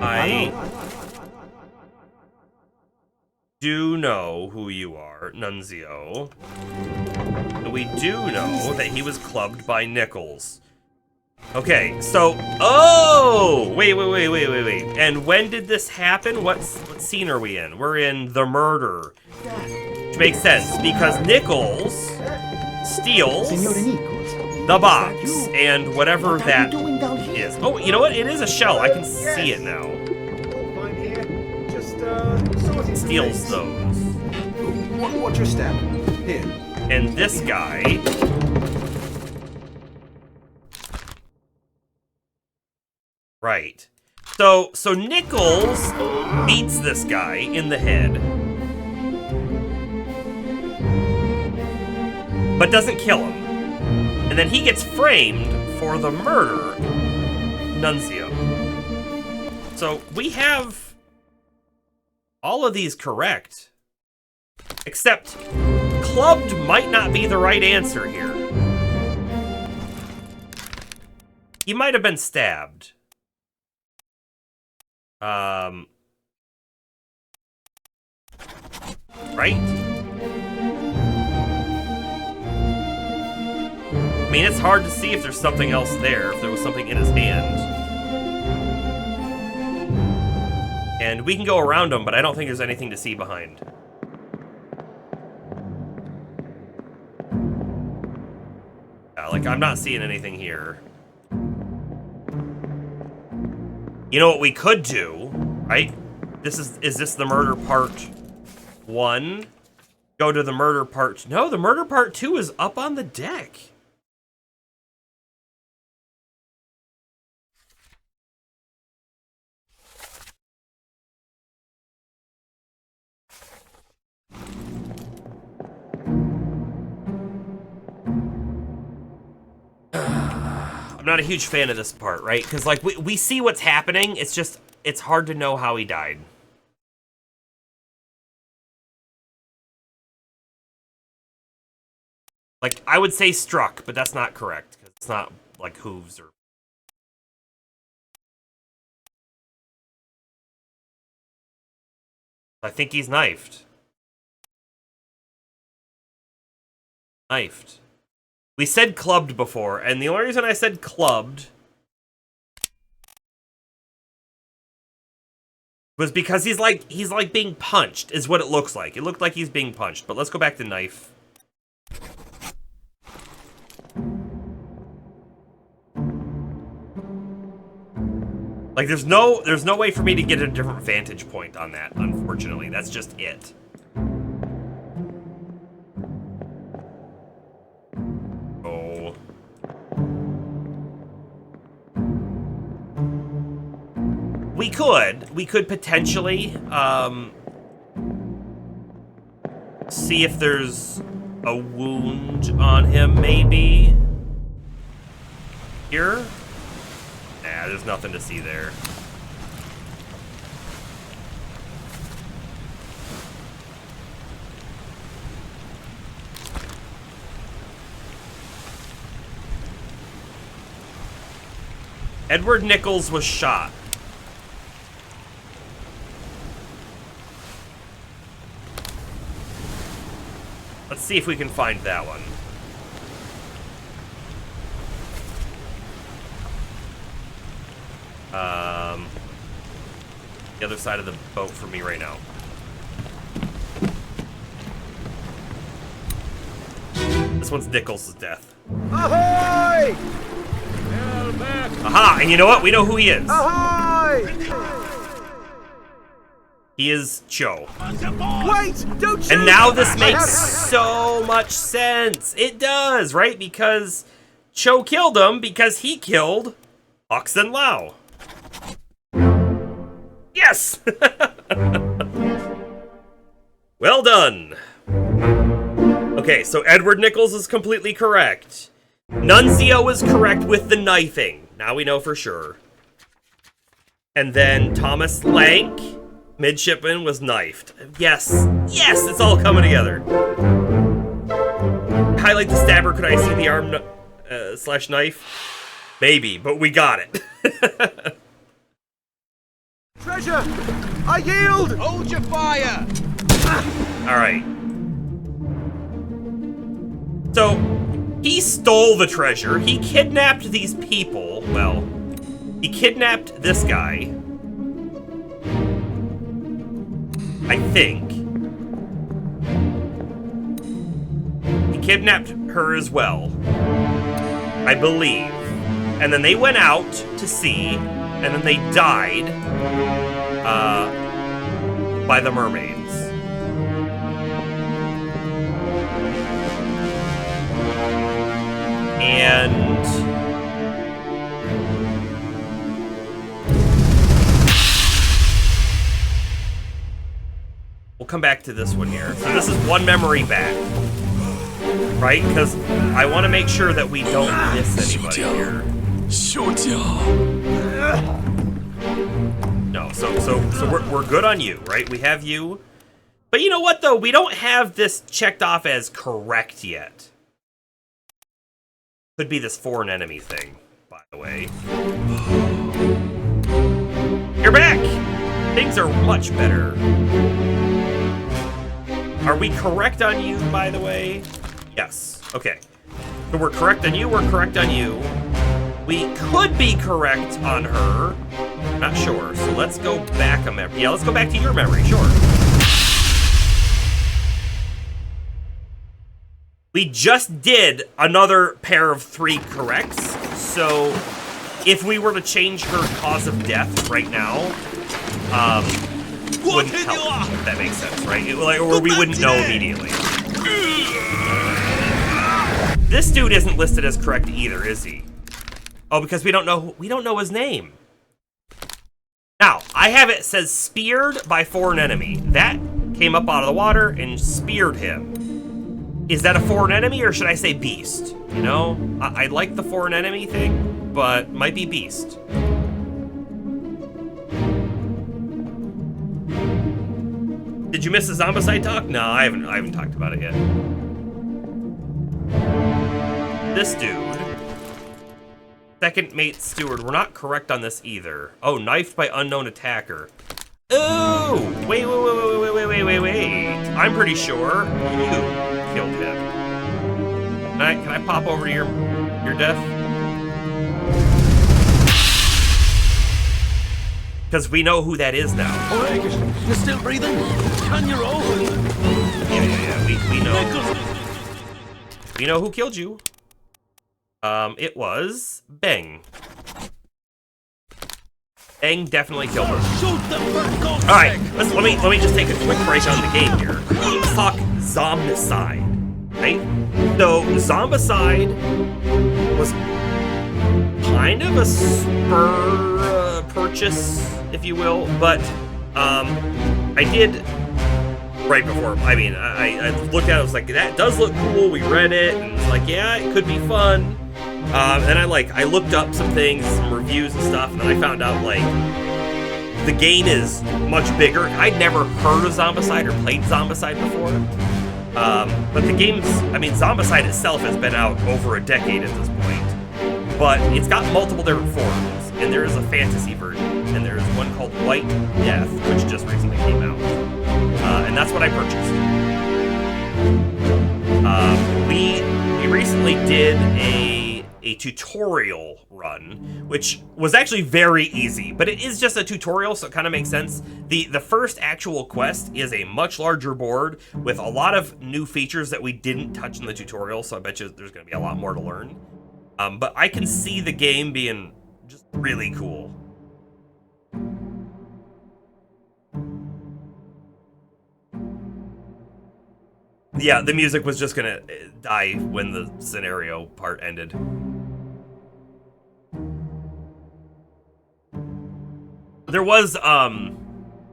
I do know who you are, Nunzio. We do know that he was clubbed by Nichols. Okay, so... Oh! Wait. And when did this happen? What scene are we in? We're in The Murder. Which makes sense, because Nichols steals the box, and whatever that is. Oh, you know what? It is a shell. I can see it now. Steals those. What's your step? Here. And this guy... Right. So Nichols beats this guy in the head. But doesn't kill him. And then he gets framed for the murder, Nunzio. So we have all of these correct. Except clubbed might not be the right answer here. He might have been stabbed. Right? I mean, it's hard to see if there's something else there, if there was something in his hand. And we can go around him, but I don't think there's anything to see behind. Yeah, like, I'm not seeing anything here. You know what we could do, right? Is this the murder part 1? Go to the murder part... No, the murder part 2 is up on the deck. I'm not a huge fan of this part, right? Because, like, we see what's happening. It's just, it's hard to know how he died. Like, I would say struck, but that's not correct. Because it's not, like, hooves or... I think he's knifed. Knifed. We said clubbed before, and the only reason I said clubbed was because he's like being punched, is what it looks like. It looked like he's being punched, but let's go back to knife. Like, there's no way for me to get a different vantage point on that, unfortunately. That's just it. Oh. We could potentially, see if there's a wound on him, maybe. Here? Nah, there's nothing to see there. Edward Nichols was shot. Let's see if we can find that one. The other side of the boat for me right now. This one's Nichols' death. Ahoy! Aha! And you know what? We know who he is. Ahoy! He is Cho. Wait! Don't shoot! And now this makes so much sense. It does, right? Because Cho killed him because he killed Oxen Lao. Yes! Well done. Okay, so Edward Nichols is completely correct. Nunzio is correct with the knifing. Now we know for sure. And then Thomas Lank, midshipman, was knifed. Yes, yes, it's all coming together. Highlight the stabber. Could I see the arm slash knife? Maybe, but we got it. Treasure! I yield! Hold your fire! Alright. So, he stole the treasure. He kidnapped these people. Well, he kidnapped this guy. I think. He kidnapped her as well. I believe. And then they went out to sea, and then they died by the mermaids. And we'll come back to this one here. So this is one memory back, right? Because I want to make sure that we don't miss anybody here. No, so we're good on you, right? We have you. But you know what, though? We don't have this checked off as correct yet. Could be this foreign enemy thing, by the way. You're back! Things are much better. Are we correct on you, by the way? Yes. Okay. So we're correct on you, we're correct on you. We could be correct on her. Not sure. So let's go back a memory. Yeah, let's go back to your memory, sure. We just did another pair of 3 corrects, so if we were to change her cause of death right now, wouldn't help, if that makes sense, right? Or we wouldn't know immediately. This dude isn't listed as correct either, is he? Oh, because we don't know his name. Now, I have it says speared by foreign enemy. That came up out of the water and speared him. Is that a foreign enemy, or should I say beast? You know, I like the foreign enemy thing, but might be beast. Did you miss the Zombicide talk? No, I haven't talked about it yet. This dude, second mate steward. We're not correct on this either. Oh, knifed by unknown attacker. Oh, wait. I'm pretty sure you killed him. Can I pop over to your death? Because we know who that is now. You're still breathing? Can you roll? Yeah. We know. We know who killed you. It was Bang. Bang definitely killed him. All right, let me just take a quick break on the game here. Let's talk Zombicide, right? So Zombicide was kind of a spur purchase, if you will, but I did right before. I mean, I looked at it, I was like, that does look cool. We read it, and it's like, yeah, it could be fun. And I looked up some things, some reviews and stuff, and then I found out, like, the game is much bigger. I'd never heard of Zombicide or played Zombicide before. But the game's, I mean, Zombicide itself has been out over a decade at this point. But it's got multiple different forms, and there is a fantasy version, and there's one called White Death, which just recently came out. And that's what I purchased. We recently did a tutorial run, which was actually very easy, but it is just a tutorial, so it kind of makes sense. The first actual quest is a much larger board with a lot of new features that we didn't touch in the tutorial, so I bet you there's going to be a lot more to learn. But I can see the game being just really cool. Yeah, the music was just gonna die when the scenario part ended. There was,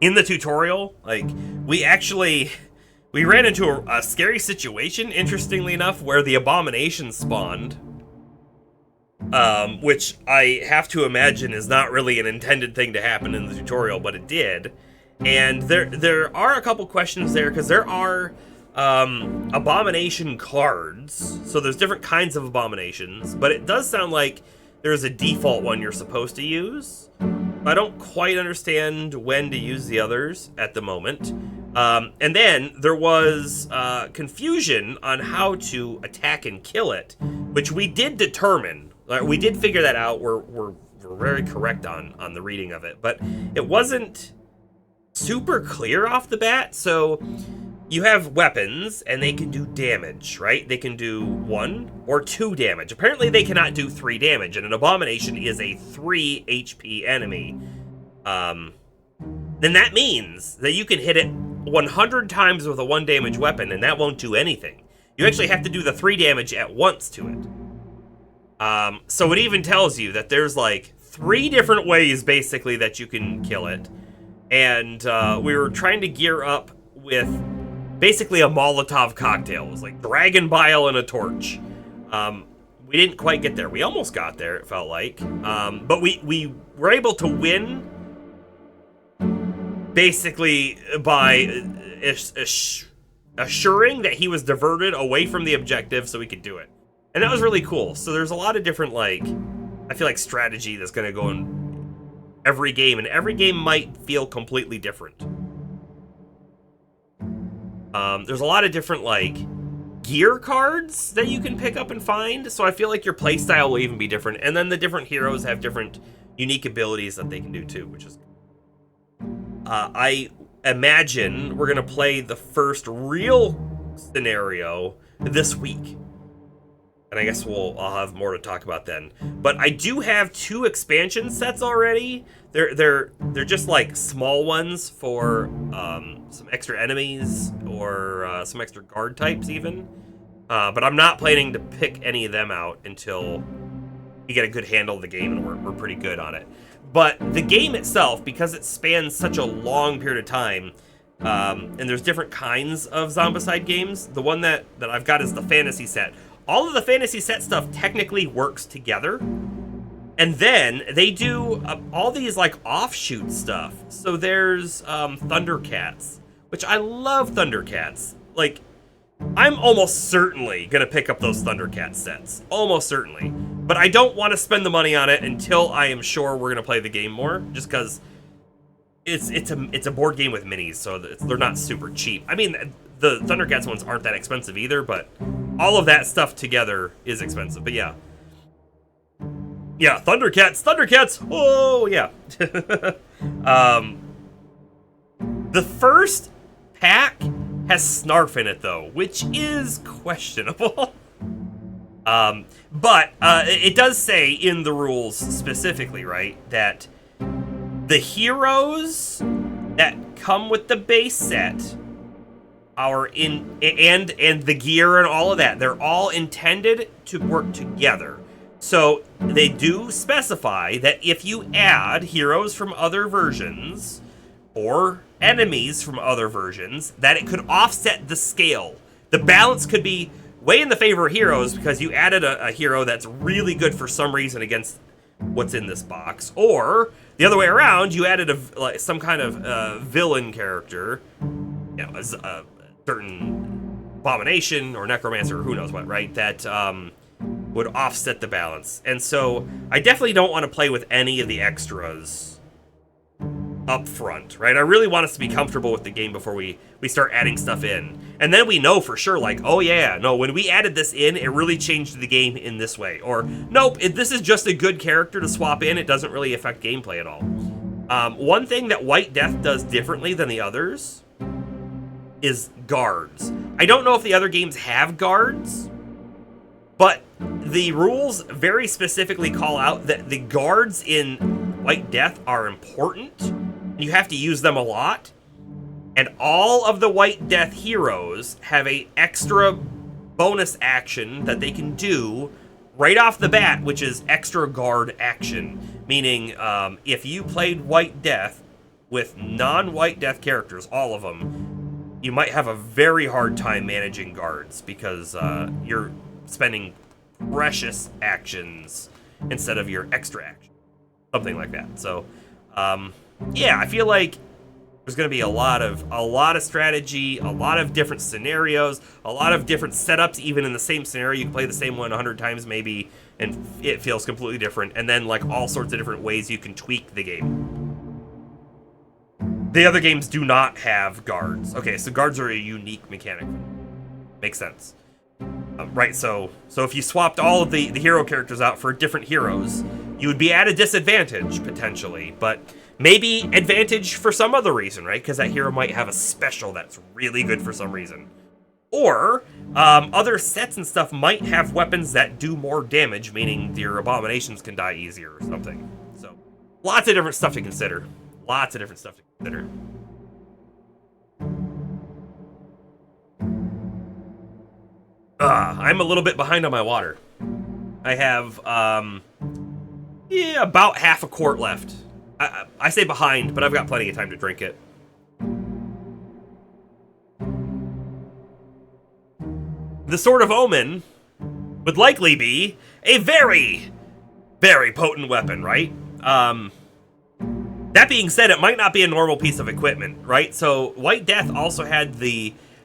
in the tutorial, like, we ran into a scary situation, interestingly enough, where the abomination spawned. Which I have to imagine is not really an intended thing to happen in the tutorial, but it did. And there are a couple questions there, because there are abomination cards. So there's different kinds of abominations, but it does sound like there's a default one you're supposed to use. I don't quite understand when to use the others at the moment. And then there was confusion on how to attack and kill it, which we did determine. We did figure that out. We're very correct on the reading of it, but it wasn't super clear off the bat. So you have weapons, and they can do damage, right? They can do 1 or 2 damage. Apparently, they cannot do 3 damage, and an abomination is a 3 HP enemy. Then that means that you can hit it 100 times with a 1 damage weapon, and that won't do anything. You actually have to do the 3 damage at once to it. So it even tells you that there's like 3 different ways, basically, that you can kill it. And we were trying to gear up with basically a Molotov cocktail. It was like dragon bile and a torch. We didn't quite get there. We almost got there, it felt like. But we were able to win basically by assuring that he was diverted away from the objective so we could do it. And that was really cool. So there's a lot of different, like, I feel like strategy that's going to go in every game, and every game might feel completely different. There's a lot of different, like, gear cards that you can pick up and find, so I feel like your playstyle will even be different. And then the different heroes have different unique abilities that they can do too, which is I imagine we're gonna play the first real scenario this week, and I guess I'll have more to talk about then. But I do have 2 expansion sets already. They're just like small ones for some extra enemies or some extra guard types even. But I'm not planning to pick any of them out until we get a good handle of the game and we're pretty good on it. But the game itself, because it spans such a long period of time, and there's different kinds of Zombicide games, the one that I've got is the fantasy set. All of the fantasy set stuff technically works together. And then they do all these like offshoot stuff. So there's Thundercats, which I love Thundercats. Like, I'm almost certainly gonna pick up those Thundercats sets. Almost certainly. But I don't want to spend the money on it until I am sure we're gonna play the game more. Just because It's a board game with minis, so they're not super cheap. I mean, the Thundercats ones aren't that expensive either, but all of that stuff together is expensive. But yeah. Yeah, Thundercats! Oh, yeah. The first pack has Snarf in it, though, which is questionable. But it does say in the rules specifically, right, that the heroes that come with the base set are in, and the gear and all of that, they're all intended to work together. So they do specify that if you add heroes from other versions or enemies from other versions, that it could offset the scale. The balance could be way in the favor of heroes because you added a hero that's really good for some reason against what's in this box, or the other way around, you added some kind of villain character, you know, as a certain abomination or necromancer or who knows what, right? That would offset the balance. And so I definitely don't want to play with any of the extras up front, right? I really want us to be comfortable with the game before we start adding stuff in. And then we know for sure, like, oh yeah, no, when we added this in, it really changed the game in this way. Or, nope, this is just a good character to swap in. It doesn't really affect gameplay at all. One thing that White Death does differently than the others is guards. I don't know if the other games have guards, but the rules very specifically call out that the guards in White Death are important. You have to use them a lot. And all of the White Death heroes have a extra bonus action that they can do right off the bat, which is extra guard action. Meaning, if you played White Death with non-White Death characters, all of them, you might have a very hard time managing guards because you're spending precious actions instead of your extra action. Something like that. So, yeah, I feel like there's going to be a lot of strategy, a lot of different scenarios, a lot of different setups. Even in the same scenario, you can play the same one 100 times maybe, and it feels completely different. And then, like, all sorts of different ways you can tweak the game. The other games do not have guards. Okay, so guards are a unique mechanic. Makes sense. Right, so if you swapped all of the hero characters out for different heroes, you would be at a disadvantage, potentially, but maybe advantage for some other reason, right? Because that hero might have a special that's really good for some reason. Or, other sets and stuff might have weapons that do more damage, meaning your abominations can die easier or something. So, lots of different stuff to consider. Lots of different stuff to consider. I'm a little bit behind on my water. I have, about half a quart left. I say behind, but I've got plenty of time to drink it. The Sword of Omen would likely be a very, very potent weapon, right? That being said, it might not be a normal piece of equipment, right? So White Death also had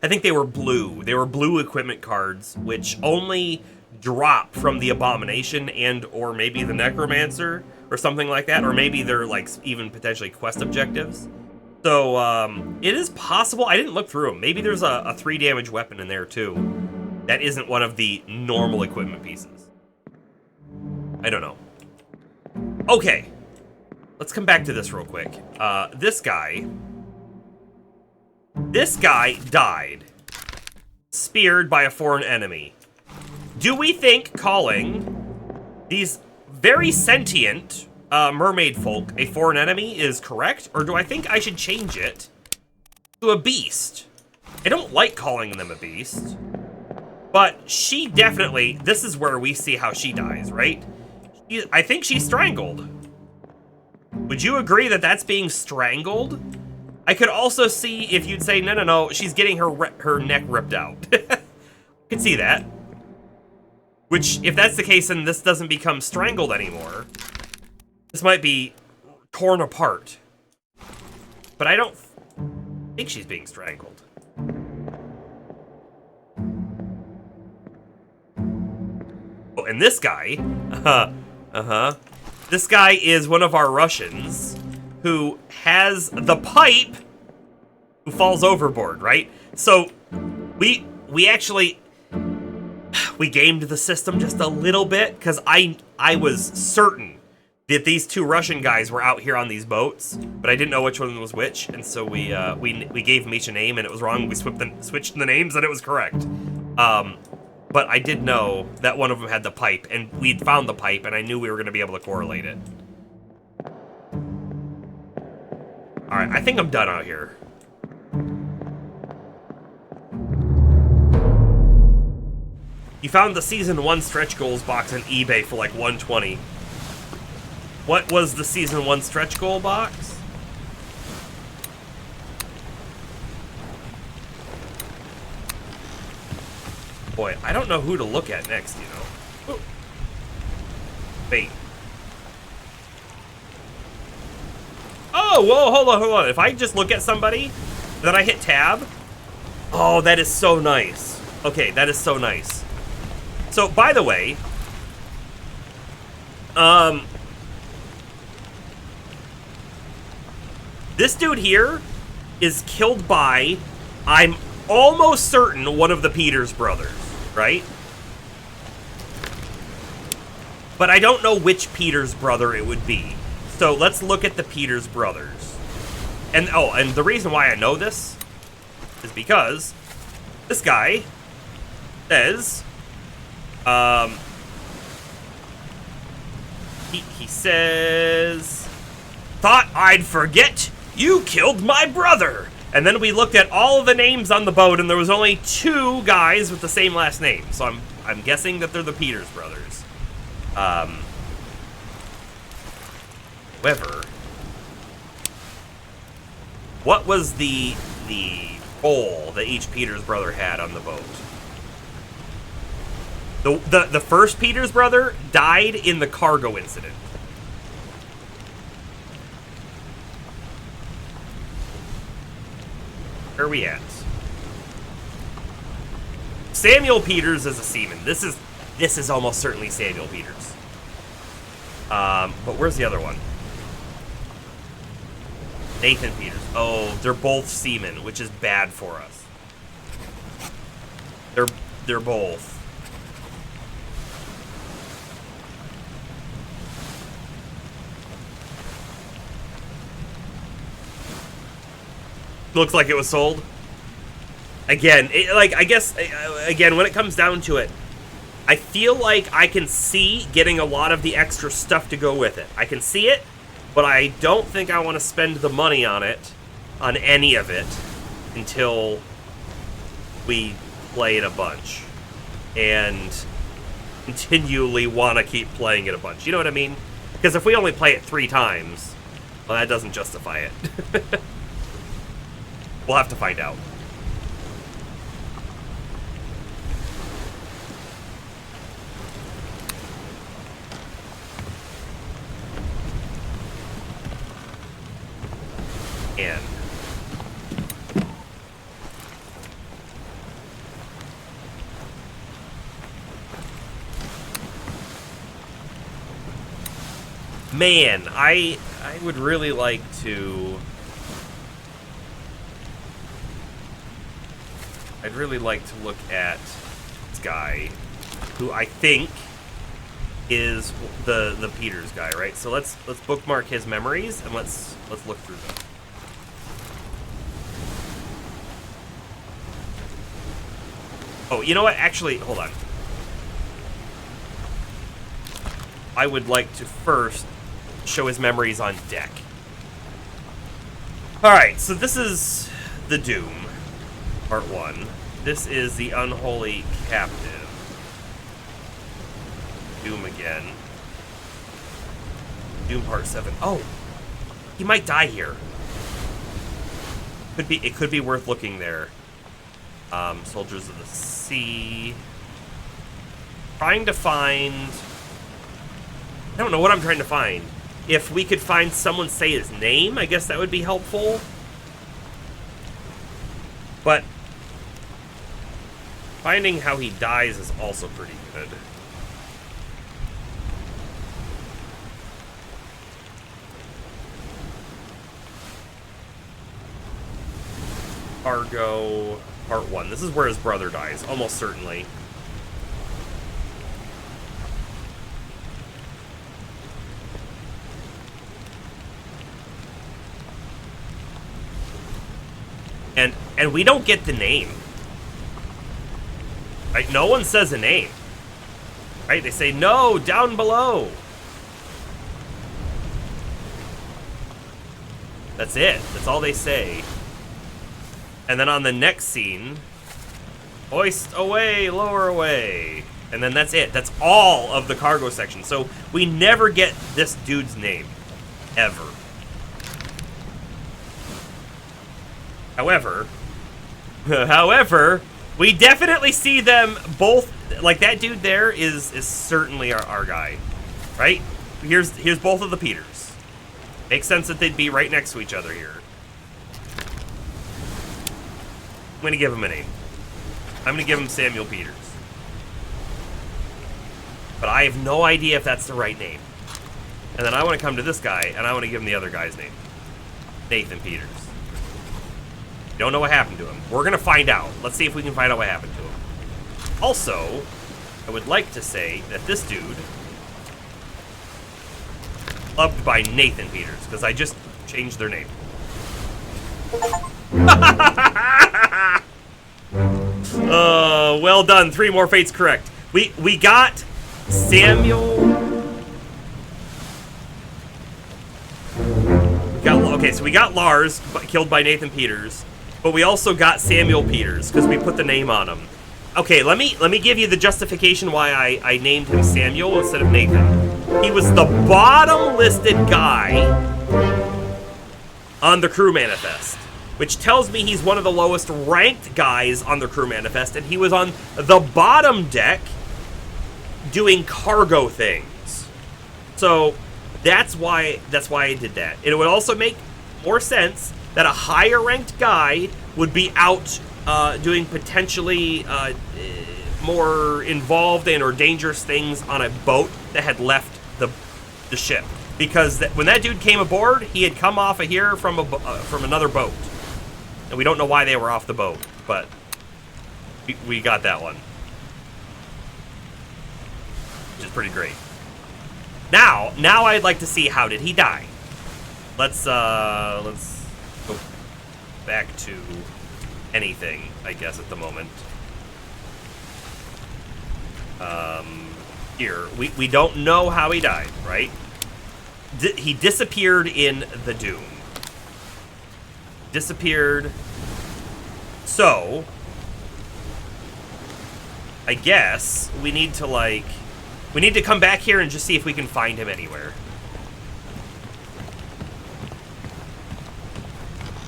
I think they were blue. They were blue equipment cards, which only drop from the Abomination and or maybe the Necromancer or something like that, or maybe they're like even potentially quest objectives. So it is possible. I didn't look through them. Maybe there's a 3 damage weapon in there too. That isn't one of the normal equipment pieces. I don't know. Okay, let's come back to this real quick. This guy died, speared by a foreign enemy. Do we think calling these very sentient mermaid folk a foreign enemy is correct, or do I think I should change it to a beast? I don't like calling them a beast, but she definitely, this is where we see how she dies, right? I think she's strangled. Would you agree that that's being strangled? I could also see if you'd say, no, she's getting her neck ripped out. I could see that. Which, if that's the case, then this doesn't become strangled anymore. This might be torn apart. But I don't think she's being strangled. Oh, and this guy, this guy is one of our Russians. who has the pipe who falls overboard, right? So we actually we gamed the system just a little bit because I was certain that these two Russian guys were out here on these boats, but I didn't know which one was which, and so we gave them each a name, and it was wrong. We switched the names, and it was correct. But I did know that one of them had the pipe, and we'd found the pipe, and I knew we were going to be able to correlate it. All right, I think I'm done out here. You found the Season 1 stretch goals box on eBay for like $120. What was the Season 1 stretch goal box? Boy, I don't know who to look at next, you know. Ooh. Wait. Oh, whoa, hold on. If I just look at somebody, then I hit tab. Oh, that is so nice. Okay, that is so nice. So, by the way, this dude here is killed by, I'm almost certain, one of the Peters brothers, right? But I don't know which Peters brother it would be. So let's look at the Peters brothers. And and the reason why I know this is because this guy says, he says, "Thought I'd forget. You killed my brother." And then we looked at all of the names on the boat, and there was only 2 guys with the same last name. So I'm guessing that they're the Peters brothers. However, what was the role that each Peters brother had on the boat? The first Peters brother died in the cargo incident. Where are we at? Samuel Peters is a seaman. This is almost certainly Samuel Peters. But where's the other one? Nathan Peters. Oh, they're both seamen, which is bad for us. They're both. Looks like it was sold. Again, I guess, again, when it comes down to it, I feel like I can see getting a lot of the extra stuff to go with it. I can see it, but I don't think I want to spend the money on it, on any of it, until we play it a bunch. And continually want to keep playing it a bunch. You know what I mean? Because if we only play it 3 times, well, that doesn't justify it. We'll have to find out. And man, I would really like to. I'd really like to look at this guy, who I think is the Peters guy, right? So let's bookmark his memories and let's look through them. Oh, you know what? Actually, hold on. I would like to first show his memories on deck. Alright, so this is the Doom, Part 1. This is the Unholy Captive. Doom again. Doom Part 7. Oh! He might die here. It could be worth looking there. Soldiers of the Sea. Trying to find... I don't know what I'm trying to find. If we could find someone say his name, I guess that would be helpful. But finding how he dies is also pretty good. Cargo Part 1. This is where his brother dies, almost certainly. And we don't get the name. Right? No one says a name. Right? They say, no, down below. That's it. That's all they say. And then on the next scene, hoist away, lower away. And then that's it. That's all of the cargo section. So we never get this dude's name. Ever. However, we definitely see them both. Like, that dude there is certainly our guy. Right? Here's both of the Peters. Makes sense that they'd be right next to each other here. I'm going to give him a name. I'm going to give him Samuel Peters. But I have no idea if that's the right name. And then I want to come to this guy, and I want to give him the other guy's name. Nathan Peters. Don't know what happened to him. We're going to find out. Let's see if we can find out what happened to him. Also, I would like to say that this dude, loved by Nathan Peters, because I just changed their name. Well done. 3 more fates correct. We got Samuel. Okay, so we got Lars killed by Nathan Peters, but we also got Samuel Peters because we put the name on him. Okay, let me give you the justification why I named him Samuel instead of Nathan. He was the bottom listed guy on the crew manifest, which tells me he's one of the lowest ranked guys on the crew manifest, and he was on the bottom deck doing cargo things. So that's why I did that. It would also make more sense that a higher ranked guy would be out doing potentially more involved and or dangerous things on a boat that had left the ship, because when that dude came aboard, he had come off of here from another boat, and we don't know why they were off the boat, but we got that one, which is pretty great. Now I'd like to see how did he die. Let's go back to anything, I guess, at the moment. Here, we don't know how he died, right? He disappeared in the Doom. Disappeared. So, I guess we need to come back here and just see if we can find him anywhere.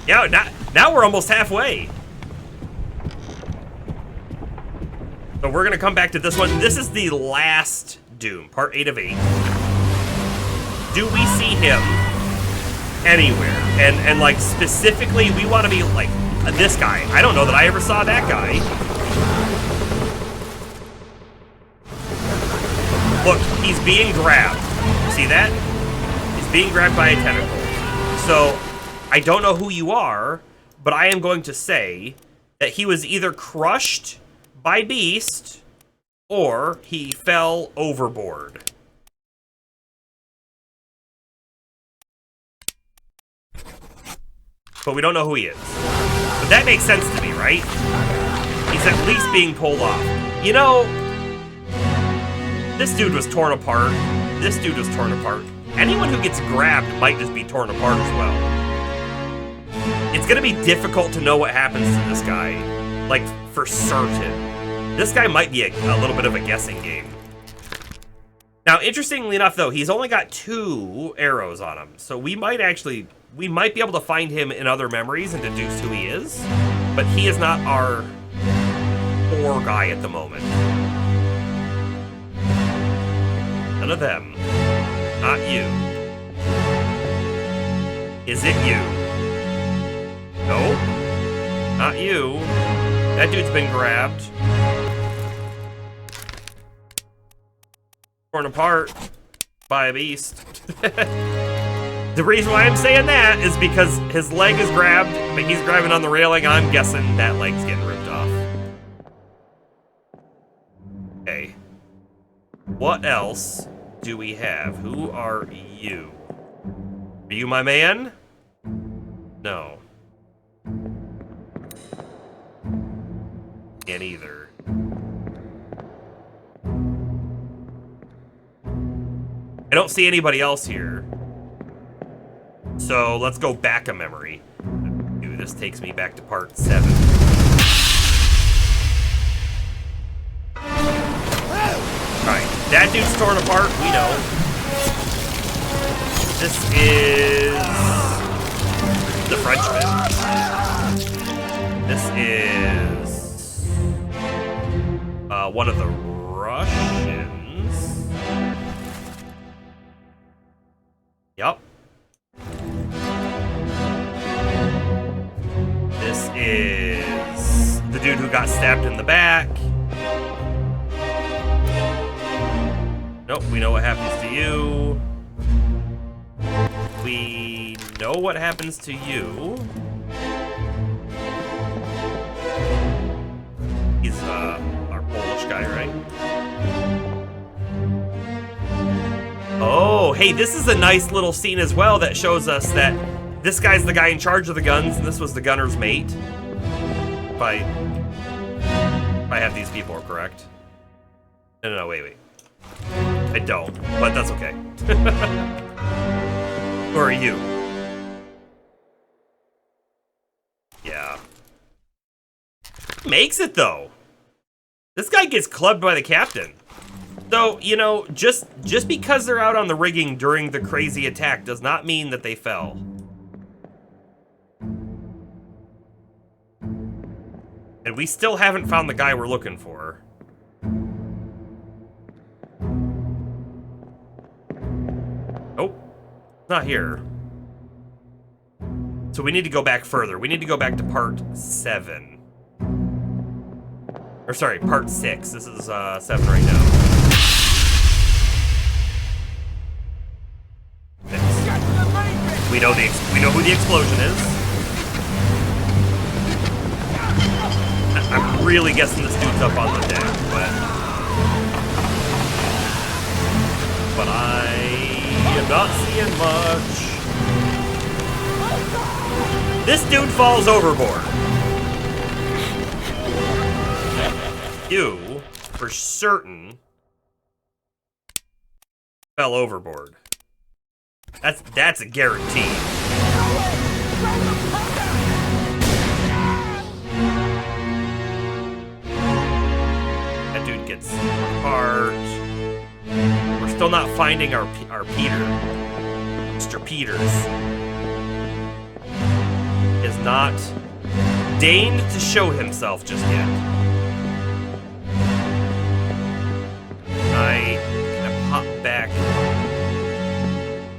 Yeah, now we're almost halfway. So we're going to come back to this one. This is the last Doom, part 8 of 8. Do we see him anywhere? And like, specifically, we want to be like this guy. I don't know that I ever saw that guy. Look, he's being grabbed. See that? He's being grabbed by a tentacle. So, I don't know who you are, but I am going to say that he was either crushed by Beast, or he fell overboard. But we don't know who he is. But that makes sense to me, right? He's at least being pulled off. You know, this dude was torn apart. This dude was torn apart. Anyone who gets grabbed might just be torn apart as well. It's gonna be difficult to know what happens to this guy, like, for certain. This guy might be a little bit of a guessing game. Now, interestingly enough, though, he's only got 2 arrows on him, so we might be able to find him in other memories and deduce who he is, but he is not our core guy at the moment. None of them. Not you. Is it you? No. Not you. That dude's been grabbed. Torn apart by a beast. The reason why I'm saying that is because his leg is grabbed, but he's grabbing on the railing. I'm guessing that leg's getting ripped off. Okay. What else do we have? Who are you? Are you my man? No. Can't either. I don't see anybody else here. So let's go back a memory. Ooh, this takes me back to part 7. Alright, that dude's torn apart, we know. This is the Frenchman. This is one of the Russians. Yep. This is the dude who got stabbed in the back. Nope, we know what happens to you. We know what happens to you. He's our Polish guy, right? Oh, hey, this is a nice little scene as well that shows us that this guy's the guy in charge of the guns, and this was the gunner's mate. If I have these people correct. No, wait. I don't, but that's okay. Who are you? Yeah. Makes it, though. This guy gets clubbed by the captain. So, you know, just because they're out on the rigging during the crazy attack does not mean that they fell. And we still haven't found the guy we're looking for. Nope. Not here. So we need to go back further. We need to go back to part 7. Or sorry, part 6. This is 7 right now. 6. We know who the explosion is. I'm really guessing this dude's up on the deck, but I am not seeing much. This dude falls overboard. You, for certain, fell overboard. That's a guarantee. That dude gets apart. We're still not finding our Peter. Mr. Peters is not deigned to show himself just yet. Can I pop back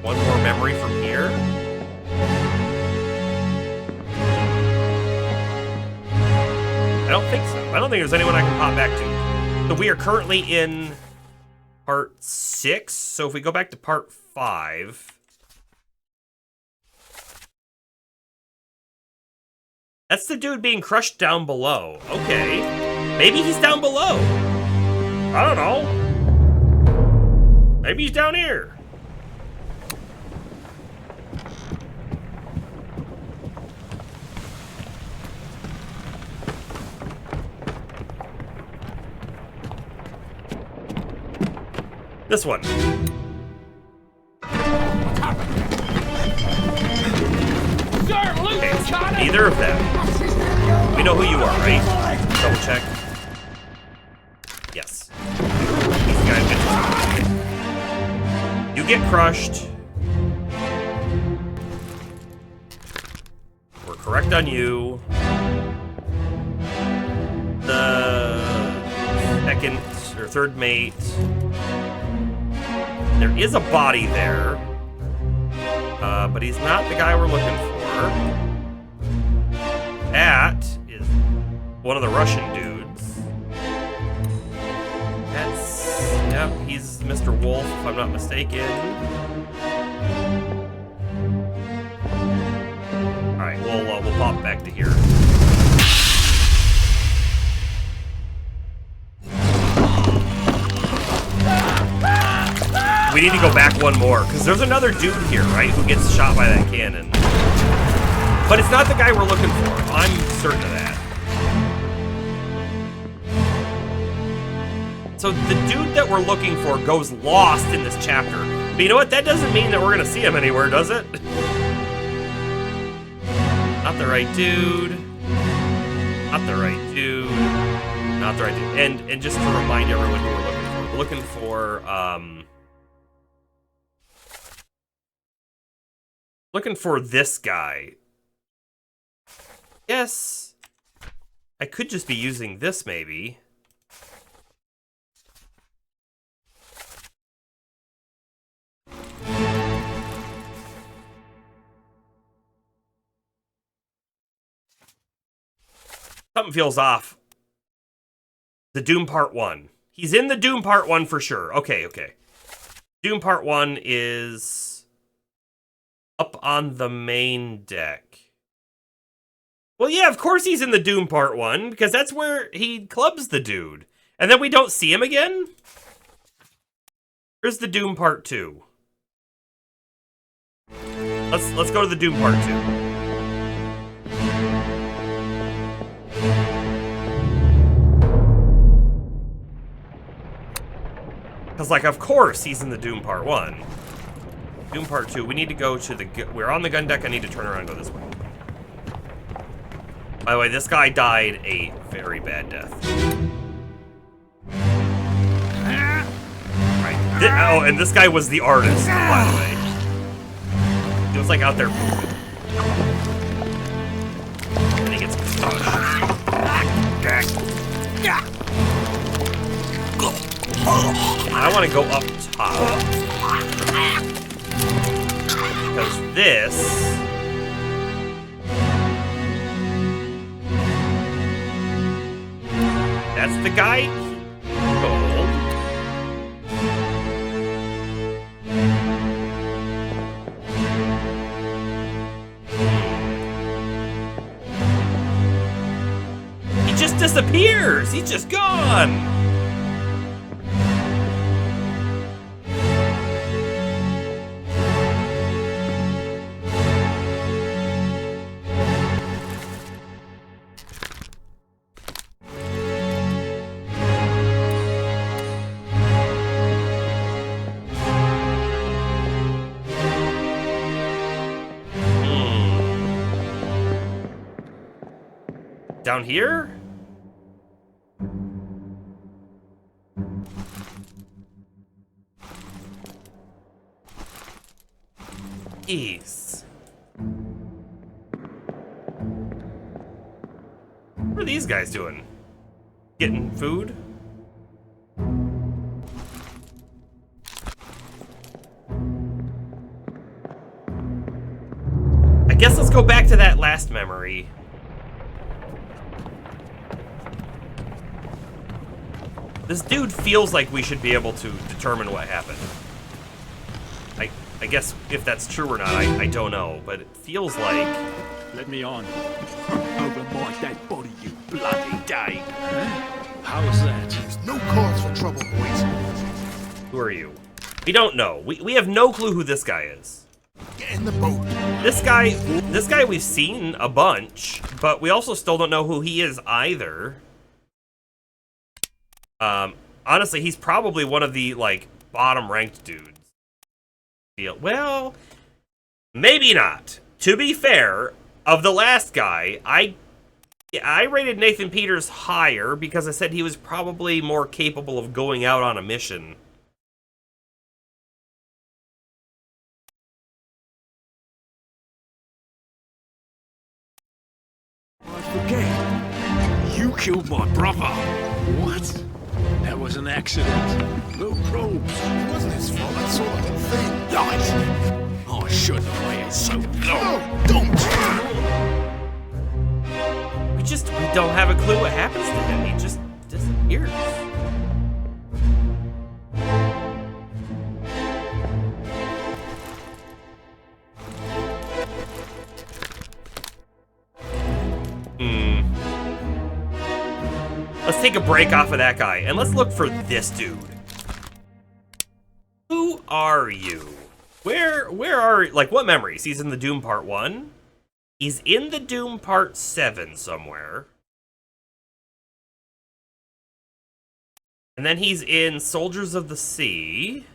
one more memory from here? I don't think so. I don't think there's anyone I can pop back to. So we are currently in part 6. So if we go back to part 5. That's the dude being crushed down below. Okay. Maybe he's down below. I don't know. Maybe he's down here. This one. Okay, neither of them. We know who you are, right? Double check. Yes. These guys get crushed. You get crushed. We're correct on you. The second or third mate. There is a body there, but he's not the guy we're looking for. That is one of the Russian dudes. Yep, he's Mr. Wolf, if I'm not mistaken. pop back to here. We need to go back one more, because there's another dude here, right, who gets shot by that cannon. But it's not the guy we're looking for. I'm certain of that. So the dude that we're looking for goes lost in this chapter. But you know what? That doesn't mean that we're going to see him anywhere, does it? Not the right dude. Not the right dude. Not the right dude. And just to remind everyone who we're looking for, looking for this guy. Yes. I could just be using this, maybe. Something feels off. The Doom Part 1. He's in the Doom Part 1 for sure. Okay, okay. Doom Part 1 is up on the main deck. Well, yeah, of course he's in the Doom Part 1, because that's where he clubs the dude. And then we don't see him again? Here's the Doom Part 2. Let's go to the Doom Part 2. Because, like, of course he's in the Doom Part 1. Doom Part 2, we need to go to the... We're on the gun deck, I need to turn around and go this way. By the way, this guy died a very bad death. Right. Oh, and this guy was the artist, by the way. He was, like, out there moving. And he gets crushed. I want to go up top. Because this... That's the guy? Gold. He just disappears! He's just gone! Down here? East. What are these guys doing? Getting food? I guess let's go back to that last memory. This dude feels like we should be able to determine what happened. I guess if that's true or not, I don't know, but it feels like... Let me on. Over my dead body, you bloody Dane. How's that? There's no cause for trouble, boys. Who are you? We don't know. We have no clue who this guy is. Get in the boat. This guy we've seen a bunch, but we also still don't know who he is either. Honestly, he's probably one of the, like, bottom-ranked dudes. Well, maybe not. To be fair, of the last guy, I rated Nathan Peters higher because I said he was probably more capable of going out on a mission. I forget. You killed my brother. What? That was an accident. The ropes. It wasn't his fault. I saw the whole thing. Right. I shouldn't have waited so long. No, don't. We don't have a clue what happens to him. He just disappears. Let's take a break off of that guy, and let's look for this dude. Who are you? Where are, like, what memories? He's in the Doom Part 1. He's in the Doom Part 7 somewhere. And then he's in Soldiers of the Sea.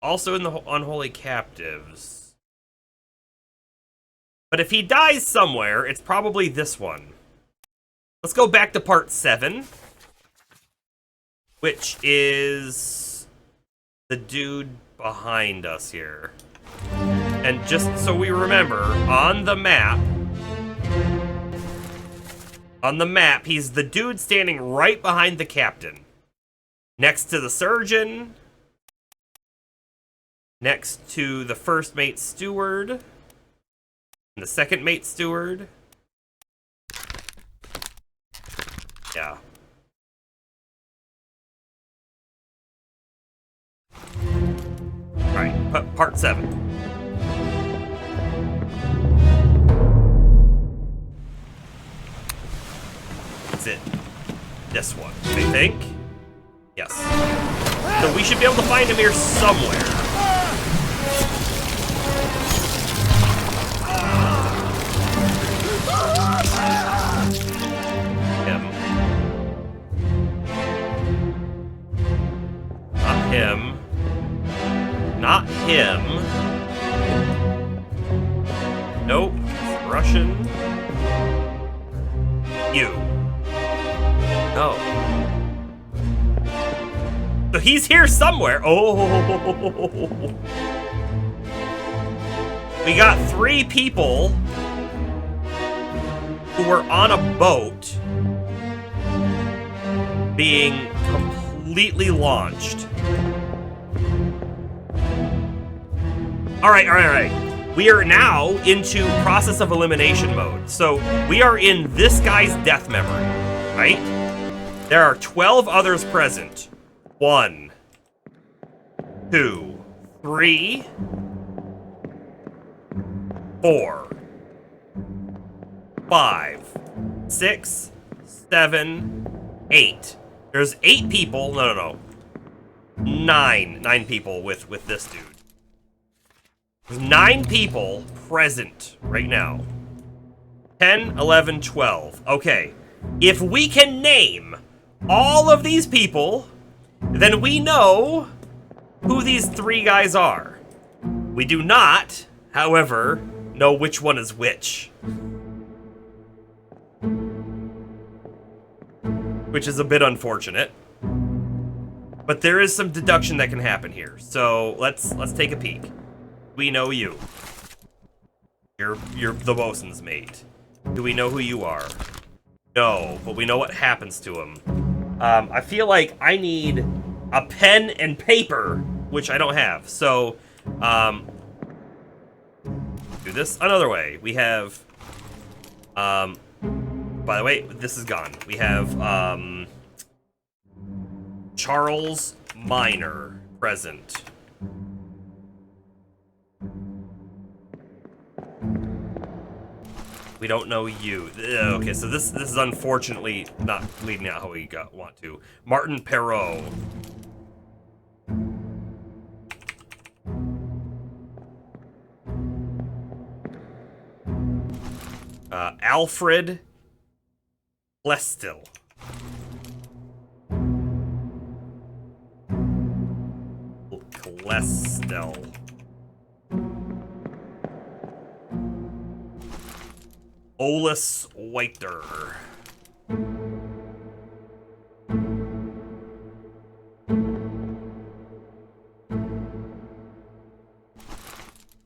Also in the Unholy Captives. But if he dies somewhere, it's probably this one. Let's go back to Part 7. Which is the dude behind us here. And just so we remember, on the map, he's the dude standing right behind the captain. Next to the surgeon. Next to the first mate steward. And the second mate steward. Yeah. Alright, Part 7. That's it. This one, I think. Yes. So we should be able to find him here somewhere. Him. Not him. Nope. Russian. You. No. So he's here somewhere. Oh. We got 3 people who were on a boat being completely launched. All right. We are now into process of elimination mode. So we are in this guy's death memory, right? There are 12 others present. 1, 2, 3, 4, 5, 6, 7, 8. There's 8 people. No. 9 people with this dude. There's 9 people present right now. 10, 11, 12. Okay. If we can name all of these people, then we know who these 3 guys are. We do not, however, know which one is which. Which is a bit unfortunate. But there is some deduction that can happen here. So let's take a peek. We know you. You're the bosun's mate. Do we know who you are? No, but we know what happens to him. I feel like I need a pen and paper, which I don't have. So, do this another way. We have, by the way, this is gone. We have, Charles Minor present. We don't know you. Okay, so this is unfortunately not leading out how we want to. Martin Perrault. Alfred Plestil. Plestil. Olus Whiter.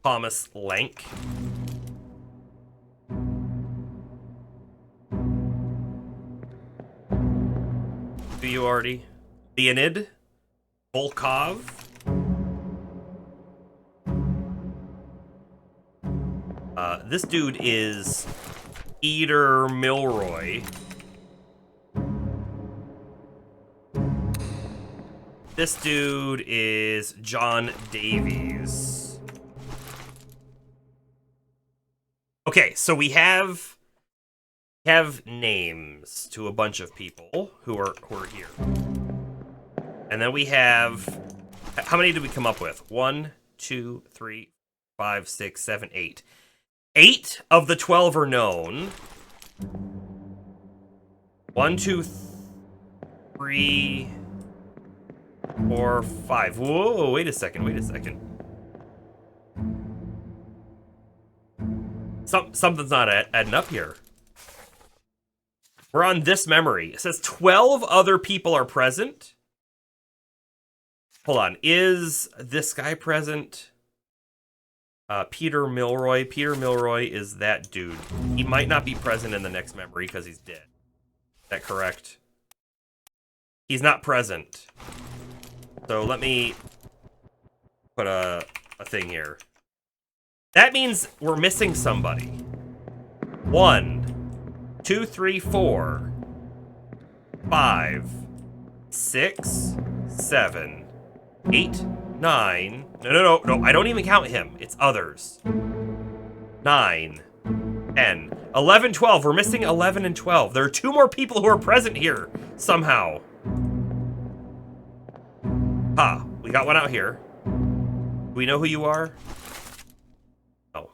Thomas Lank. Do you already? Leonid Volkov. This dude is Peter Milroy. This dude is John Davies. Okay, so we have names to a bunch of people who are here. And then we have, how many did we come up with? 1, 2, 3, 5, 6, 7, 8. 8 of the 12 are known. 1, 2, 3, 4, 5. Whoa, wait a second. Something's not adding up here. We're on this memory. It says 12 other people are present. Hold on. Is this guy present? Peter Milroy. Peter Milroy is that dude. He might not be present in the next memory because he's dead. Is that correct? He's not present. So let me put a thing here. That means we're missing somebody. 1, 2, 3, 4, 5, 6, 7, 8, 9. No, I don't even count him. It's others. 9, 10, 11, 12. We're missing 11 and 12. There are 2 more people who are present here somehow. Ha, we got one out here. Do we know who you are? Oh.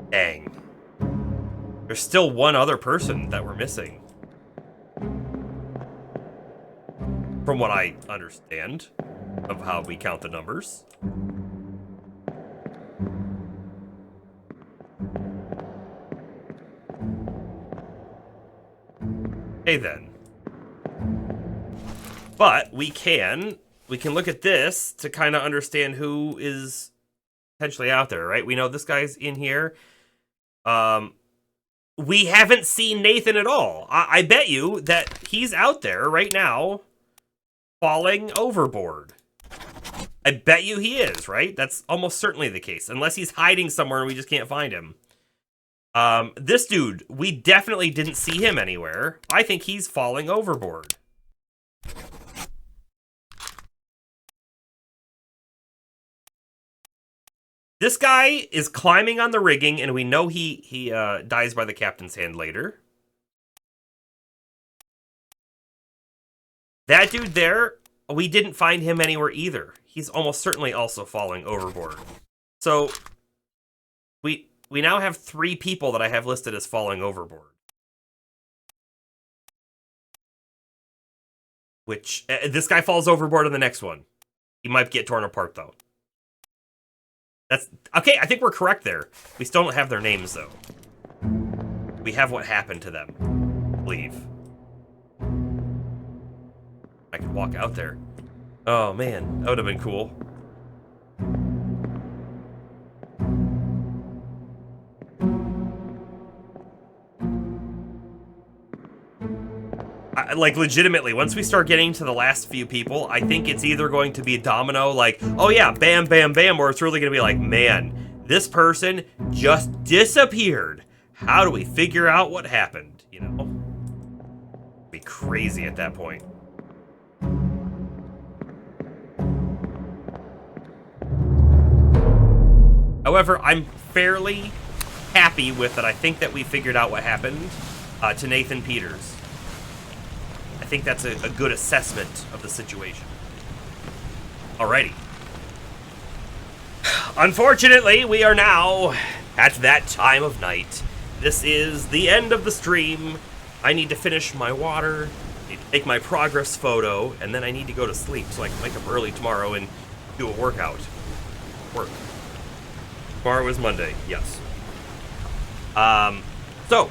Dang. There's still one other person that we're missing. From what I understand of how we count the numbers. Okay then. But we can look at this to kind of understand who is potentially out there, right? We know this guy's in here. We haven't seen Nathan at all. I bet you that he's out there right now falling overboard. I bet you he is, right? That's almost certainly the case. Unless he's hiding somewhere and we just can't find him. This dude, we definitely didn't see him anywhere. I think he's falling overboard. This guy is climbing on the rigging, and we know he dies by the captain's hand later. That dude there, we didn't find him anywhere either. He's almost certainly also falling overboard. So, we now have 3 people that I have listed as falling overboard. Which, this guy falls overboard in the next one. He might get torn apart, though. That's, okay, I think we're correct there. We still don't have their names, though. We have what happened to them, I believe. I could walk out there. Oh, man, that would have been cool. Like, legitimately, once we start getting to the last few people, I think it's either going to be a domino, like, oh yeah, bam, bam, bam, or it's really going to be like, man, this person just disappeared. How do we figure out what happened, you know? It'd be crazy at that point. However, I'm fairly happy with that. I think that we figured out what happened to Nathan Peters. I think that's a good assessment of the situation. Alrighty. Unfortunately, we are now at that time of night. This is the end of the stream. I need to finish my water, I need to take my progress photo, and then I need to go to sleep so I can wake up early tomorrow and do a workout. Work. Tomorrow is Monday, yes. So,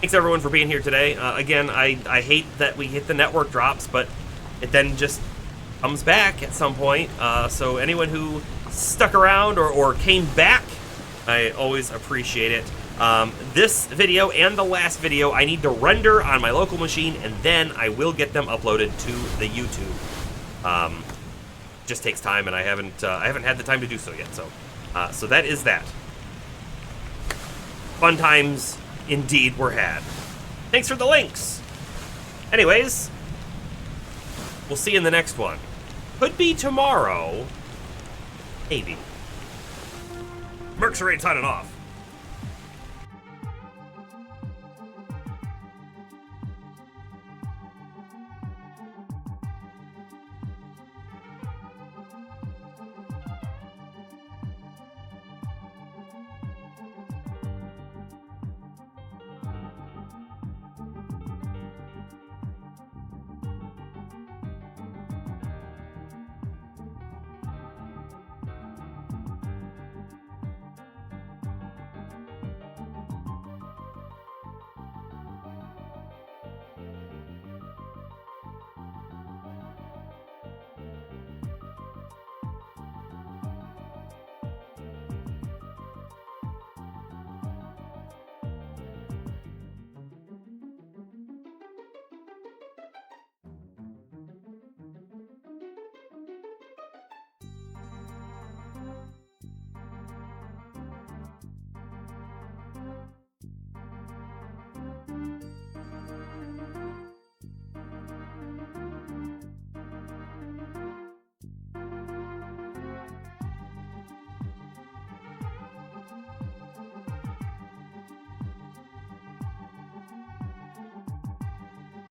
thanks everyone for being here today. Again, I hate that we hit the network drops, but it then just comes back at some point. So anyone who stuck around or came back, I always appreciate it. This video and the last video I need to render on my local machine, and then I will get them uploaded to the YouTube. Just takes time, and I haven't had the time to do so yet. So that is that. Fun times indeed were had. Thanks for the links. Anyways, We'll see you in the next one. Could be tomorrow. Maybe. Mercs signing off.